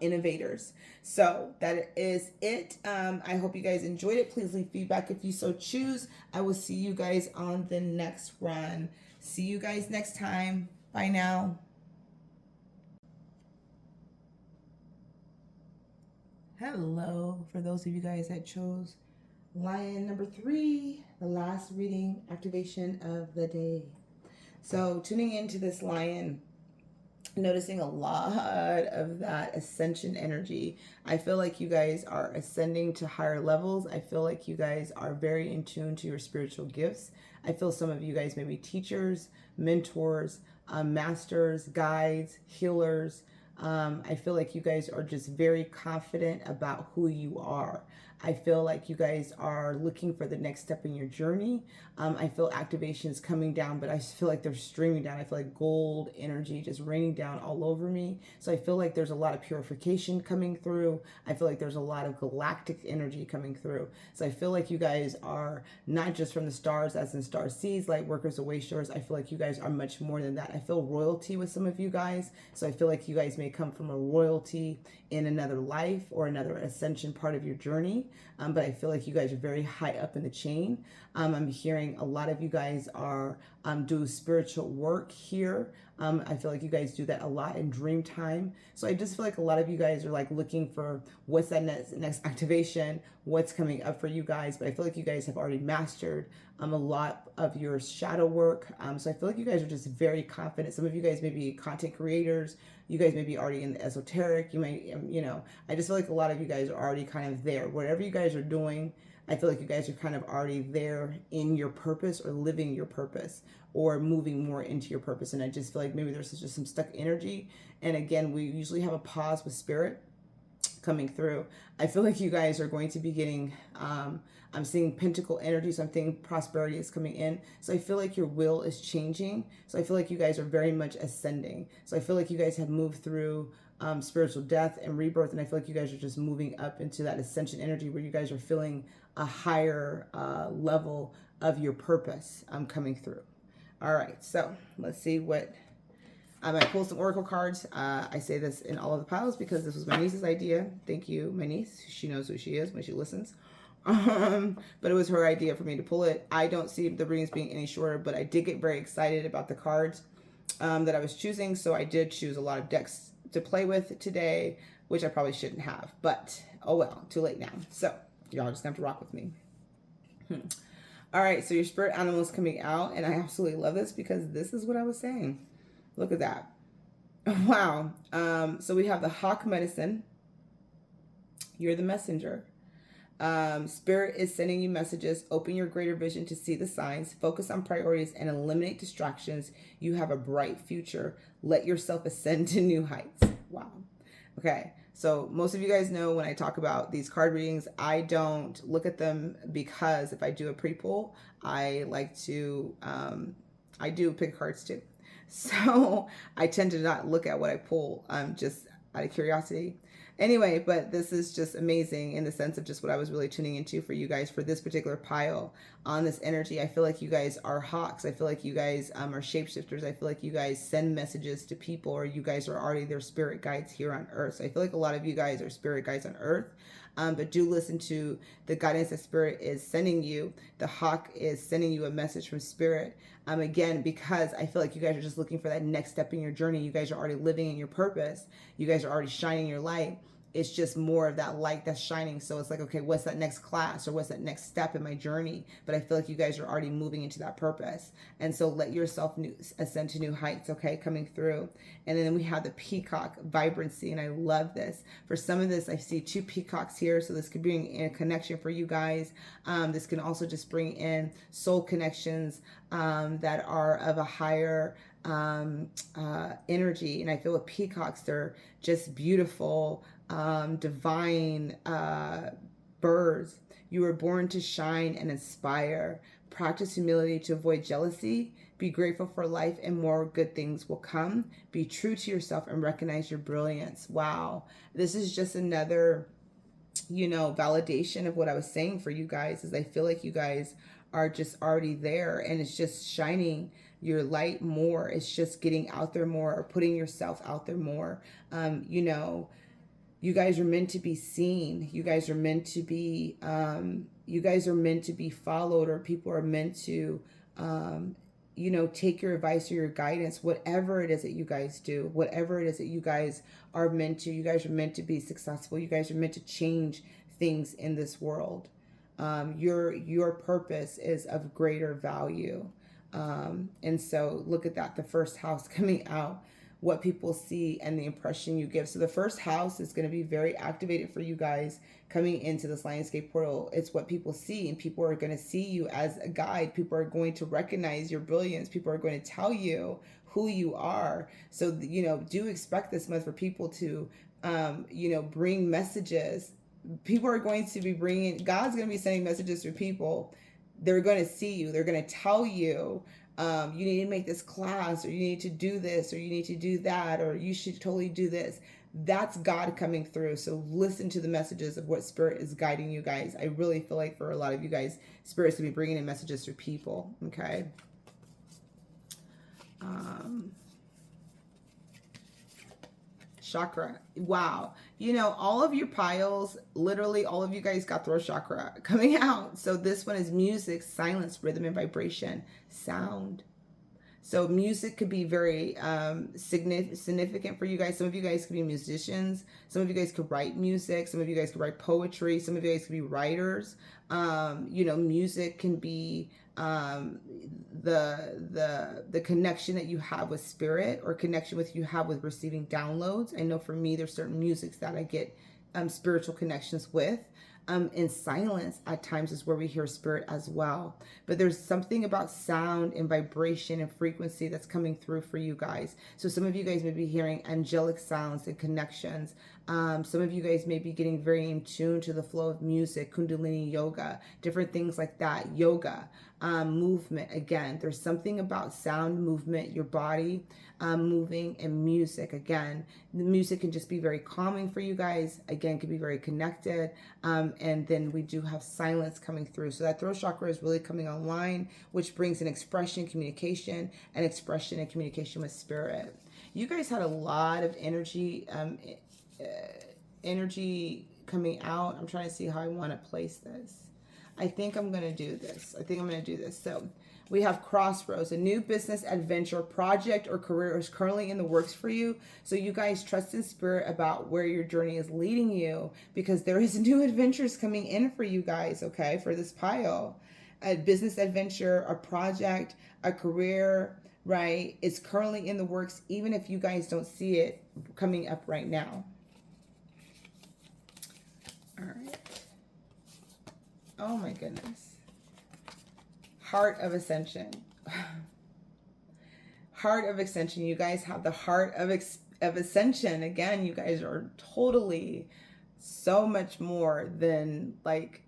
S1: innovators. So that is it. I hope you guys enjoyed it. Please leave feedback if you so choose. I will see you guys on the next run. See you guys next time. Bye now. Hello. For those of you guys that chose Lion number 3, the last reading activation of the day. So tuning into this Lion, noticing a lot of that ascension energy. I feel like you guys are ascending to higher levels. I feel like you guys are very in tune to your spiritual gifts. I feel some of you guys may be teachers, mentors, masters, guides, healers. I feel like you guys are just very confident about who you are. I feel like you guys are looking for the next step in your journey. I feel activations coming down, but I feel like they're streaming down. I feel like gold energy just raining down all over me. So I feel like there's a lot of purification coming through. I feel like there's a lot of galactic energy coming through. So I feel like you guys are not just from the stars, as in star seeds, light workers, away shores. I feel like you guys are much more than that. I feel royalty with some of you guys. So I feel like you guys may come from a royalty in another life or another ascension part of your journey. But I feel like you guys are very high up in the chain. I'm hearing a lot of you guys are do spiritual work here. I feel like you guys do that a lot in dream time. So I just feel like a lot of you guys are like looking for what's that next activation, what's coming up for you guys. But I feel like you guys have already mastered a lot of your shadow work. So I feel like you guys are just very confident. Some of you guys may be content creators. You guys may be already in the esoteric. You may, I just feel like a lot of you guys are already kind of there. Whatever you guys are doing, I feel like you guys are kind of already there in your purpose, or living your purpose, or moving more into your purpose. And I just feel like maybe there's just some stuck energy. And again, we usually have a pause with Spirit coming through. I feel like you guys are going to be getting, I'm seeing pentacle energy, so I'm thinking prosperity is coming in. So I feel like your will is changing. So I feel like you guys are very much ascending. So I feel like you guys have moved through spiritual death and rebirth, and I feel like you guys are just moving up into that ascension energy where you guys are feeling a higher level of your purpose coming through. All right, so let's see what I might pull some oracle cards. I say this in all of the piles because this was my niece's idea. Thank you, my niece. She knows who she is when she listens. But it was her idea for me to pull it. I don't see the readings being any shorter, but I did get very excited about the cards that I was choosing. So I did choose a lot of decks to play with today, which I probably shouldn't have, but oh well, too late now. So y'all just have to rock with me. All right, so your spirit animal is coming out, and I absolutely love this because this is what I was saying. Look at that. Wow. So we have the hawk medicine. You're the messenger. Spirit is sending you messages. Open your greater vision to see the signs. Focus on priorities and eliminate distractions. You have a bright future. Let yourself ascend to new heights. Wow. Okay. So most of you guys know when I talk about these card readings, I don't look at them because if I do a pre-pull, I like to, I do pick cards too. So I tend to not look at what I pull, just out of curiosity. Anyway, but this is just amazing in the sense of just what I was really tuning into for you guys for this particular pile on this energy. I feel like you guys are hawks. I feel like you guys are shapeshifters. I feel like you guys send messages to people, or you guys are already their spirit guides here on earth. So I feel like a lot of you guys are spirit guides on earth. But do listen to the guidance that spirit is sending you. The hawk is sending you a message from spirit. Again, because I feel like you guys are just looking for that next step in your journey. You guys are already living in your purpose. You guys are already shining your light. It's just more of that light that's shining. So it's like, okay, what's that next class or what's that next step in my journey? But I feel like you guys are already moving into that purpose. And so let yourself ascend to new heights, okay, coming through. And then we have the peacock vibrancy. And I love this. For some of this, I see 2 peacocks here. So this could bring in a connection for you guys. This can also just bring in soul connections that are of a higher energy. And I feel with peacocks, they're just beautiful, divine birds. You were born to shine and inspire. Practice humility to avoid jealousy. Be grateful for life and more good things will come. Be true to yourself and recognize your brilliance. Wow. This is just another, validation of what I was saying for you guys, is I feel like you guys are just already there, and it's just shining your light more. It's just getting out there more, or putting yourself out there more. You guys are meant to be seen. You guys are meant to be, followed, or people are meant to, take your advice or your guidance, whatever it is that you guys do, whatever it is that you guys are meant to. You guys are meant to be successful. You guys are meant to change things in this world. Your purpose is of greater value. And so look at that, the first house coming out, what people see and the impression you give. So the first house is going to be very activated for you guys coming into this lionsgate portal. It's what people see, and people are going to see you as a guide. People are going to recognize your brilliance. People are going to tell you who you are. So, do expect this month for people to, bring messages. People are going to be God's going to be sending messages to people. They're going to see you. They're going to tell you, you need to make this class, or you need to do this, or you need to do that, or you should totally do this. That's God coming through. So listen to the messages of what spirit is guiding you guys. I really feel like for a lot of you guys, spirit's going to be bringing in messages through people. Okay. Chakra. Wow. All of your piles, literally all of you guys got throat chakra coming out. So this one is music, silence, rhythm, and vibration, sound. So music could be very significant for you guys. Some of you guys could be musicians. Some of you guys could write music. Some of you guys could write poetry. Some of you guys could be writers. Music can be the connection that you have with spirit, or connection you have with receiving downloads. I know for me, there's certain musics that I get spiritual connections with. In silence at times is where we hear spirit as well. But there's something about sound and vibration and frequency that's coming through for you guys. So some of you guys may be hearing angelic sounds and connections. Some of you guys may be getting very in tune to the flow of music, Kundalini yoga, different things like that, yoga, movement. Again, there's something about sound, movement, your body moving, and music. Again, the music can just be very calming for you guys. Again, can be very connected. And then we do have silence coming through. So that throat chakra is really coming online, which brings an expression, communication, and expression and communication with spirit. You guys had a lot of energy coming out. I'm trying to see how I want to place this. I think I'm going to do this. So we have crossroads. A new business adventure, project, or career is currently in the works for you. So you guys trust in spirit about where your journey is leading you, because there is new adventures coming in for you guys, okay, for this pile. A business adventure, a project, a career, right? It's currently in the works, even if you guys don't see it coming up right now. All right. Oh my goodness. Heart of Ascension. Heart of Ascension. You guys have the heart of Ascension. Again, you guys are totally so much more than like,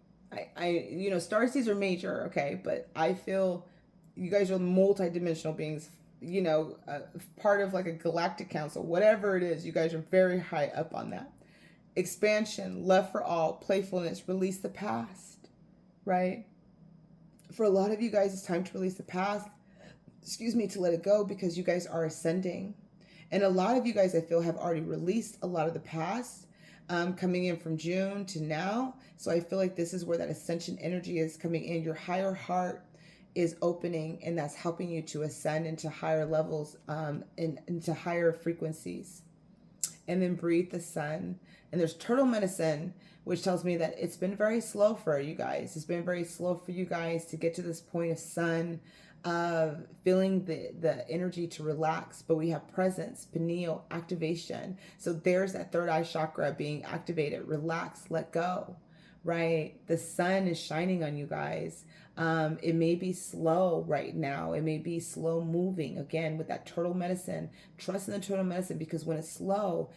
S1: I you know, starseeds are major, okay, but I feel you guys are multi-dimensional beings, you know, part of like a galactic council, whatever it is. You guys are very high up on that. Expansion, love for all, playfulness, release the past, right? For a lot of you guys, it's time to release the past, to let it go, because you guys are ascending. And a lot of you guys, I feel, have already released a lot of the past, coming in from June to now. So I feel like this is where that ascension energy is coming in. Your higher heart is opening, and that's helping you to ascend into higher levels, into higher frequencies. And then breathe the sun. And there's turtle medicine, which tells me that it's been very slow for you guys. It's been very slow for you guys to get to this point of sun, feeling the energy to relax. But we have presence, pineal, activation. So there's that third eye chakra being activated. Relax, let go, right? The sun is shining on you guys. It may be slow right now. It may be slow moving. Again, with that turtle medicine, trust in the turtle medicine, because when it's slow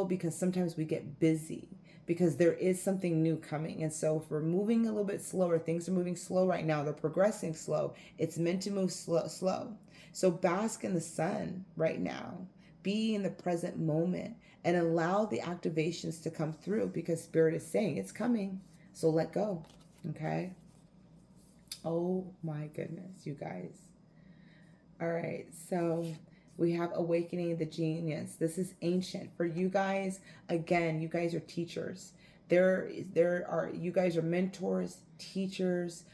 S1: because sometimes we get busy, because there is something new coming. And so if we're moving a little bit slower, things are moving slow right now. They're progressing slow. It's meant to move slow. So bask in the sun right now. Be in the present moment and allow the activations to come through, because Spirit is saying it's coming. So let go. Okay. Oh my goodness, you guys. All right. So we have awakening the genius. This is ancient for you guys. Again, you guys are teachers. You guys are mentors, teachers,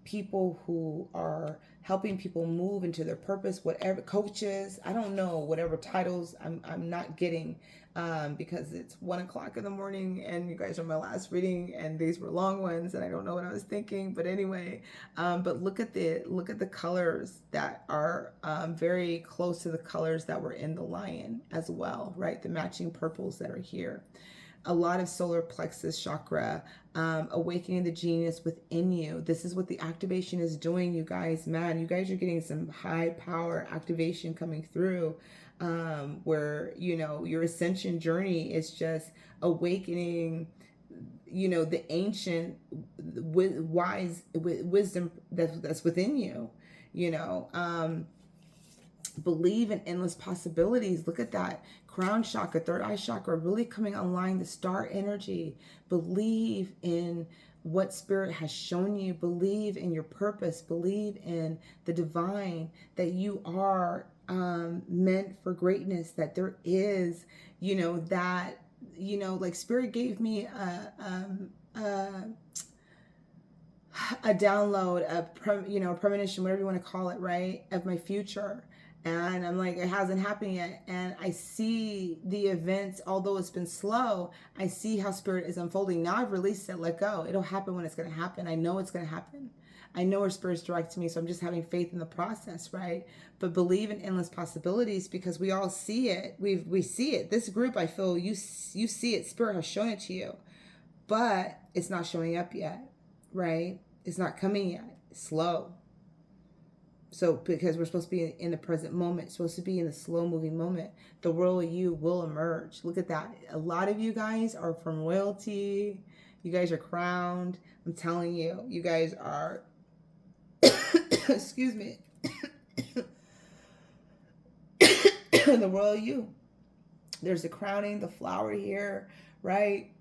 S1: people who are helping people move into their purpose, whatever, coaches, I don't know, whatever titles I'm not getting, because it's 1:00 in the morning and you guys are my last reading, and these were long ones and I don't know what I was thinking, but anyway, but look at the colors that are very close to the colors that were in the lion as well, right? The matching purples that are here. A lot of solar plexus chakra, awakening the genius within you. This is what the activation is doing, you guys. Man, you guys are getting some high power activation coming through, where, you know, your ascension journey is just awakening, you know, the ancient wise wisdom that's within you, you know. Believe in endless possibilities. Look at that. Crown chakra, third eye chakra, really coming online, the star energy. Believe in what Spirit has shown you. Believe in your purpose. Believe in the divine, that you are meant for greatness, that there is, you know, that, you know, like Spirit gave me a download, a premonition, whatever you want to call it, right, of my future. And I'm like, it hasn't happened yet. And I see the events, although it's been slow, I see how Spirit is unfolding. Now I've released it, let go. It'll happen when it's going to happen. I know it's going to happen. I know where Spirit's directing me, so I'm just having faith in the process, right? But believe in endless possibilities, because we all see it. We see it. This group, I feel, you see it. Spirit has shown it to you. But it's not showing up yet, right? It's not coming yet. It's slow. So because we're supposed to be in the present moment, supposed to be in the slow moving moment, the royal you will emerge. Look at that. A lot of you guys are from royalty. You guys are crowned. I'm telling you, you guys are, excuse me, the royal you. There's the crowning, the flower here, right?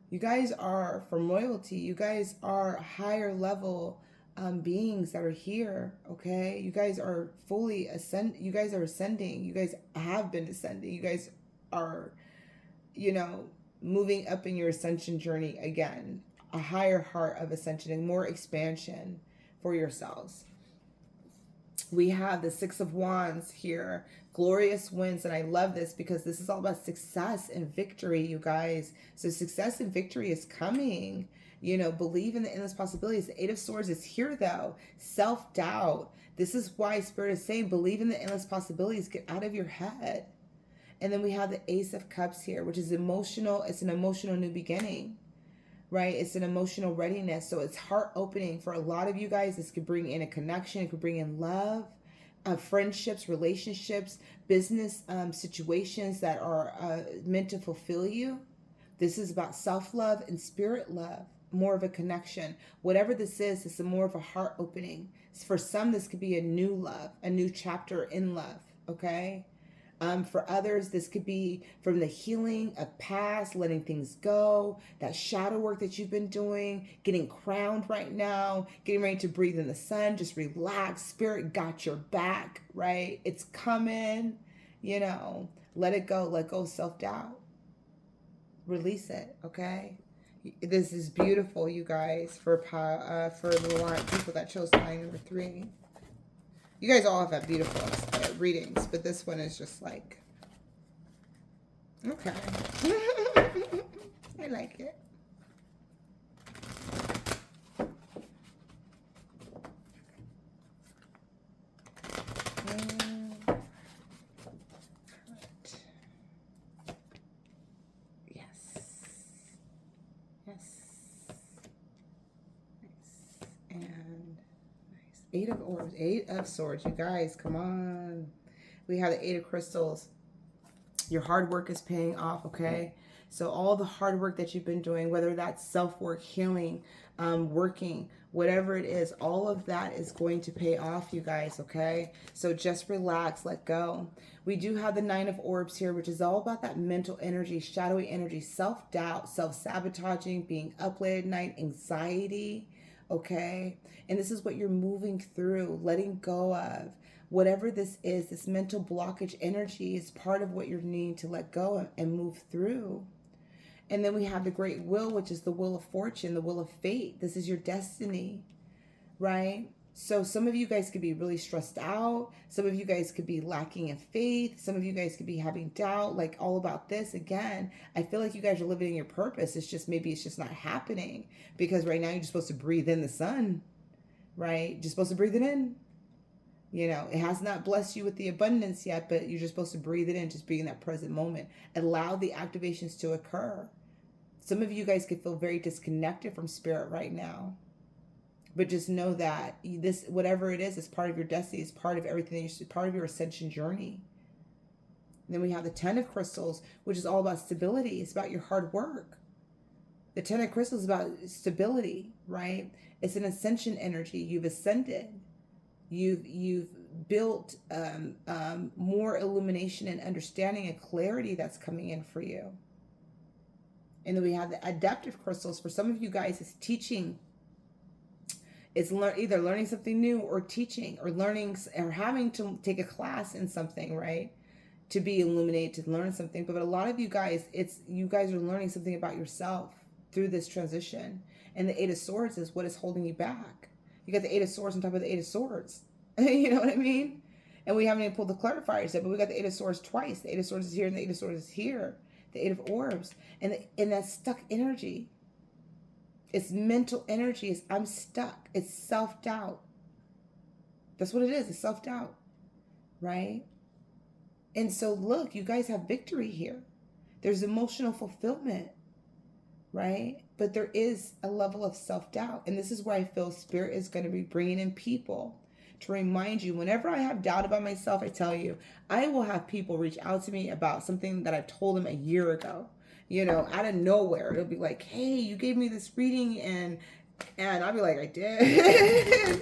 S1: You guys are from royalty. You guys are higher level beings that are here, okay? You guys are fully you guys are ascending. You guys have been descending. You guys are, you know, moving up in your ascension journey again, a higher heart of ascension and more expansion for yourselves. We have the Six of Wands here, glorious wins. And I love this because this is all about success and victory, you guys. So success and victory is coming. You know, believe in the endless possibilities. The Eight of Swords is here though. Self-doubt. This is why Spirit is saying, believe in the endless possibilities. Get out of your head. And then we have the Ace of Cups here, which is emotional. It's an emotional new beginning, right? It's an emotional readiness. So it's heart opening for a lot of you guys. This could bring in a connection. It could bring in love, friendships, relationships, business situations that are meant to fulfill you. This is about self-love and spirit love, more of a connection. Whatever this is, it's more of a heart opening. For some, this could be a new love, a new chapter in love, okay? For others, this could be from the healing of past, letting things go, that shadow work that you've been doing, getting crowned right now, getting ready to breathe in the sun, just relax. Spirit got your back, right? It's coming, you know, let it go. Let go of self-doubt. Release it, okay? This is beautiful, you guys, for the people that chose line number 3. You guys all have had beautiful readings, but this one is just like, okay. I like it. Yes. Yes. Nice. And Eight of Orbs, Eight of Swords. You guys, come on. We have the Eight of Crystals. Your hard work is paying off, okay? So all the hard work that you've been doing, whether that's self-work, healing, working, whatever it is, all of that is going to pay off, you guys, okay? So just relax, let go. We do have the Nine of Orbs here, which is all about that mental energy, shadowy energy, self-doubt, self-sabotaging, being up late at night, anxiety, okay? And this is what you're moving through, letting go of. Whatever this is, this mental blockage energy is part of what you're needing to let go of and move through. And then we have the Great Will, which is the Wheel of Fortune, the Wheel of Fate. This is your destiny, right? So some of you guys could be really stressed out. Some of you guys could be lacking in faith. Some of you guys could be having doubt, like all about this. Again, I feel like you guys are living in your purpose. It's just, maybe it's just not happening because right now you're just supposed to breathe in the sun, right? You're just supposed to breathe it in. You know, it has not blessed you with the abundance yet, but you're just supposed to breathe it in, just be in that present moment. Allow the activations to occur. Some of you guys could feel very disconnected from spirit right now. But just know that this, whatever it is part of your destiny. It's part of everything. It's part of your ascension journey. And then we have the Ten of Crystals, which is all about stability. It's about your hard work. The Ten of Crystals is about stability, right? It's an ascension energy. You've ascended. You've built more illumination and understanding and clarity that's coming in for you. And then we have the adaptive crystals. For some of you guys, it's teaching. It's either learning something new or teaching or learning or having to take a class in something, right? To be illuminated, to learn something. But a lot of you guys, you guys are learning something about yourself through this transition. And the Eight of Swords is what is holding you back. You got the Eight of Swords on top of the Eight of Swords. You know what I mean? And we haven't even pulled the clarifiers yet, but we got the Eight of Swords twice. The Eight of Swords is here and the Eight of Swords is here. The Eight of Orbs. And that stuck energy. It's mental energy. It's I'm stuck. It's self-doubt. That's what it is. It's self-doubt. Right? And so look, you guys have victory here. There's emotional fulfillment. Right? But there is a level of self-doubt. And this is where I feel Spirit is going to be bringing in people to remind you. Whenever I have doubt about myself, I tell you, I will have people reach out to me about something that I've told them a year ago. You know, out of nowhere, it'll be like, hey, you gave me this reading and I'll be like, I did.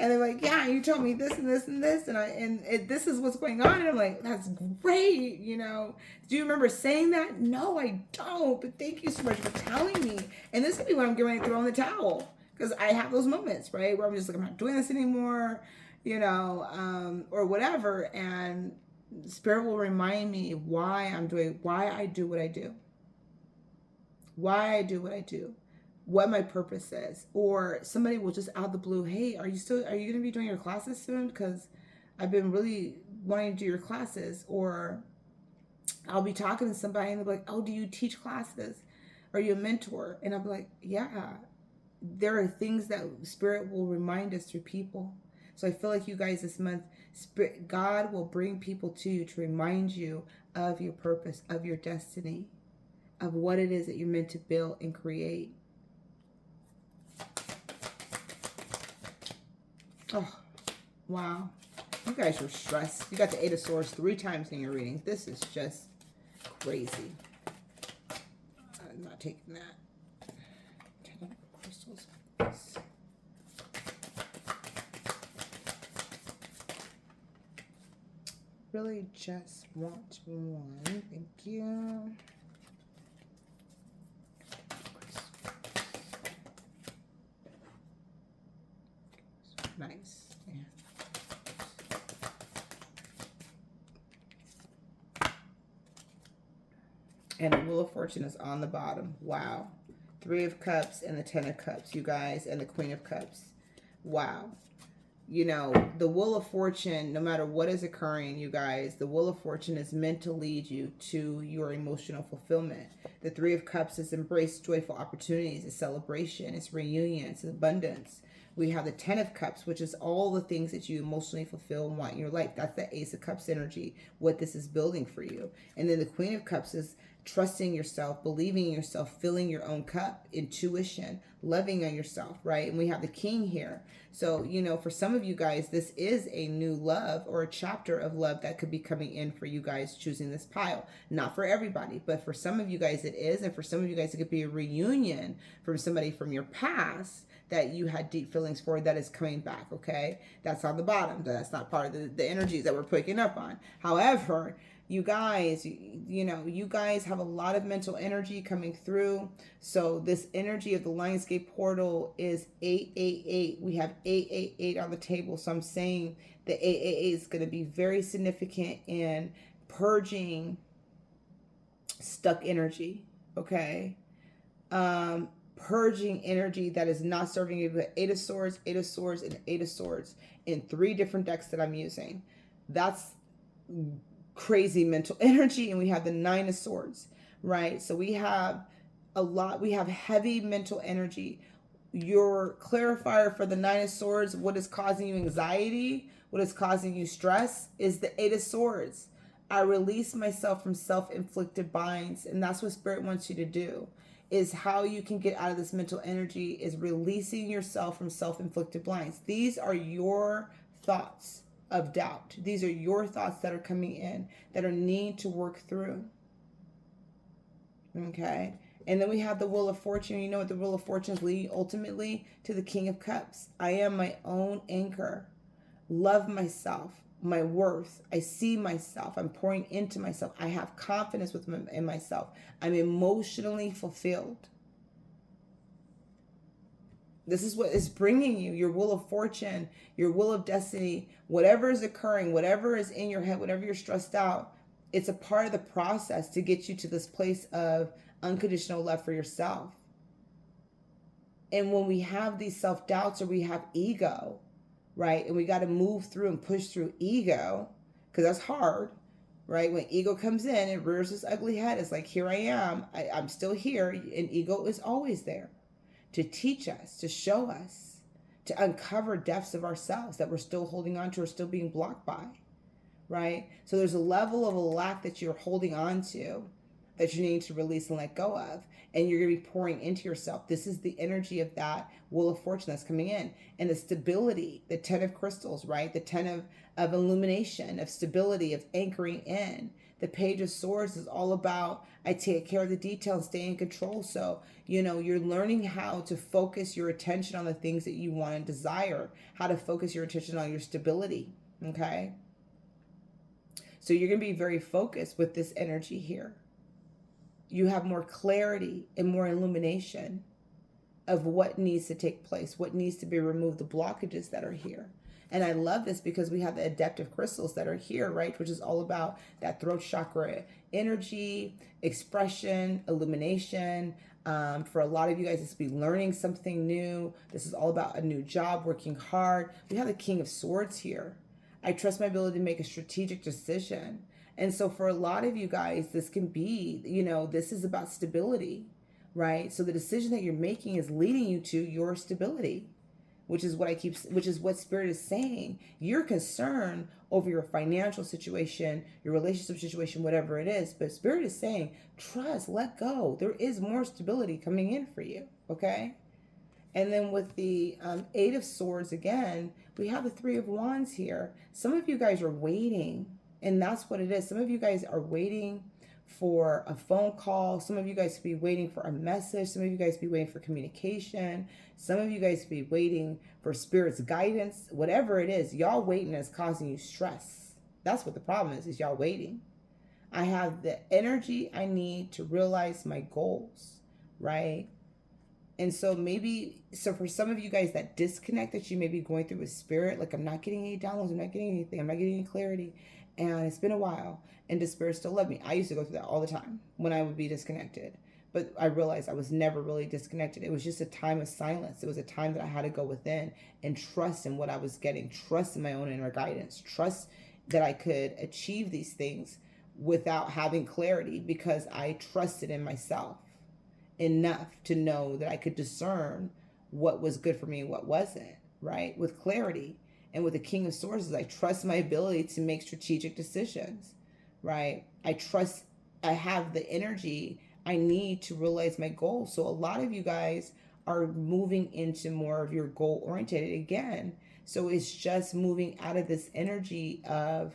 S1: And they're like, yeah, you told me this and this and this, and this is what's going on. And I'm like, that's great. You know, do you remember saying that? No, I don't. But thank you so much for telling me. And this could be when I'm getting ready to throw in the towel, because I have those moments, right, where I'm just like, I'm not doing this anymore, you know, or whatever. And Spirit will remind me why I do what I do. why I do what I do, what my purpose is. Or somebody will just out of the blue, hey, are you going to be doing your classes soon? Because I've been really wanting to do your classes. Or I'll be talking to somebody and they'll be like, oh, do you teach classes? Are you a mentor? And I'll be like, yeah. There are things that Spirit will remind us through people. So I feel like you guys this month, God will bring people to you to remind you of your purpose, of your destiny, of what it is that you're meant to build and create. Oh, wow. You guys were stressed. You got the Eight of Swords 3 times in your reading. This is just crazy. I'm not taking that. Crystals. Really just want one. Thank you. Nice. Yeah. And the Wheel of Fortune is on the bottom. Wow. 3 of Cups and the 10 of Cups, you guys, and the Queen of Cups. Wow. You know, the Wheel of Fortune, no matter what is occurring, you guys, the Wheel of Fortune is meant to lead you to your emotional fulfillment. The 3 of Cups is embrace joyful opportunities, it's celebration, it's reunion, it's abundance. We have the 10 of Cups, which is all the things that you emotionally fulfill and want in your life. That's the Ace of Cups energy, what this is building for you. And then the Queen of Cups is trusting yourself, believing in yourself, filling your own cup, intuition, loving on yourself, right? And we have the King here. So, you know, for some of you guys, this is a new love or a chapter of love that could be coming in for you guys choosing this pile. Not for everybody, but for some of you guys it is. And for some of you guys, it could be a reunion from somebody from your past that you had deep feelings for that is coming back, okay? That's on the bottom. That's not part of the energies that we're picking up on. However, you guys, you know, you guys have a lot of mental energy coming through. So this energy of the lionsgate portal is 888. We have 888 on the table. So I'm saying the 888 is going to be very significant in purging stuck energy, okay? Purging energy that is not serving you. With 8 of Swords, 8 of Swords, and 8 of Swords in 3 different decks that I'm using. That's crazy mental energy. And we have the 9 of Swords, right? So we have we have heavy mental energy. Your clarifier for the 9 of Swords, what is causing you anxiety, what is causing you stress, is the 8 of Swords. I release myself from self-inflicted binds, and that's what Spirit wants you to do. Is how you can get out of this mental energy is releasing yourself from self-inflicted blinds. These are your thoughts of doubt. These are your thoughts that are coming in that are need to work through. Okay. And then we have the Wheel of Fortune. You know what the Wheel of Fortune is leading ultimately to the King of Cups. I am my own anchor. Love myself, my worth. I see myself. I'm pouring into myself. I have confidence in myself. I'm emotionally fulfilled. This is what is bringing you your Wheel of Fortune, your Wheel of Destiny, whatever is occurring, whatever is in your head, whatever you're stressed out. It's a part of the process to get you to this place of unconditional love for yourself. And when we have these self-doubts or we have ego, right? And we got to move through and push through ego because that's hard, right? When ego comes in, it rears its ugly head. It's like, here I am. I'm still here. And ego is always there to teach us, to show us, to uncover depths of ourselves that we're still holding on to or still being blocked by, right? So there's a level of a lack that you're holding on to that you need to release and let go of. And you're going to be pouring into yourself. This is the energy of that Wheel of Fortune that's coming in. And the stability, the 10 of Crystals, right? The 10 of illumination, of stability, of anchoring in. The Page of Swords is all about, I take care of the detail and stay in control. So, you know, you're learning how to focus your attention on the things that you want and desire. How to focus your attention on your stability, okay? So you're going to be very focused with this energy here. You have more clarity and more illumination of what needs to take place, what needs to be removed, the blockages that are here. And I love this because we have the adaptive crystals that are here, right? Which is all about that throat chakra energy, expression, illumination, For a lot of you guys, this will be learning something new. This is all about a new job, working hard. We have the King of Swords here. I trust my ability to make a strategic decision. And so for a lot of you guys, this can be, this is about stability, right? So the decision that you're making is leading you to your stability, which is what Spirit is saying. You're concerned over your financial situation, your relationship situation, whatever it is. But Spirit is saying, trust, let go. There is more stability coming in for you, okay? And then with the Eight of Swords again, we have the Three of Wands here. Some of you guys are waiting, and that's what it is. Some of you guys are waiting for a phone call. Some of you guys be waiting for a message. Some of you guys be waiting for communication. Some of you guys be waiting for Spirit's guidance. Whatever it is, y'all waiting is causing you stress. That's what the problem is y'all waiting. I have the energy I need to realize my goals, right? And so for some of you guys, that disconnect that you may be going through with Spirit, like I'm not getting any downloads, I'm not getting anything, I'm not getting any clarity. And it's been a while, and does Spirit still love me? I used to go through that all the time when I would be disconnected. But I realized I was never really disconnected. It was just a time of silence. It was a time that I had to go within and trust in what I was getting, trust in my own inner guidance, trust that I could achieve these things without having clarity, because I trusted in myself enough to know that I could discern what was good for me and what wasn't, right? With clarity. And with the King of Swords, I trust my ability to make strategic decisions, right? I have the energy I need to realize my goals. So a lot of you guys are moving into more of your goal oriented again. So it's just moving out of this energy of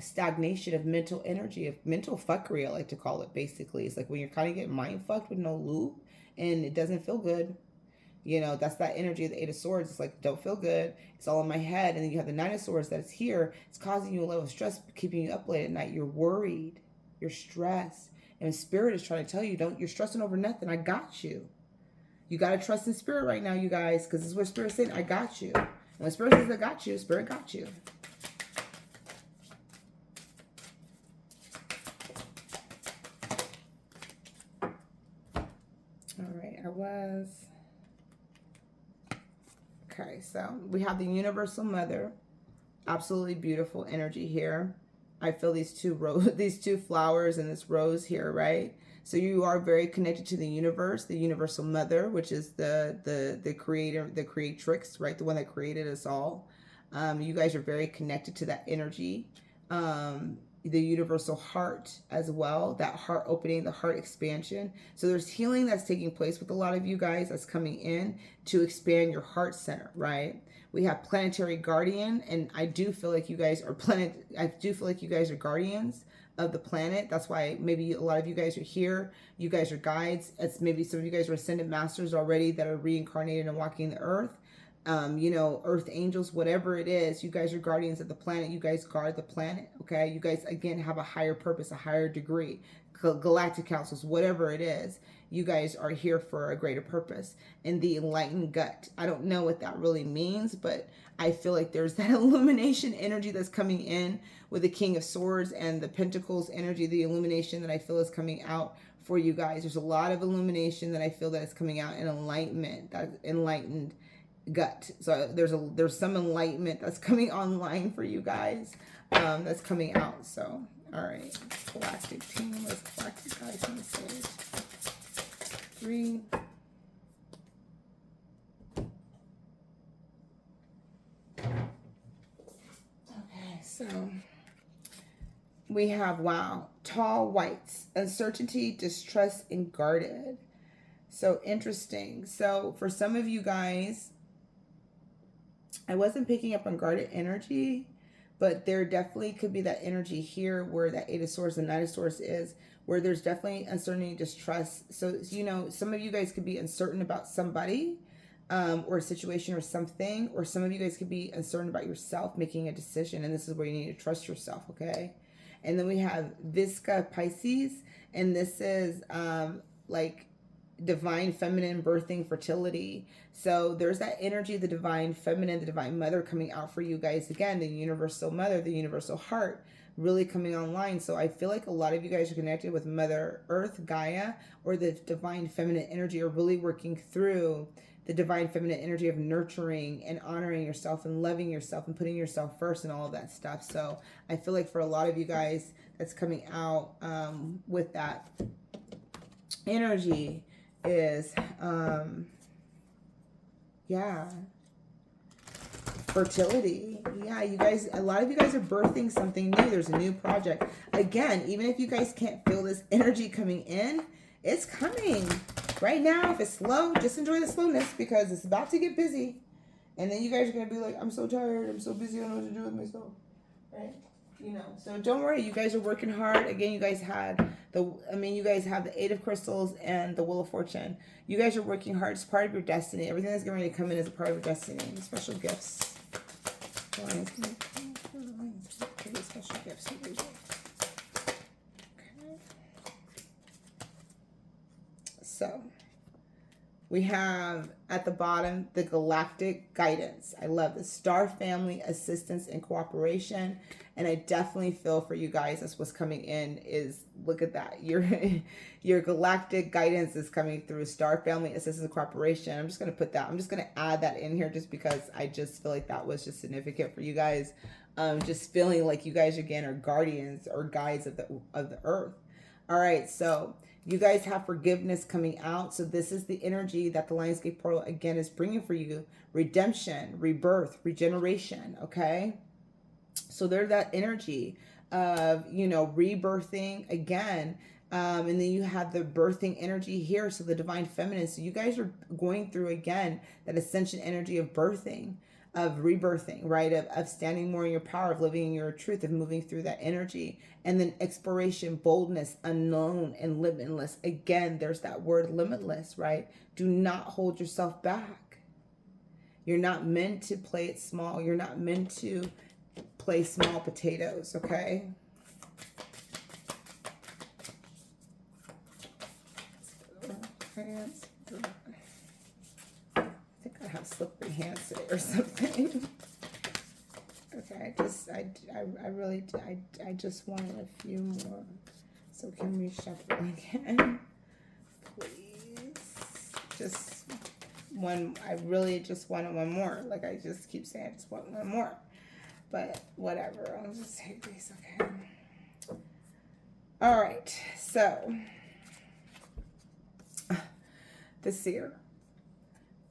S1: stagnation, of mental energy, of mental fuckery, I like to call it. Basically, it's like when you're kind of getting mind fucked with no lube and it doesn't feel good. That's that energy of the Eight of Swords. It's like, don't feel good. It's all in my head. And then you have the Nine of Swords that is here. It's causing you a level of stress, keeping you up late at night. You're worried. You're stressed. And Spirit is trying to tell you, you're stressing over nothing. I got you. You got to trust in Spirit right now, you guys, because this is what Spirit is saying. I got you. And when Spirit says I got you, Spirit got you. All right, Okay, so we have the Universal Mother. Absolutely beautiful energy here. I feel these two flowers and this rose here, right? So you are very connected to the universe, the Universal Mother, which is the creator, the creatrix, right? The one that created us all. You guys are very connected to that energy. The Universal Heart as well, that heart opening, the heart expansion. So there's healing that's taking place with a lot of you guys that's coming in to expand your heart center, right? We have Planetary Guardian, and I do feel like you guys are guardians of the planet. That's why maybe a lot of you guys are here. You guys are guides. It's maybe some of you guys are Ascended Masters already that are reincarnated and walking the earth. Earth angels, whatever it is, you guys are guardians of the planet. You guys guard the planet, okay? You guys, again, have a higher purpose, a higher degree, galactic councils, whatever it is. You guys are here for a greater purpose. And the enlightened gut, I don't know what that really means, but I feel like there's that illumination energy that's coming in with the King of Swords and the Pentacles energy, the illumination that I feel is coming out for you guys. There's a lot of illumination that I feel that is coming out, and enlightenment, that enlightened gut. So there's some enlightenment that's coming online for you guys, that's coming out. So all right, galactic team, let's galactic guys message 3. Okay, so we have, wow, tall whites, uncertainty, distrust, and guarded. So interesting. So for some of you guys, I wasn't picking up on guarded energy, but there definitely could be that energy here where that Eight of Swords and Nine of Swords is, where there's definitely uncertainty, distrust. So, some of you guys could be uncertain about somebody, or a situation or something, or some of you guys could be uncertain about yourself making a decision, and this is where you need to trust yourself, okay? And then we have Visca Pisces, and this is like divine feminine, birthing, fertility. So there's that energy of the divine feminine, the divine mother coming out for you guys. Again, the Universal Mother, the Universal Heart, really coming online. So I feel like a lot of you guys are connected with Mother Earth, Gaia, or the divine feminine energy, are really working through the divine feminine energy of nurturing and honoring yourself and loving yourself and putting yourself first and all of that stuff. So I feel like for a lot of you guys, that's coming out with that energy is, yeah, fertility. Yeah, you guys, a lot of you guys are birthing something new. There's a new project. Again, even if you guys can't feel this energy coming in, it's coming. Right now, if it's slow, just enjoy the slowness because it's about to get busy. And then you guys are going to be like, I'm so tired. I'm so busy. I don't know what to do with myself. Right? You know, so don't worry. You guys are working hard. Again, you guys had you guys have the Eight of Crystals and the Wheel of Fortune. You guys are working hard. It's part of your destiny. Everything that's getting ready to come in is a part of your destiny. Special gifts. Special gifts. So we have at the bottom the galactic guidance. I love the star family, assistance and cooperation. And I definitely feel for you guys, that's what's coming in is, look at that. Your galactic guidance is coming through star family, assistance and cooperation. I'm just going to put that. I'm just going to add that in here just because I just feel like that was just significant for you guys. Just feeling like you guys, again, are guardians or guides of the earth. All right. So you guys have forgiveness coming out. So this is the energy that the lionsgate portal, again, is bringing for you. Redemption, rebirth, regeneration, okay? So there's that energy of, rebirthing again. And then you have the birthing energy here. So the divine feminine. So you guys are going through, again, that ascension energy of birthing, of rebirthing, right? Of standing more in your power, of living in your truth, of moving through that energy. And then exploration, boldness, unknown, and limitless. Again, there's that word limitless, right? Do not hold yourself back. You're not meant to play it small. You're not meant to play small potatoes, okay? Hands. I think I have slippery hands today or something. Okay, I just wanted a few more. So can we shuffle again? Please. Just one. I really just wanted one more. Like I just keep saying, I just want one more. But whatever. I'll just take these, okay? All right. So, the seer.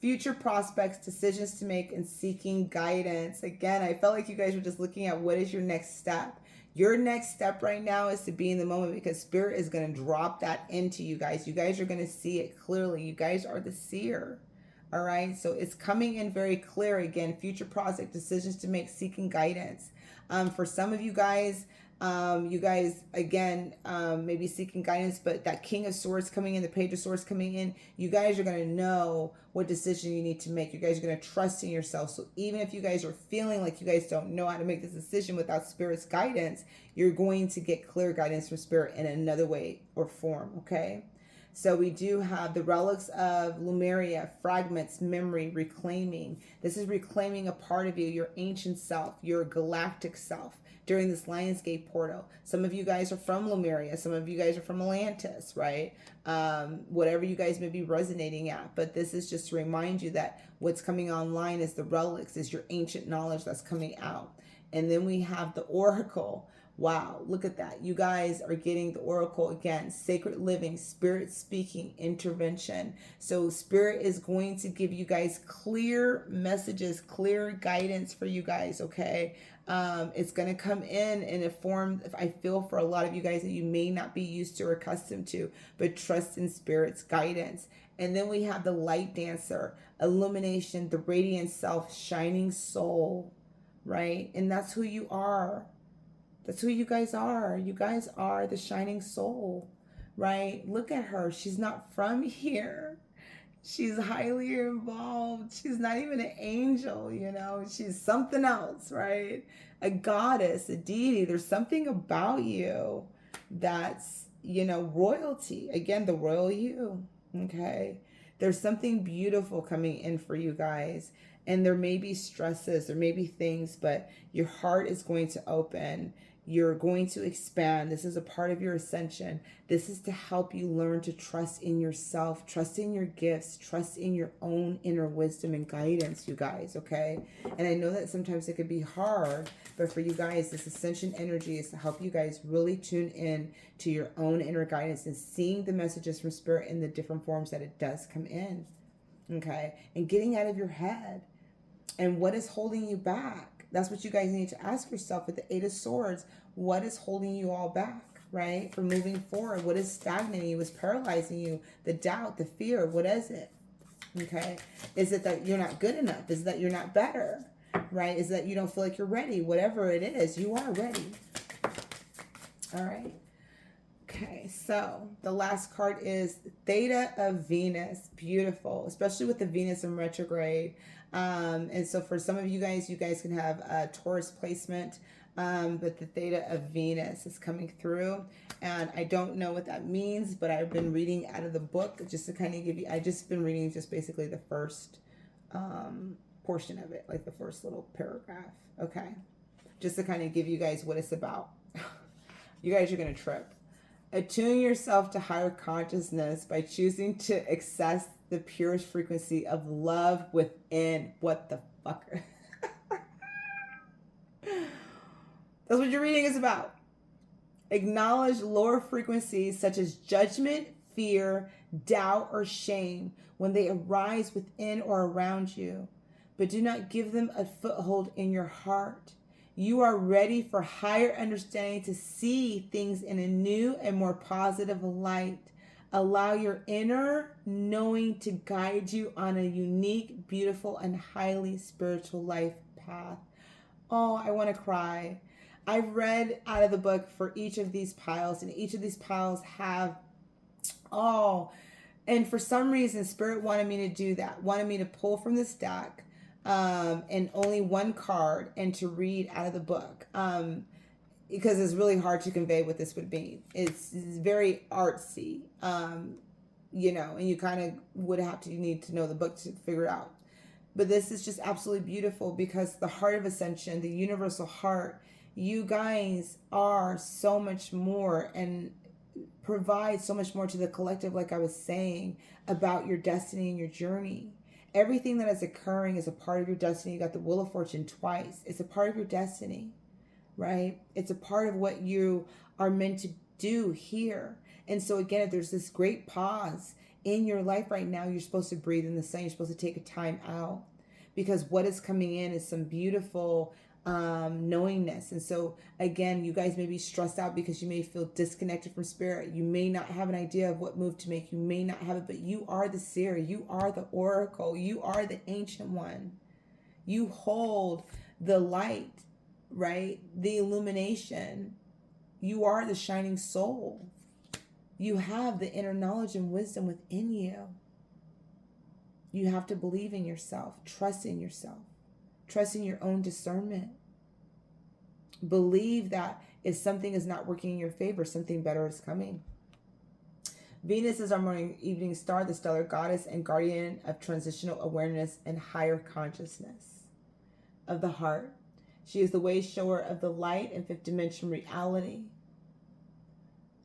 S1: Future prospects, decisions to make, and seeking guidance. Again, I felt like you guys were just looking at what is your next step. Your next step right now is to be in the moment because Spirit is going to drop that into you guys. You guys are going to see it clearly. You guys are the seer. All right. So it's coming in very clear again. Future project, decisions to make, seeking guidance. For some of you guys, again, maybe seeking guidance, but that King of Swords coming in, the Page of Swords coming in, you guys are going to know what decision you need to make. You guys are going to trust in yourself. So even if you guys are feeling like you guys don't know how to make this decision without Spirit's guidance, you're going to get clear guidance from Spirit in another way or form. Okay. So we do have the relics of Lemuria, fragments, memory, reclaiming. This is reclaiming a part of you, your ancient self, your galactic self during this Lionsgate portal. Some of you guys are from Lemuria. Some of you guys are from Atlantis, right? Whatever you guys may be resonating at. But this is just to remind you that what's coming online is the relics, is your ancient knowledge that's coming out. And then we have the Oracle. Wow, look at that. You guys are getting the Oracle again. Sacred living, Spirit speaking, intervention. So Spirit is going to give you guys clear messages, clear guidance for you guys, okay? It's going to come in a form, I feel, for a lot of you guys that you may not be used to or accustomed to, but trust in Spirit's guidance. And then we have the Light Dancer, illumination, the radiant self, shining soul, right? And that's who you are. That's who you guys are. You guys are the shining soul, right? Look at her. She's not from here. She's highly involved. She's not even an angel, She's something else, right? A goddess, a deity. There's something about you that's, royalty. Again, the royal you, okay? There's something beautiful coming in for you guys. And there may be stresses, there may be things, but your heart is going to open. You're going to expand. This is a part of your ascension. This is to help you learn to trust in yourself, trust in your gifts, trust in your own inner wisdom and guidance, you guys, okay? And I know that sometimes it could be hard, but for you guys, this ascension energy is to help you guys really tune in to your own inner guidance and seeing the messages from Spirit in the different forms that it does come in, okay? And getting out of your head. And what is holding you back? That's what you guys need to ask yourself with the Eight of Swords. What is holding you all back, right? From moving forward? What is stagnating you? What's paralyzing you? The doubt, the fear, what is it? Okay. Is it that you're not good enough? Is it that you're not better? Right? Is it that you don't feel like you're ready? Whatever it is, you are ready. All right. Okay, so the last card is Theta of Venus. Beautiful, especially with the Venus in retrograde. And so for some of you guys can have a Taurus placement, but the Theta of Venus is coming through. And I don't know what that means, but I've been reading out of the book just to kind of give you, I just been reading just basically the first portion of it, like the first little paragraph. Okay, just to kind of give you guys what it's about. You guys are going to trip. Attune yourself to higher consciousness by choosing to access the purest frequency of love within. What the fuck? That's what your reading is about. Acknowledge lower frequencies such as judgment, fear, doubt, or shame when they arise within or around you, but do not give them a foothold in your heart. You are ready for higher understanding to see things in a new and more positive light. Allow your inner knowing to guide you on a unique, beautiful, and highly spiritual life path. Oh, I want to cry. I've read out of the book for each of these piles, and each of these piles have, and for some reason, Spirit wanted me to do that, wanted me to pull from this deck and only one card and to read out of the book because it's really hard to convey what this would be. It's very artsy, and you kind of would have to need to know the book to figure it out. But this is just absolutely beautiful because the heart of ascension, the universal heart, you guys are so much more and provide so much more to the collective, like I was saying, about your destiny and your journey. Everything that is occurring is a part of your destiny. You got the Wheel of Fortune twice. It's a part of your destiny, right? It's a part of what you are meant to do here. And so again, if there's this great pause in your life right now, you're supposed to breathe in the sun. You're supposed to take a time out because what is coming in is some beautiful knowingness. And so again, you guys may be stressed out because you may feel disconnected from Spirit. You may not have an idea of what move to make. You may not have it, but you are the seer. You are the oracle. You are the ancient one. You hold the light, right? The illumination. You are the shining soul. You have the inner knowledge and wisdom within you. You have to believe in yourself, trust in yourself, trust in your own discernment. Believe that if something is not working in your favor, something better is coming. Venus is our morning evening star, the stellar goddess and guardian of transitional awareness and higher consciousness of the heart. She is the way shower of the light and fifth dimension reality.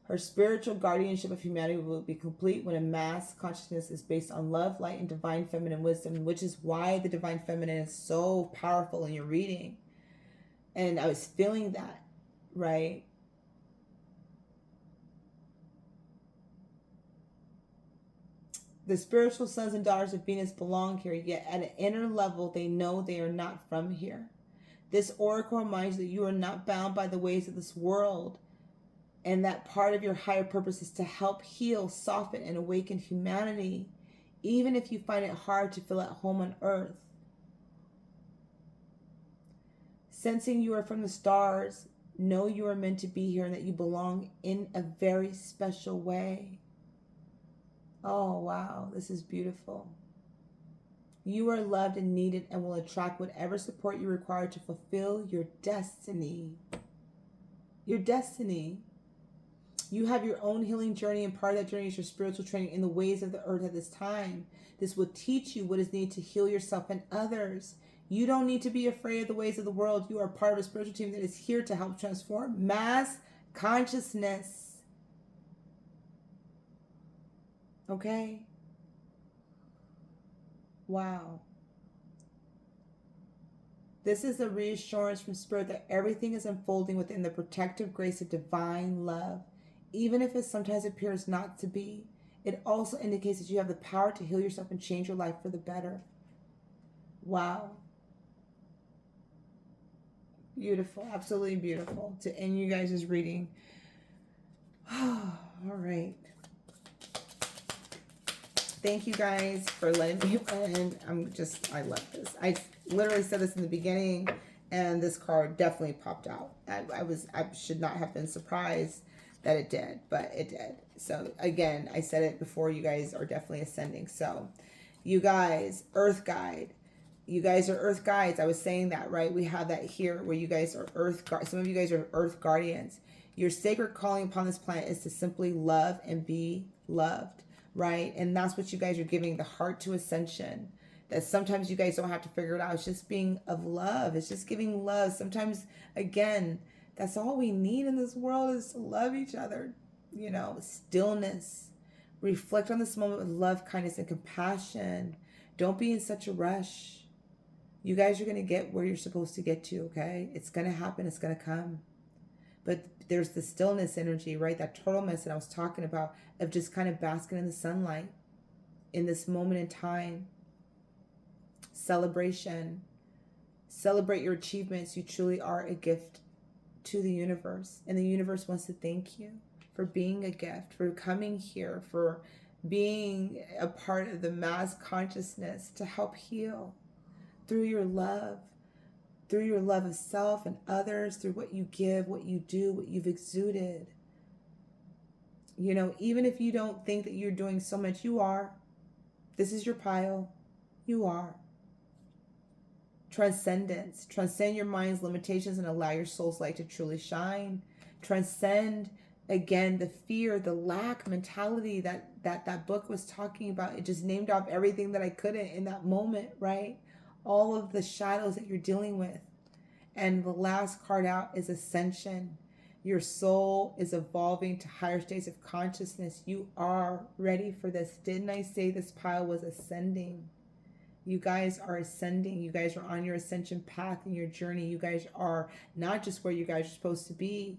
S1: Her spiritual guardianship of humanity will be complete when a mass consciousness is based on love, light, and divine feminine wisdom, which is why the divine feminine is so powerful in your reading. And I was feeling that, right? The spiritual sons and daughters of Venus belong here, yet at an inner level, they know they are not from here. This oracle reminds you that you are not bound by the ways of this world, and that part of your higher purpose is to help heal, soften, and awaken humanity, even if you find it hard to feel at home on Earth. Sensing you are from the stars, know you are meant to be here and that you belong in a very special way. Oh, wow, this is beautiful. You are loved and needed and will attract whatever support you require to fulfill your destiny. Your destiny. You have your own healing journey, and part of that journey is your spiritual training in the ways of the earth at this time. This will teach you what is needed to heal yourself and others. You don't need to be afraid of the ways of the world. You are part of a spiritual team that is here to help transform mass consciousness. Okay? Wow. This is a reassurance from Spirit that everything is unfolding within the protective grace of divine love. Even if it sometimes appears not to be, it also indicates that you have the power to heal yourself and change your life for the better. Wow. Beautiful. Absolutely beautiful. To end you guys' reading. All right. Thank you guys for letting me in. I love this. I literally said this in the beginning, and this card definitely popped out. I should not have been surprised that it did, but it did. So again, I said it before, you guys are definitely ascending. So you guys, Earth Guide. You guys are Earth Guides. I was saying that, right? We have that here where you guys are Earth Guardians. Some of you guys are Earth Guardians. Your sacred calling upon this planet is to simply love and be loved, right? And that's what you guys are giving, the heart to ascension. That sometimes you guys don't have to figure it out. It's just being of love. It's just giving love. Sometimes, again, that's all we need in this world is to love each other. You know, stillness. Reflect on this moment with love, kindness, and compassion. Don't be in such a rush. You guys are going to get where you're supposed to get to, okay? It's going to happen. It's going to come. But there's the stillness energy, right? That turtleness that I was talking about, of just kind of basking in the sunlight in this moment in time. Celebration. Celebrate your achievements. You truly are a gift to the universe. And the universe wants to thank you for being a gift, for coming here, for being a part of the mass consciousness to help heal through your love of self and others, through what you give, what you do, what you've exuded. You know, even if you don't think that you're doing so much, you are. This is your pile. You are. Transcendence. Transcend your mind's limitations and allow your soul's light to truly shine. Transcend, again, the fear, the lack mentality that book was talking about. It just named off everything that I couldn't in that moment, right? All of the shadows that you're dealing with. And the last card out is ascension. Your soul is evolving to higher states of consciousness. You are ready for this. Didn't I say this pile was ascending? You guys are ascending. You guys are on your ascension path in your journey. You guys are not just where you guys are supposed to be.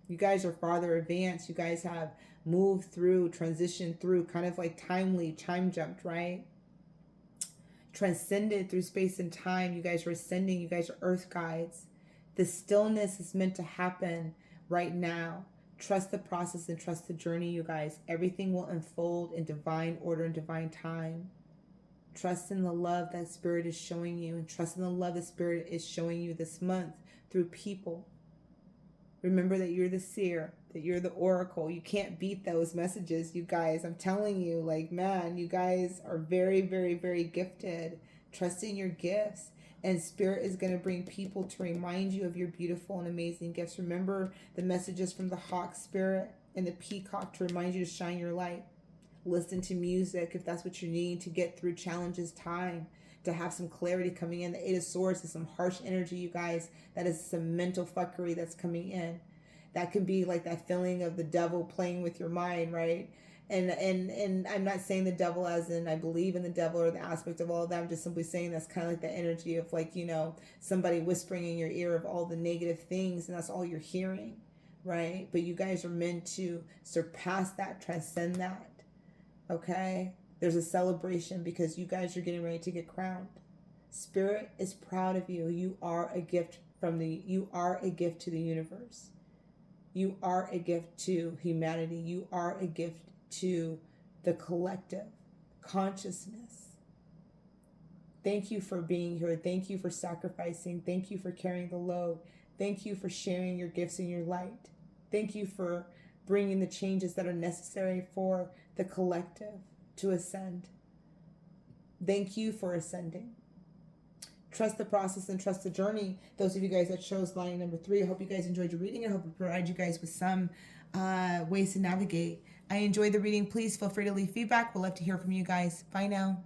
S1: You guys are farther advanced. You guys have moved through, transitioned through, kind of like time jumped, right? Transcended through space and time. You guys are ascending. You guys are Earth Guides. The stillness is meant to happen right now. Trust the process and trust the journey, you guys. Everything will unfold in divine order and divine time. Trust in the love that Spirit is showing you, and trust in the love that Spirit is showing you this month through people. Remember that you're the seer, that you're the oracle. You can't beat those messages, you guys. I'm telling you, like, man, you guys are very, very, very gifted. Trust in your gifts. And Spirit is going to bring people to remind you of your beautiful and amazing gifts. Remember the messages from the hawk spirit and the peacock to remind you to shine your light. Listen to music if that's what you need to get through challenges, time, to have some clarity coming in. The Eight of Swords is some harsh energy, you guys. That is some mental fuckery that's coming in. That can be like that feeling of the devil playing with your mind, right? And I'm not saying the devil as in I believe in the devil or the aspect of all of that. I'm just simply saying that's kind of like the energy of, like, you know, somebody whispering in your ear of all the negative things, and that's all you're hearing, right? But you guys are meant to surpass that, transcend that, okay? There's a celebration because you guys are getting ready to get crowned. Spirit is proud of you. You are a gift you are a gift to the universe. You are a gift to humanity. You are a gift to the collective consciousness. Thank you for being here. Thank you for sacrificing. Thank you for carrying the load. Thank you for sharing your gifts and your light. Thank you for bringing the changes that are necessary for the collective to ascend. Thank you for ascending. Trust the process and trust the journey. Those of you guys that chose line number 3, I hope you guys enjoyed your reading. I hope it provided you guys with some ways to navigate. I enjoyed the reading. Please feel free to leave feedback. We'd love to hear from you guys. Bye now.